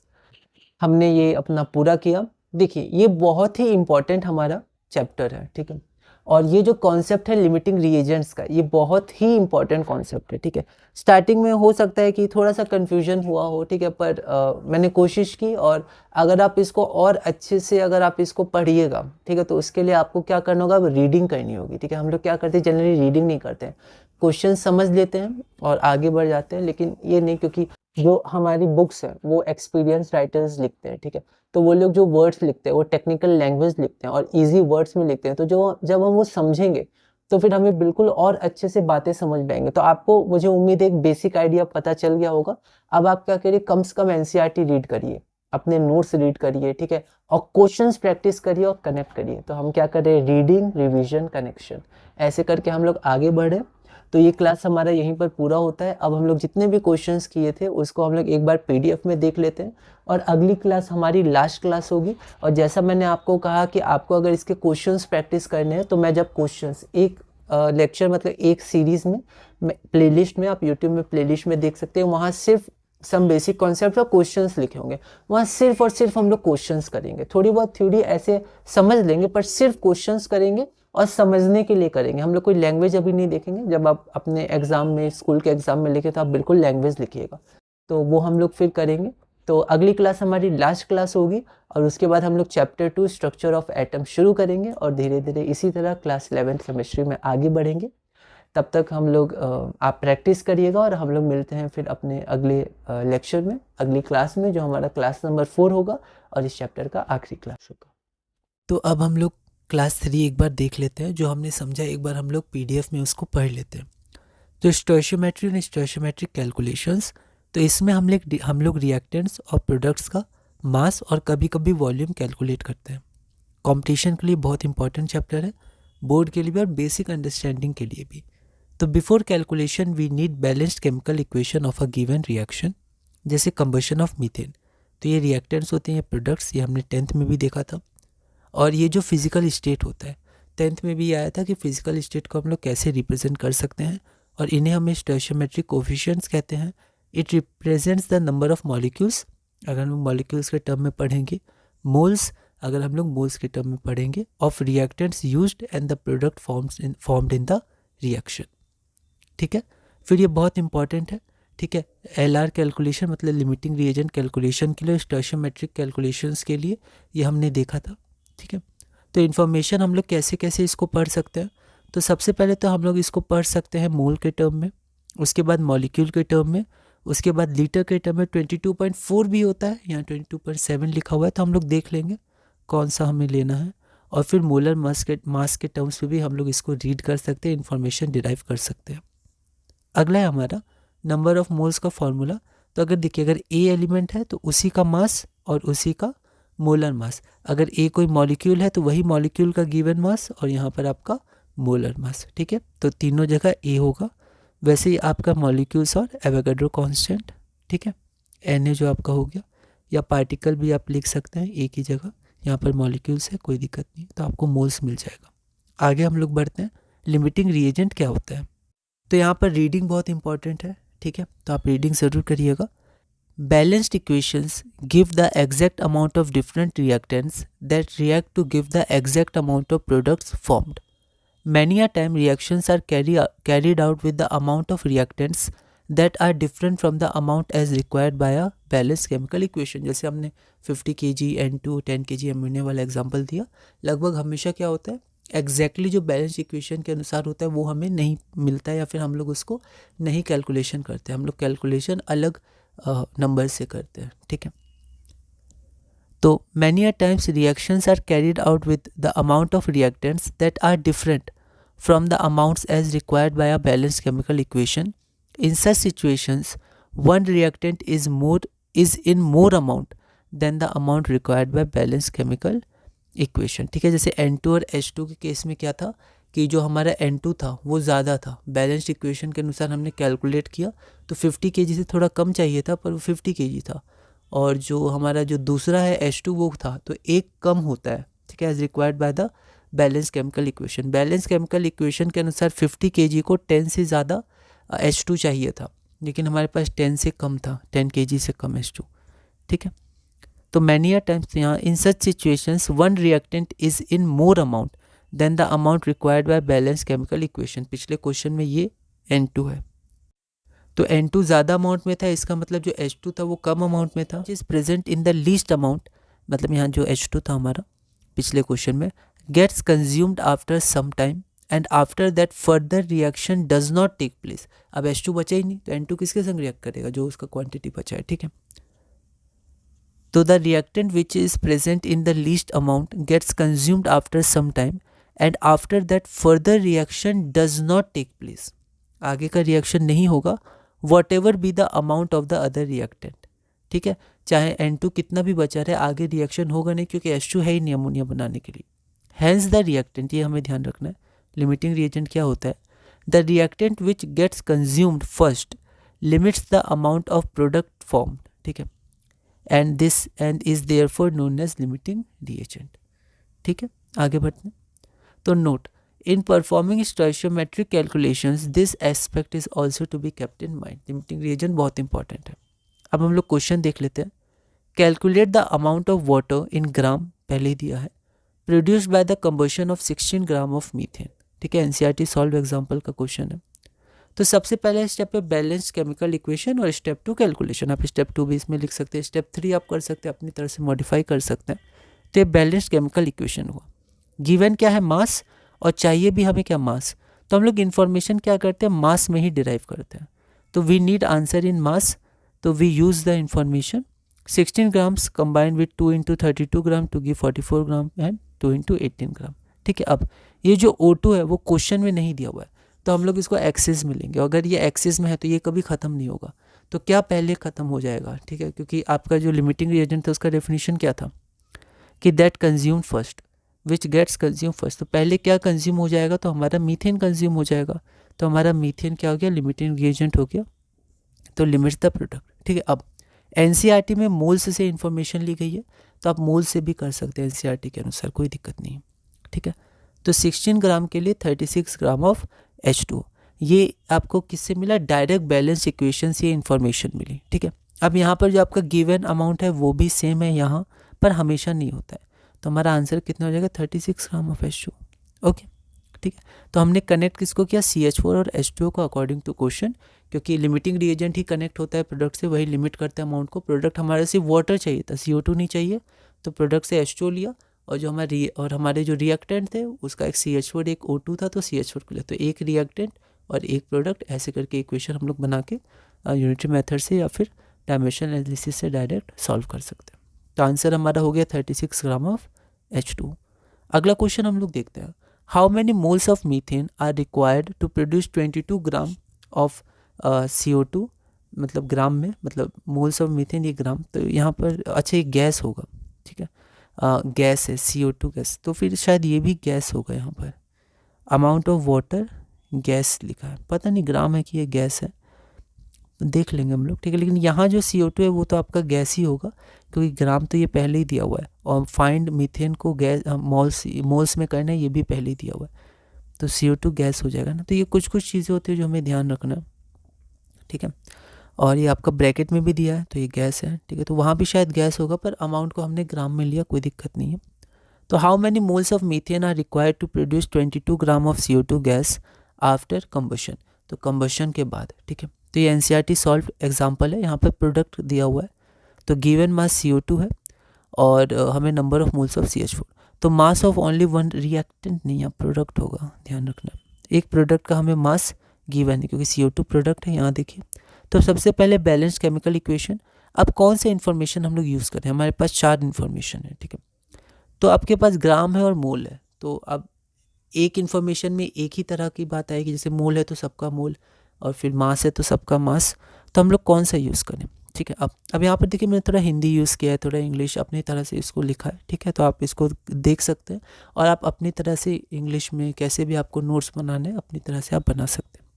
हमने ये अपना पूरा किया। देखिए ये बहुत ही इम्पोर्टेंट हमारा चैप्टर है, ठीक है, और ये जो कॉन्सेप्ट है लिमिटिंग रिएजेंट्स का, ये बहुत ही इम्पोर्टेंट कॉन्सेप्ट है, ठीक है। स्टार्टिंग में हो सकता है कि थोड़ा सा कन्फ्यूजन हुआ हो, ठीक है, पर मैंने कोशिश की, और अगर आप इसको और अच्छे से अगर आप इसको पढ़िएगा, ठीक है, तो उसके लिए आपको क्या करना होगा, रीडिंग करनी होगी, ठीक है। हम लोग क्या करते हैं, जनरली रीडिंग नहीं करते हैं, क्वेश्चन समझ लेते हैं और आगे बढ़ जाते हैं, लेकिन ये नहीं, क्योंकि जो हमारी बुक्स हैं वो एक्सपीरियंस राइटर्स लिखते हैं, ठीक है, तो वो लोग जो वर्ड्स लिखते हैं वो टेक्निकल लैंग्वेज लिखते हैं और इजी वर्ड्स में लिखते हैं, तो जो जब हम वो समझेंगे तो फिर हमें बिल्कुल और अच्छे से बातें समझ में आएंगे। तो आपको, मुझे उम्मीद है, एक बेसिक आइडिया पता चल गया होगा। अब आप क्या करिए, कम से कम NCERT रीड करिए, अपने नोट्स रीड करिए, ठीक है, और क्वेश्चंस प्रैक्टिस करिए और कनेक्ट करिए। तो हम क्या कर रहे हैं, रीडिंग, रिविजन, कनेक्शन, ऐसे करके हम लोग आगे बढ़े। तो ये क्लास हमारा यहीं पर पूरा होता है। अब हम लोग जितने भी क्वेश्चंस किए थे उसको हम लोग एक बार PDF में देख लेते हैं, और अगली क्लास हमारी लास्ट क्लास होगी। और जैसा मैंने आपको कहा कि आपको अगर इसके क्वेश्चंस प्रैक्टिस करने हैं, तो मैं जब क्वेश्चंस एक लेक्चर, मतलब एक सीरीज़ में, प्लेलिस्ट में, आप यूट्यूब में प्लेलिस्ट में देख सकते हैं, वहाँ सिर्फ सम बेसिक कॉन्सेप्ट और क्वेश्चंस लिखे होंगे, वहाँ सिर्फ और सिर्फ हम लोग क्वेश्चंस करेंगे। थोड़ी बहुत थ्योरी ऐसे समझ लेंगे, पर सिर्फ क्वेश्चंस करेंगे और समझने के लिए करेंगे। हम लोग कोई लैंग्वेज अभी नहीं देखेंगे। जब आप अपने एग्जाम में, स्कूल के एग्जाम में लिखे तो आप बिल्कुल लैंग्वेज लिखिएगा, तो वो हम लोग फिर करेंगे। तो अगली क्लास हमारी लास्ट क्लास होगी, और उसके बाद हम लोग चैप्टर 2 स्ट्रक्चर ऑफ एटम शुरू करेंगे, और धीरे धीरे इसी तरह क्लास 11th केमिस्ट्री में आगे बढ़ेंगे। तब तक हम लोग, आप प्रैक्टिस करिएगा, और हम लोग मिलते हैं फिर अपने अगले लेक्चर में, अगली क्लास में, जो हमारा क्लास नंबर 4 होगा और इस चैप्टर का आखिरी क्लास होगा। तो अब हम लोग क्लास 3 एक बार देख लेते हैं, जो हमने समझा एक बार हम लोग पीडीएफ में उसको पढ़ लेते हैं। तो स्टोइशियोमेट्री एंड स्टोइशियोमेट्रिक कैलकुलेशंस, तो इसमें हम लोग रिएक्टेंट्स और प्रोडक्ट्स का मास और कभी कभी वॉल्यूम कैलकुलेट करते हैं। कंपटीशन के लिए बहुत इंपॉर्टेंट चैप्टर है, बोर्ड के लिए भी और बेसिक अंडरस्टैंडिंग के लिए भी। तो before calculation we need balanced chemical equation of a given reaction, जैसे कंबशन ऑफ मीथेन। तो ये रिएक्टेंट्स होते हैं, ये प्रोडक्ट्स, ये हमने 10th में भी देखा था। और ये जो फिजिकल स्टेट होता है, 10th में भी आया था कि फिजिकल स्टेट को हम लोग कैसे रिप्रेजेंट कर सकते हैं, और इन्हें हमें स्टोइशियोमेट्रिक कोफिशिएंट्स कहते हैं। It represents the number of molecules, अगर हम लोग मॉलिक्यूल्स के टर्म में पढ़ेंगे, मोल्स अगर हम लोग मोल्स के टर्म में पढ़ेंगे, of reactants used and the product formed in the reaction. ठीक है, फिर ये बहुत इंपॉर्टेंट है। ठीक है, एलआर कैलकुलेशन मतलब लिमिटिंग रिएजेंट कैलकुलेशन के लिए, स्टोइशियोमेट्रिक कैलकुलेशंस के लिए ये हमने देखा था। ठीक है, तो इन्फॉर्मेशन हम लोग कैसे कैसे इसको पढ़ सकते हैं। तो सबसे पहले तो हम लोग इसको पढ़ सकते हैं मोल के टर्म में, उसके बाद मॉलिक्यूल के टर्म में, उसके बाद लीटर के टर्म में 22.4 भी होता है, यहाँ 22.7 लिखा हुआ है, तो हम लोग देख लेंगे कौन सा हमें लेना है। और फिर मोलर मास के टर्म्स में भी हम लोग इसको रीड कर सकते हैं, इन्फॉर्मेशन डिराइव कर सकते हैं। अगला है हमारा नंबर ऑफ मोल्स का फॉर्मूला। तो अगर देखिए, अगर ए एलिमेंट है तो उसी का मास और उसी का मोलर मास, अगर ए कोई मॉलिक्यूल है तो वही मॉलिक्यूल का गिवन मास और यहाँ पर आपका मोलर मास। ठीक है, तो तीनों जगह ए होगा। वैसे ही आपका मॉलिक्यूल्स और एवोगाड्रो कांस्टेंट, ठीक है, एन ए जो आपका हो गया, या पार्टिकल भी आप लिख सकते हैं ए की जगह, यहाँ पर मॉलिक्यूल्स है, कोई दिक्कत नहीं, तो आपको मोल्स मिल जाएगा। आगे हम लोग बढ़ते हैं, लिमिटिंग रिएजेंट क्या होता है। तो यहाँ पर रीडिंग बहुत इंपॉर्टेंट है। ठीक है, तो आप रीडिंग ज़रूर करिएगा। Balanced equations give the exact amount of different reactants that react to give the exact amount of products formed. Many a time reactions are carried out with the amount of reactants that are different from the amount as required by a balanced chemical equation. जैसे हमने 50 kg N2 10 kg ammonia वाला example दिया, लगभग हमेशा क्या होता है, exactly जो बैलेंस इक्वेशन के अनुसार होता है वो हमें नहीं मिलता है, या फिर हम लोग उसको नहीं कैलकुलेशन करते हैं, हम लोग कैलकुलेशन अलग नंबर से करते हैं। ठीक है, तो many a times reactions are carried out with the amount of reactants that are different from the amounts as required by a balanced chemical equation. In such situations one reactant is in more amount than the amount required by balanced chemical equation. ठीक है, जैसे N2 और H2 के case में क्या था कि जो हमारा N2 था वो ज़्यादा था, बैलेंस्ड इक्वेशन के अनुसार हमने कैलकुलेट किया तो 50 kg से थोड़ा कम चाहिए था, पर वो 50 kg था। और जो हमारा जो दूसरा है H2 वो था, तो एक कम होता है। ठीक है, as required by the balance chemical equation. Balance chemical equation के अनुसार 50 kg को 10 से ज़्यादा H2 चाहिए था, लेकिन हमारे पास 10 से कम था, 10 kg से कम H2। ठीक है, तो मैनी अ टाइम्स यहाँ in such situations one reactant is in more amount than the amount required by balance chemical equation. पिछले क्वेश्चन में ये N2 है, तो N2 ज़्यादा अमाउंट में था, इसका मतलब जो H2 था वो कम अमाउंट में था। Is present in the least amount, मतलब यहाँ जो H2 था हमारा पिछले क्वेश्चन में, gets consumed after some time and after that further reaction does not take place. अब H2 बचा ही नहीं, तो N2 किसके संग रिएक्ट करेगा, जो उसका क्वांटिटी बचा है। ठीक है, तो the reactant which is present in the least amount gets consumed after some time and after that further reaction does not take place. आगे का रिएक्शन नहीं होगा whatever be the amount of the other reactant. ठीक है, चाहे N2 कितना भी बचा रहे, आगे रिएक्शन होगा नहीं, क्योंकि H2 है ही नहीं अमोनिया बनाने के लिए। Hence the reactant, ये हमें ध्यान रखना है। लिमिटिंग रिएजेंट क्या होता है, the reactant which gets consumed first limits the amount of product formed. ठीक है, and is therefore known as limiting reagent. ठीक है, आगे बढ़ते हैं। तो note, in performing stoichiometric calculations this aspect is also to be kept in mind. limiting reagent बहुत important है। अब हम लोग क्वेश्चन देख लेते हैं। Calculate the amount of water in gram, पहले ही दिया है, produced by the combustion of 16 gram of methane. ठीक है, NCERT सॉल्व एग्जाम्पल का क्वेश्चन है। तो सबसे पहले स्टेप है बैलेंस केमिकल इक्वेशन और स्टेप 2 कैलकुलेशन। आप स्टेप 2 भी इसमें लिख सकते हैं, स्टेप 3 आप कर सकते हैं, अपनी तरह से मॉडिफाई कर सकते हैं। तो ये बैलेंस केमिकल इक्वेशन हुआ। गिवन क्या है, मास, और चाहिए भी हमें क्या, मास। तो हम लोग इन्फॉर्मेशन क्या करते हैं, मास में ही डिराइव करते हैं। तो we need answer in mass, तो we use the information 16 grams combined with 2 × 32 gram to give 44 gram and 2 × 18 gram. ठीक है, अब ये जो O2 है वो क्वेश्चन में नहीं दिया हुआ है, तो हम लोग इसको एक्सेस में लेंगे। अगर ये एक्सेस में है तो ये कभी ख़त्म नहीं होगा, तो क्या पहले ख़त्म हो जाएगा। ठीक है, क्योंकि आपका जो लिमिटिंग रिएजेंट था उसका डेफिनेशन क्या था कि that consume first which gets consume first. तो पहले क्या कंज्यूम हो जाएगा, तो हमारा मीथेन कंज्यूम हो जाएगा। तो हमारा मीथेन क्या हो गया, लिमिटिंग रिएजेंट हो गया, तो लिमिट्स द प्रोडक्ट। ठीक है, अब एनसीईआरटी में मोल्स से इन्फॉर्मेशन ली गई है, तो आप मोल्स से भी कर सकते हैं एनसीईआरटी के अनुसार, कोई दिक्कत नहीं है। ठीक है, तो 16 ग्राम के लिए 36 ग्राम ऑफ H2, ये आपको किससे मिला, डायरेक्ट बैलेंस इक्वेशन से इन्फॉर्मेशन मिली। ठीक है, अब यहाँ पर जो आपका गिवन अमाउंट है वो भी सेम है यहाँ पर, हमेशा नहीं होता है, तो हमारा आंसर कितना हो जाएगा, 36 ग्राम ऑफ H2। ओके, ठीक है, तो हमने कनेक्ट किसको किया, CH4 और H2O को अकॉर्डिंग टू क्वेश्चन, क्योंकि लिमिटिंग रिएजेंट ही कनेक्ट होता है प्रोडक्ट से, वही लिमिट करता है अमाउंट को। प्रोडक्ट हमारे सिर्फ वाटर चाहिए था, CO2 नहीं चाहिए, तो प्रोडक्ट से H2O लिया, और जो हमारे जो रिएक्टेंट थे उसका एक CH4 एक O2 था, तो CH4 को लिया, तो एक रिएक्टेंट और एक प्रोडक्ट, ऐसे करके इक्वेशन हम लोग बना के यूनिटरी मेथड से या फिर डायमेंशनल एनालिसिस से डायरेक्ट सॉल्व कर सकते हैं। तो आंसर हमारा हो गया 36 ग्राम ऑफ H2। अगला क्वेश्चन हम लोग देखते हैं, how many moles of methane are required to produce 22 gram of CO2, मतलब ग्राम में, मतलब मोल्स ऑफ मीथेन ये ग्राम, तो यहाँ पर अच्छा एक गैस होगा। ठीक है, गैस है CO2 गैस, तो फिर शायद ये भी गैस होगा। यहाँ पर अमाउंट ऑफ वाटर गैस लिखा है, पता नहीं ग्राम है कि ये गैस है, देख लेंगे हम लोग। ठीक है, लेकिन यहाँ जो CO2 है वो तो आपका गैस ही होगा, क्योंकि ग्राम तो ये पहले ही दिया हुआ है, और फाइंड मीथेन को गैस मोल्स में करना है, ये भी पहले ही दिया हुआ है, तो CO2 गैस हो जाएगा ना। तो ये कुछ चीज़ें होती है जो हमें ध्यान रखना है। ठीक है, और ये आपका ब्रैकेट में भी दिया है, तो ये गैस है। ठीक है, तो वहाँ भी शायद गैस होगा, पर अमाउंट को हमने ग्राम में लिया, कोई दिक्कत नहीं है। तो how many moles of methane are required to produce 22 gram of CO2 gas after combustion, तो कंबशन के बाद। ठीक है, तो ये एनसीईआरटी सॉल्व एग्जाम्पल है, यहाँ पर प्रोडक्ट दिया हुआ है, तो गिवन मास CO2 है और हमें number of moles of CH4, तो mass of only one reactant नहीं, यहाँ प्रोडक्ट होगा, ध्यान रखना। एक प्रोडक्ट का हमें मास गिवन है, क्योंकि CO2 प्रोडक्ट है, यहाँ देखिए। तो सबसे पहले बैलेंस केमिकल इक्वेशन, अब कौन से इन्फॉर्मेशन हम लोग यूज़ करें, हमारे पास 4 इन्फॉर्मेशन है। ठीक है, तो आपके पास ग्राम है और मोल है, तो अब एक इन्फॉर्मेशन में एक ही तरह की बात आएगी, जैसे मोल है तो सबका मोल, और फिर मास है तो सबका मास, तो हम लोग कौन सा यूज़ करें। ठीक है, अब यहाँ पर देखिए मैंने थोड़ा हिंदी यूज़ किया है, थोड़ा इंग्लिश अपनी तरह से इसको लिखा है। ठीक है, तो आप इसको देख सकते हैं, और आप अपनी तरह से इंग्लिश में कैसे भी आपको नोट्स बनाने हैं अपनी तरह से आप बना सकते हैं।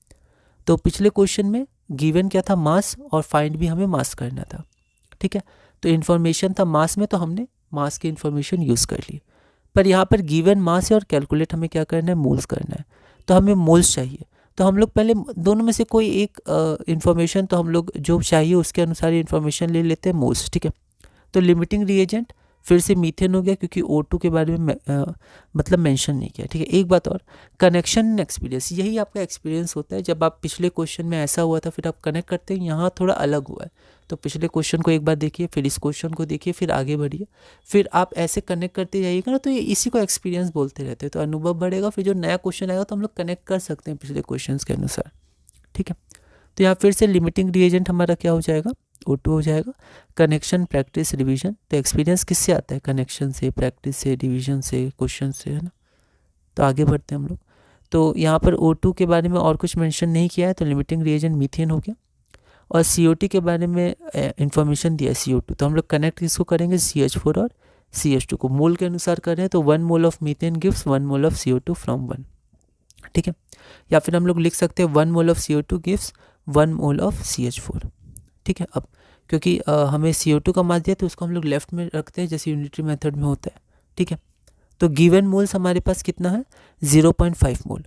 तो पिछले क्वेश्चन में गिवन क्या था, मास, और फाइंड भी हमें मास करना था। ठीक है, तो इन्फॉर्मेशन था मास में, तो हमने मास की इन्फॉर्मेशन यूज़ कर ली, पर यहाँ पर गिवन मास है और कैलकुलेट हमें क्या करना है, मोल्स करना है, तो हमें मोल्स चाहिए। तो हम लोग पहले दोनों में से कोई एक इन्फॉर्मेशन, तो हम लोग जो चाहिए उसके अनुसार इन्फॉर्मेशन ले लेते हैं, मोल्स। ठीक है, तो लिमिटिंग रिएजेंट फिर से मीथेन हो गया, क्योंकि O2 के बारे में मतलब मेंशन नहीं किया। ठीक है, एक बात और, कनेक्शन एंड एक्सपीरियंस, यही आपका एक्सपीरियंस होता है। जब आप पिछले क्वेश्चन में ऐसा हुआ था फिर आप कनेक्ट करते हैं, यहाँ थोड़ा अलग हुआ है, तो पिछले क्वेश्चन को एक बार देखिए, फिर इस क्वेश्चन को देखिए, फिर आगे बढ़िए, फिर आप ऐसे कनेक्ट करते जाइएगा ना, तो ये इसी को एक्सपीरियंस बोलते रहते हैं, तो अनुभव बढ़ेगा, फिर जो नया क्वेश्चन आएगा तो हम लोग कनेक्ट कर सकते हैं पिछले क्वेश्चन के अनुसार। ठीक है, तो यहाँ फिर से लिमिटिंग रिएजेंट हमारा क्या हो जाएगा, O2 हो जाएगा। कनेक्शन, प्रैक्टिस, रिवीजन, तो एक्सपीरियंस किससे आता है, कनेक्शन से, प्रैक्टिस से, रिवीजन से, क्वेश्चन से, है ना। तो आगे बढ़ते हैं हम लोग। तो यहाँ पर O2 के बारे में और कुछ मेंशन नहीं किया है, तो लिमिटिंग रिएजेंट मीथेन हो गया, और CO2 के बारे में इंफॉर्मेशन दिया है CO2, तो हम लोग कनेक्ट किसको करेंगे, CH4 और CH2 को। मोल के अनुसार कर रहे हैं, तो 1 mole of methane gives 1 mole of CO2 from 1। ठीक है, या फिर हम लोग लिख सकते हैं 1 mole of CO2 gives 1 mole of CH4। ठीक है, अब क्योंकि हमें CO2 का मास दिया तो उसको हम लोग लेफ्ट में रखते हैं, जैसे यूनिटरी मेथड में होता है। ठीक है, तो गिवन मोल्स हमारे पास कितना है, 0.5 मोल।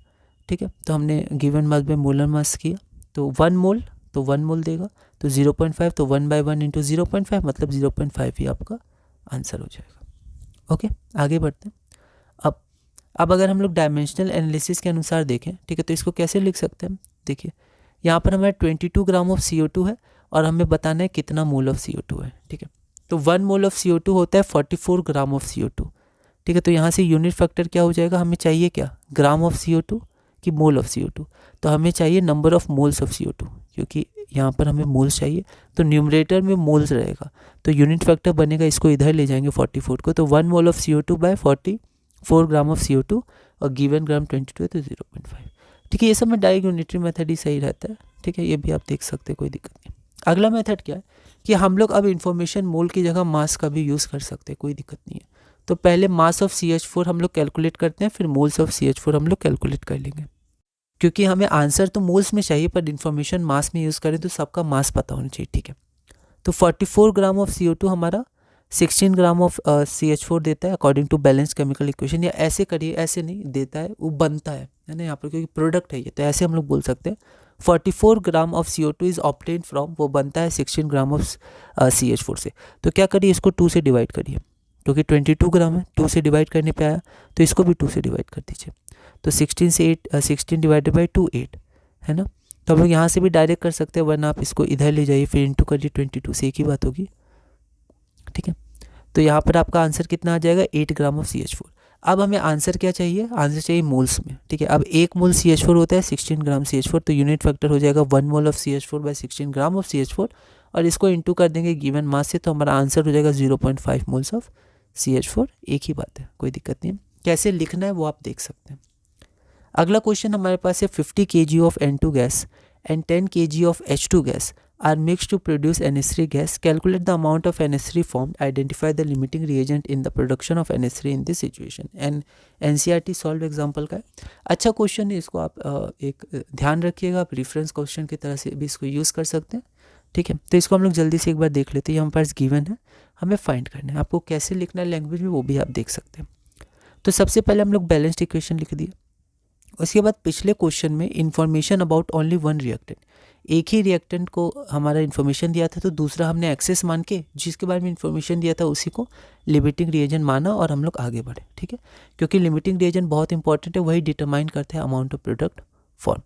ठीक है, तो हमने गिवन मास में मोलर मास किया, तो 1 मोल, तो 1 मोल देगा, तो 0.5, तो 1/1 इंटू 0.5, मतलब 0.5 ही आपका आंसर हो जाएगा। ओके, आगे बढ़ते हैं। अब अगर हम लोग डायमेंशनल एनालिसिस के अनुसार देखें, ठीक है, तो इसको कैसे लिख सकते हैं, देखिए यहाँ पर हमारे 22 ग्राम ऑफ CO2 है, और हमें बताना है कितना मोल ऑफ CO2 है। ठीक है, तो 1 मोल ऑफ CO2 होता है 44 ग्राम ऑफ CO2। ठीक है, तो यहाँ से यूनिट फैक्टर क्या हो जाएगा, हमें चाहिए क्या, ग्राम ऑफ CO2 कि मोल ऑफ CO2, तो हमें चाहिए number of moles of CO2, क्योंकि यहाँ पर हमें मोल्स चाहिए, तो न्यूमरेटर में मोल्स रहेगा, तो यूनिट फैक्टर बनेगा, इसको इधर ले जाएंगे 44 को, तो 1 mole of CO2 by 40, 4 gram of CO2 और गिवन ग्राम 22 है तो 0.5। ठीक है, ये सब में डायरेक्ट यूनिटरी मेथड ही सही रहता है। ठीक है, ये भी आप देख सकते हैं, कोई दिक्कत नहीं। अगला मेथड क्या है कि हम लोग अब इन्फॉर्मेशन मोल की जगह मास का भी यूज़ कर सकते हैं, कोई दिक्कत नहीं है। तो पहले मास ऑफ CH4 हम लोग कैलकुलेट करते हैं, फिर मोल्स ऑफ CH4 हम लोग कैलकुलेट कर लेंगे, क्योंकि हमें आंसर तो मोल्स में चाहिए पर इन्फॉर्मेशन मास में यूज़ करें तो सबका मास पता होना चाहिए। ठीक है, तो 44 ग्राम ऑफ CO2 हमारा 16 ग्राम ऑफ CH4 देता है according to balance chemical equation. या ऐसे करिए, ऐसे नहीं देता है, वो बनता है ना यहाँ पर, क्योंकि प्रोडक्ट है ये, तो ऐसे हम लोग बोल सकते हैं 44 gram of CO2 is obtain from, वो बनता है 16 ग्राम ऑफ CH4 से। तो क्या करिए, इसको 2 से डिवाइड करिए, क्योंकि 22 ग्राम है, 2 से डिवाइड करने पे आया, तो इसको भी 2 से डिवाइड कर दीजिए। तो 16 से 16 डिवाइडेड बाई 2 8 है ना। तो हम लोग यहाँ से भी डायरेक्ट कर सकते हैं, वरना आप इसको इधर ले जाइए, फिर इंटू करिए 22 से, एक ही बात होगी। ठीक है, तो यहाँ पर आपका आंसर कितना आ जाएगा, 8 ग्राम ऑफ CH4। अब हमें आंसर क्या चाहिए, आंसर चाहिए मोल्स में। ठीक है, अब 1 मोल CH4 होता है 16 ग्राम CH4, तो यूनिट फैक्टर हो जाएगा 1 mole of CH4 by 16 gram of CH4, और इसको इंटू कर देंगे गिवन मास से, तो हमारा आंसर हो जाएगा 0.5 मोल्स ऑफ CH4। एक ही बात है, कोई दिक्कत नहीं है। कैसे लिखना है वो आप देख सकते हैं। अगला क्वेश्चन हमारे पास है 50 kg of N2 gas and 10 kg of H2 gas are mixed to produce NH3 gas. Calculate the amount of NH3 formed. Identify the limiting reagent in the production of NH3 in this situation. And NCERT solved example का है। अच्छा question है, इसको आप एक ध्यान रखिएगा, आप रेफरेंस क्वेश्चन की तरह से भी इसको यूज़ कर सकते हैं। ठीक है, तो इसको हम लोग जल्दी से एक बार देख लेते हैं। हमारे पास गिवन है, हमें फाइंड करना है। आपको कैसे लिखना है लैंग्वेज में वो भी आप देख सकते हैं। तो सबसे पहले हम लोग बैलेंस्ड इक्वेशन लिख दिए। उसके बाद पिछले क्वेश्चन में information about only one reactant, एक ही रिएक्टेंट को हमारा इन्फॉर्मेशन दिया था, तो दूसरा हमने एक्सेस मान के जिसके बारे में इन्फॉर्मेशन दिया था उसी को लिमिटिंग रिएजेंट माना और हम लोग आगे बढ़े। ठीक है, क्योंकि लिमिटिंग रिएजेंट बहुत इंपॉर्टेंट है, वही डिटरमाइन करते हैं amount of product form.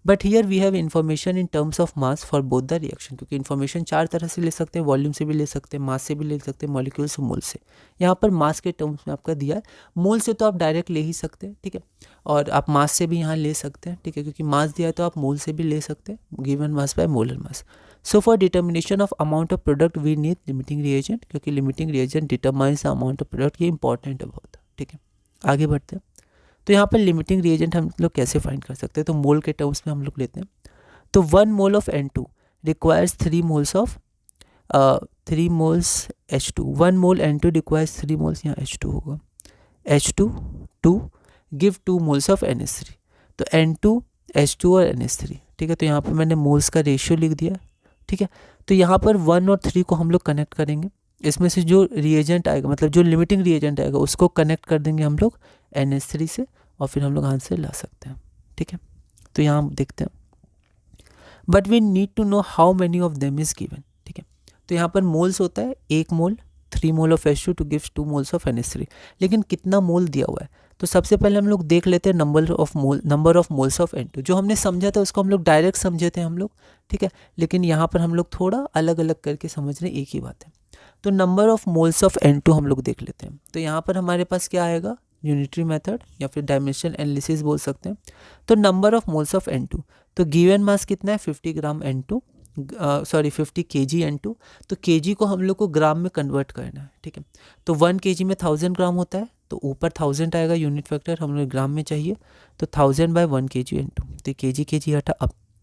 But here we have information in terms of mass for both the reaction, क्योंकि इन्फॉर्मेशन 4 तरह से ले सकते हैं, वॉल्यूम से भी ले सकते हैं, मास से भी ले सकते हैं, मॉलिक्यूल से, मोल से। यहाँ पर मास के टर्म्स में आपका दिया है, मोल से तो आप डायरेक्ट ले ही सकते हैं। ठीक है, और आप मास से भी यहाँ ले सकते हैं। ठीक है, क्योंकि मास दिया है तो आप मोल से भी ले सकते हैं, given mass by molar mass. So for determination of amount of product we need limiting reagent, क्योंकि limiting reagent determines the amount of product, ये इंपॉर्टेंट है बहुत। ठीक है, आगे बढ़ते हैं। तो यहाँ पर लिमिटिंग रिएजेंट हम लोग कैसे फाइंड कर सकते हैं, तो मोल के टर्म्स में हम लोग लेते हैं। तो 1 mole of N2 requires 3 moles of 3 moles H2। 1 mole N2 requires 3 moles, यहाँ H2 होगा, H2 2 give 2 moles of NH3। तो N2 H2 और NH3। ठीक है, तो यहाँ पर मैंने मोल्स का रेशियो लिख दिया। ठीक है, तो यहाँ पर 1 और 3 को हम लोग कनेक्ट करेंगे, इसमें से जो रिएजेंट आएगा, मतलब जो लिमिटिंग रिएजेंट आएगा उसको कनेक्ट कर देंगे हम लोग NH3 से, और फिर हम लोग आंसर ला सकते हैं। ठीक है, तो यहाँ हम देखते हैं, but we need to know how many of them is given. ठीक है, तो यहाँ पर मोल्स होता है 1 mole 3 mole of H2 to gives 2 moles of NH3, लेकिन कितना मोल दिया हुआ है। तो सबसे पहले हम लोग देख लेते हैं number of moles of N2। जो हमने समझा था उसको हम लोग डायरेक्ट समझे थे हम लोग। ठीक है, लेकिन यहाँ पर हम लोग थोड़ा अलग अलग करके समझ रहे हैं, एक ही बात है। तो number of moles of N2 हम लोग देख लेते हैं। तो यहाँ पर हमारे पास क्या आएगा, यूनिटरी मेथड या फिर डायमेंशन एनालिसिस बोल सकते हैं। तो number of moles of N2, तो गिवन मास कितना है 50 ग्राम N2, 50 kg N2। तो kg को हम लोग को ग्राम में कन्वर्ट करना है। ठीक है, तो 1 kg में 1000 ग्राम होता है, तो ऊपर 1000 आएगा यूनिट फैक्टर, हम लोग ग्राम में चाहिए, तो 1000 बाय 1 kg N2। तो kg हटा।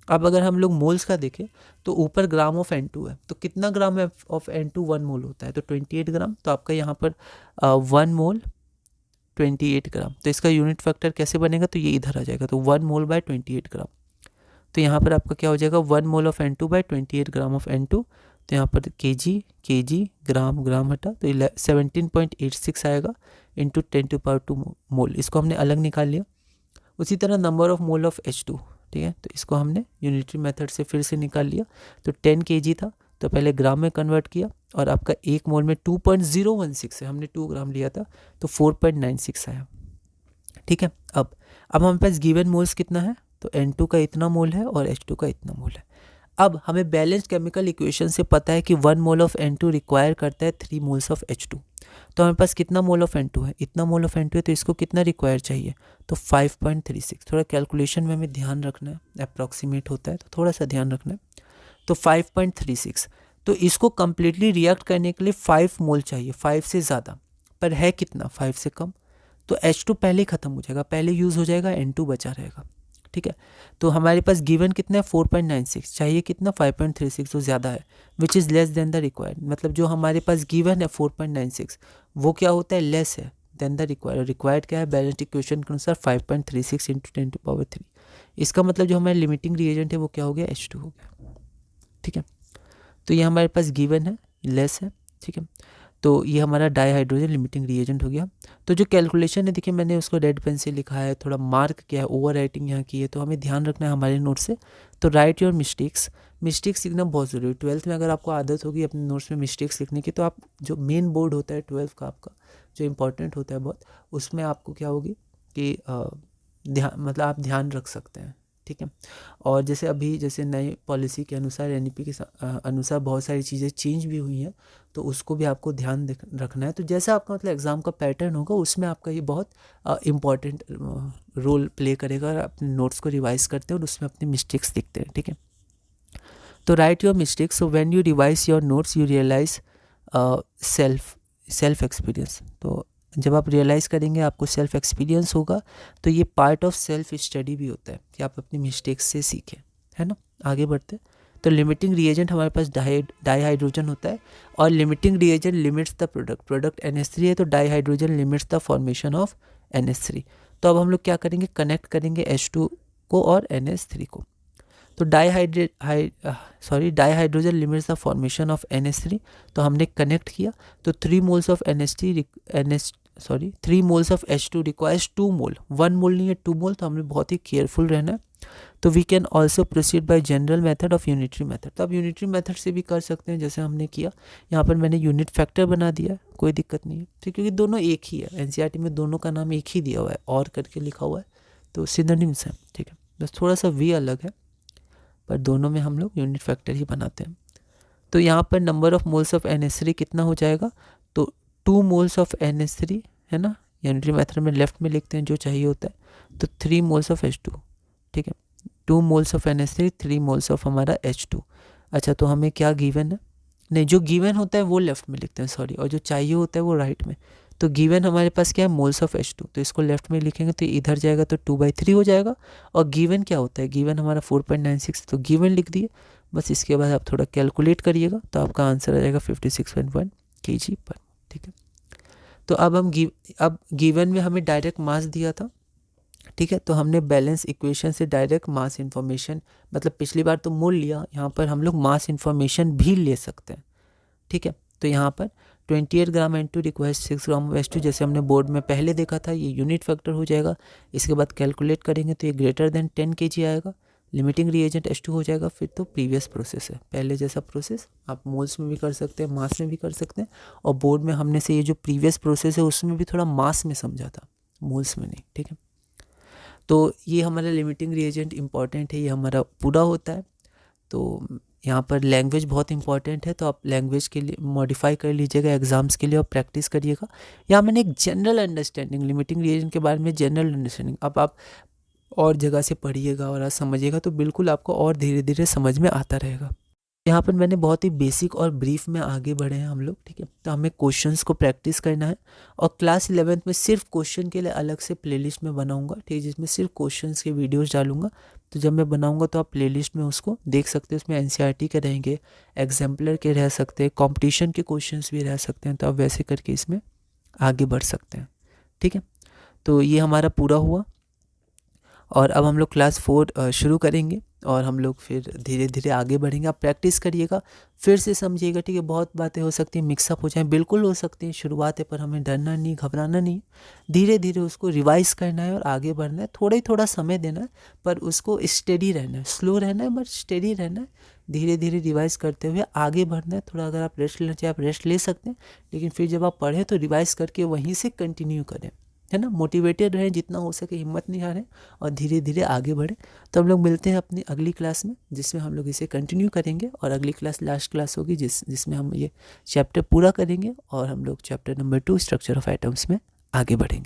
अब अगर हम लोग मोल्स का देखें तो ऊपर ग्राम ऑफ N2 है, तो कितना ग्राम ऑफ N2 1 मोल होता है, तो 28 ग्राम। तो आपका यहाँ पर 1 मोल 28 ग्राम, तो इसका यूनिट फैक्टर कैसे बनेगा, तो ये इधर आ जाएगा, तो 1 मोल बाय 28 ग्राम। तो यहाँ पर आपका क्या हो जाएगा, 1 mole of N2 by 28 gram of N2। तो यहाँ पर kg ग्राम हटा, तो 17.86 आएगा इंटू 10⁻²2 मोल। इसको हमने अलग निकाल लिया। उसी तरह number of mole of H2, ठीक है, तो इसको हमने यूनिटरी मेथड से फिर से निकाल लिया। तो 10 kg था, तो पहले ग्राम में कन्वर्ट किया, और आपका 1 मोल में 2.016 है, हमने 2 ग्राम लिया था, तो 4.96 आया। ठीक है, अब हमारे पास गिवन मोल्स कितना है, तो N2 का इतना मोल है और H2 का इतना मोल है। अब हमें बैलेंस केमिकल इक्वेशन से पता है कि 1 मोल ऑफ N2 रिक्वायर करता है 3 मोल्स ऑफ H2। तो हमारे पास कितना मोल ऑफ N2 है, इतना मोल ऑफ N2 है, तो इसको कितना रिक्वायर चाहिए, तो 5.36। थोड़ा कैलकुलेशन में हमें ध्यान रखना है, अप्रॉक्सीमेट होता है तो थोड़ा सा ध्यान रखना है। तो 5.36, तो इसको कम्प्लीटली रिएक्ट करने के लिए 5 मोल चाहिए, 5 से ज़्यादा, पर है कितना, 5 से कम। तो H2 पहले ही ख़त्म हो जाएगा, पहले यूज़ हो जाएगा, N2 बचा रहेगा, ठीक है। तो हमारे पास गिवन कितना है 4.96, चाहिए कितना 5.36, तो ज़्यादा है, which is less than the required. मतलब जो हमारे पास गिवन है 4.96 वो क्या होता है, लेस है देन द रिक्वायर्ड। रिक्वायर्ड क्या है, बैलेंस्ड इक्वेशन के अनुसार 5.36 × 10⁻3। इसका मतलब जो हमारा लिमिटिंग रिएजेंट है वो क्या हो गया, H2 हो गया, ठीक है। तो ये हमारे पास गिवन है, लेस है, ठीक है। तो ये हमारा डाईहाइड्रोजन लिमिटिंग रिएजेंट हो गया। तो जो कैलकुलेशन है देखिए मैंने उसको रेड पेन से लिखा है, थोड़ा मार्क किया है, ओवर राइटिंग यहाँ की है, तो हमें ध्यान रखना है हमारे नोट से। तो राइट योर मिस्टेक्स, मिस्टेक्स लिखना बहुत ज़रूरी है। 12th में अगर आपको आदत होगी अपने नोट्स में मिस्टेक्स लिखने की, तो आप जो मेन बोर्ड होता है 12th का आपका जो इंपॉर्टेंट होता है बहुत, उसमें आपको क्या होगी कि ध्यान, मतलब आप ध्यान रख सकते हैं, ठीक है। और जैसे अभी जैसे नई पॉलिसी के अनुसार NEP के अनुसार बहुत सारी चीज़ें चेंज भी हुई हैं, तो उसको भी आपको ध्यान रखना है। तो जैसा आपका मतलब एग्ज़ाम का पैटर्न होगा उसमें आपका ये बहुत इम्पॉर्टेंट रोल प्ले करेगा। और अपने नोट्स को रिवाइज करते हैं और उसमें अपनी मिस्टेक्स दिखते हैं, ठीक है। तो right your mistakes, so when you revise your notes you realise self experience. तो जब आप रियलाइज़ करेंगे आपको सेल्फ एक्सपीरियंस होगा, तो ये पार्ट ऑफ सेल्फ स्टडी भी होता है कि आप अपनी मिस्टेक्स से सीखें, है ना। आगे बढ़ते हैं। तो लिमिटिंग रिएजेंट हमारे पास डाईहाइड्रोजन होता है, और limiting reagent limits the product NH3 है, तो dihydrogen limits the formation of NH3। तो अब हम लोग क्या करेंगे, कनेक्ट करेंगे H2 को और NH3 को। तो dihydrogen limits the formation of NH3, तो हमने कनेक्ट किया। तो 3 moles of three moles of H2 requires 2 मोल, 1 मोल नहीं है 2 मोल, तो हमें बहुत ही केयरफुल रहना है। तो we can also proceed by general method of unitary method. तो आप यूनिटरी मेथड से भी कर सकते हैं, जैसे हमने किया यहाँ पर मैंने यूनिट फैक्टर बना दिया, कोई दिक्कत नहीं है, ठीक, क्योंकि दोनों एक ही है, NCERT में दोनों का नाम एक ही दिया हुआ है, और करके लिखा हुआ है, तो सिनोनिम्स हैं, ठीक है। बस थोड़ा सा वी अलग है, पर दोनों में हम लोग यूनिट फैक्टर ही बनाते हैं। तो यहाँ पर number of moles of NH3 कितना हो जाएगा, तो 2 मोल्स ऑफ NH3 है ना, यूनिटरी मेथड में लेफ्ट में लिखते हैं जो चाहिए होता है, तो 3 मोल्स ऑफ H2, ठीक है। 2 moles of NH3, 3 moles of हमारा H2। अच्छा, तो हमें क्या गिवन है, नहीं जो गिवन होता है वो लेफ्ट में लिखते हैं, सॉरी, और जो चाहिए होता है वो राइट में। तो गिवन हमारे पास क्या है, मोल्स ऑफ H2, तो इसको लेफ्ट में लिखेंगे तो इधर जाएगा तो 2/3 हो जाएगा। और गिवन क्या होता है, गिवन हमारा 4.96, तो गिवन लिख दिए बस। इसके बाद आप थोड़ा कैलकुलेट करिएगा तो आपका आंसर आ जाएगा 56.1 kg पर, ठीक है। तो अब हम अब गिवन में हमें डायरेक्ट मास दिया था, ठीक है, तो हमने बैलेंस इक्वेशन से डायरेक्ट मास इन्फॉर्मेशन, मतलब पिछली बार तो मोल लिया, यहाँ पर हम लोग मास इन्फॉर्मेशन भी ले सकते हैं, ठीक है। तो यहाँ पर 28 ग्राम N2 रिक्वायर्स 6 ग्राम H2, जैसे हमने बोर्ड में पहले देखा था, ये यूनिट फैक्टर हो जाएगा। इसके बाद कैलकुलेट करेंगे तो ये ग्रेटर देन 10 kg आएगा। लिमिटिंग रिएजेंट H2 हो जाएगा। फिर तो प्रीवियस प्रोसेस है, पहले जैसा प्रोसेस आप मोल्स में भी कर सकते हैं, मास में भी कर सकते हैं। और बोर्ड में हमने से ये जो प्रीवियस प्रोसेस है उसमें भी थोड़ा मास में समझा था, मोल्स में नहीं, ठीक है। तो ये हमारा लिमिटिंग रिएजेंट इंपॉर्टेंट है, ये हमारा पूरा होता है। तो यहाँ पर लैंग्वेज बहुत इंपॉर्टेंट है, तो आप लैंग्वेज के लिए मॉडिफाई कर लीजिएगा एग्जाम्स के लिए और प्रैक्टिस करिएगा। यहाँ मैंने एक जनरल अंडरस्टैंडिंग लिमिटिंग रिएजेंट के बारे में जनरल अंडरस्टैंडिंग, अब आप और जगह से पढ़िएगा और आज समझिएगा तो बिल्कुल आपको और धीरे धीरे समझ में आता रहेगा। यहाँ पर मैंने बहुत ही बेसिक और ब्रीफ में आगे बढ़े हैं हम लोग, ठीक है। तो हमें क्वेश्चंस को प्रैक्टिस करना है और क्लास 11th में सिर्फ क्वेश्चन के लिए अलग से प्लेलिस्ट में बनाऊंगा, ठीक है, जिसमें सिर्फ क्वेश्चंस के वीडियोस डालूंगा। तो जब मैं बनाऊंगा तो आप प्लेलिस्ट में उसको देख सकते हैं, उसमें NCERT के रहेंगे, एग्जाम्पलर के रह सकते हैं, कॉम्पिटिशन के क्वेश्चंस भी रह सकते हैं, तो आप वैसे करके इसमें आगे बढ़ सकते हैं, ठीक है। तो ये हमारा पूरा हुआ और अब हम लोग क्लास 4 शुरू करेंगे और हम लोग फिर धीरे धीरे आगे बढ़ेंगे। आप प्रैक्टिस करिएगा, फिर से समझिएगा, ठीक है। बहुत बातें हो सकती हैं मिक्सअप हो जाए, बिल्कुल हो सकती हैं, शुरुआत है, पर हमें डरना नहीं, घबराना नहीं, धीरे धीरे उसको रिवाइज करना है और आगे बढ़ना है। थोड़ा ही थोड़ा समय देना है, पर उसको स्टेडी रहना है, स्लो रहना है बट स्टेडी रहना है, धीरे धीरे रिवाइज करते हुए आगे बढ़ना है। थोड़ा अगर आप रेस्ट लेना चाहिए आप रेस्ट ले सकते हैं, लेकिन फिर जब आप पढ़ें तो रिवाइज करके वहीं से कंटिन्यू करें, है ना। मोटिवेटेड रहें जितना हो सके, हिम्मत नहीं हारें और धीरे धीरे आगे बढ़ें। तो हम लोग मिलते हैं अपनी अगली क्लास में, जिसमें हम लोग इसे कंटिन्यू करेंगे और अगली क्लास लास्ट क्लास होगी जिसमें हम ये चैप्टर पूरा करेंगे और हम लोग chapter number 2 structure of atoms में आगे बढ़ेंगे।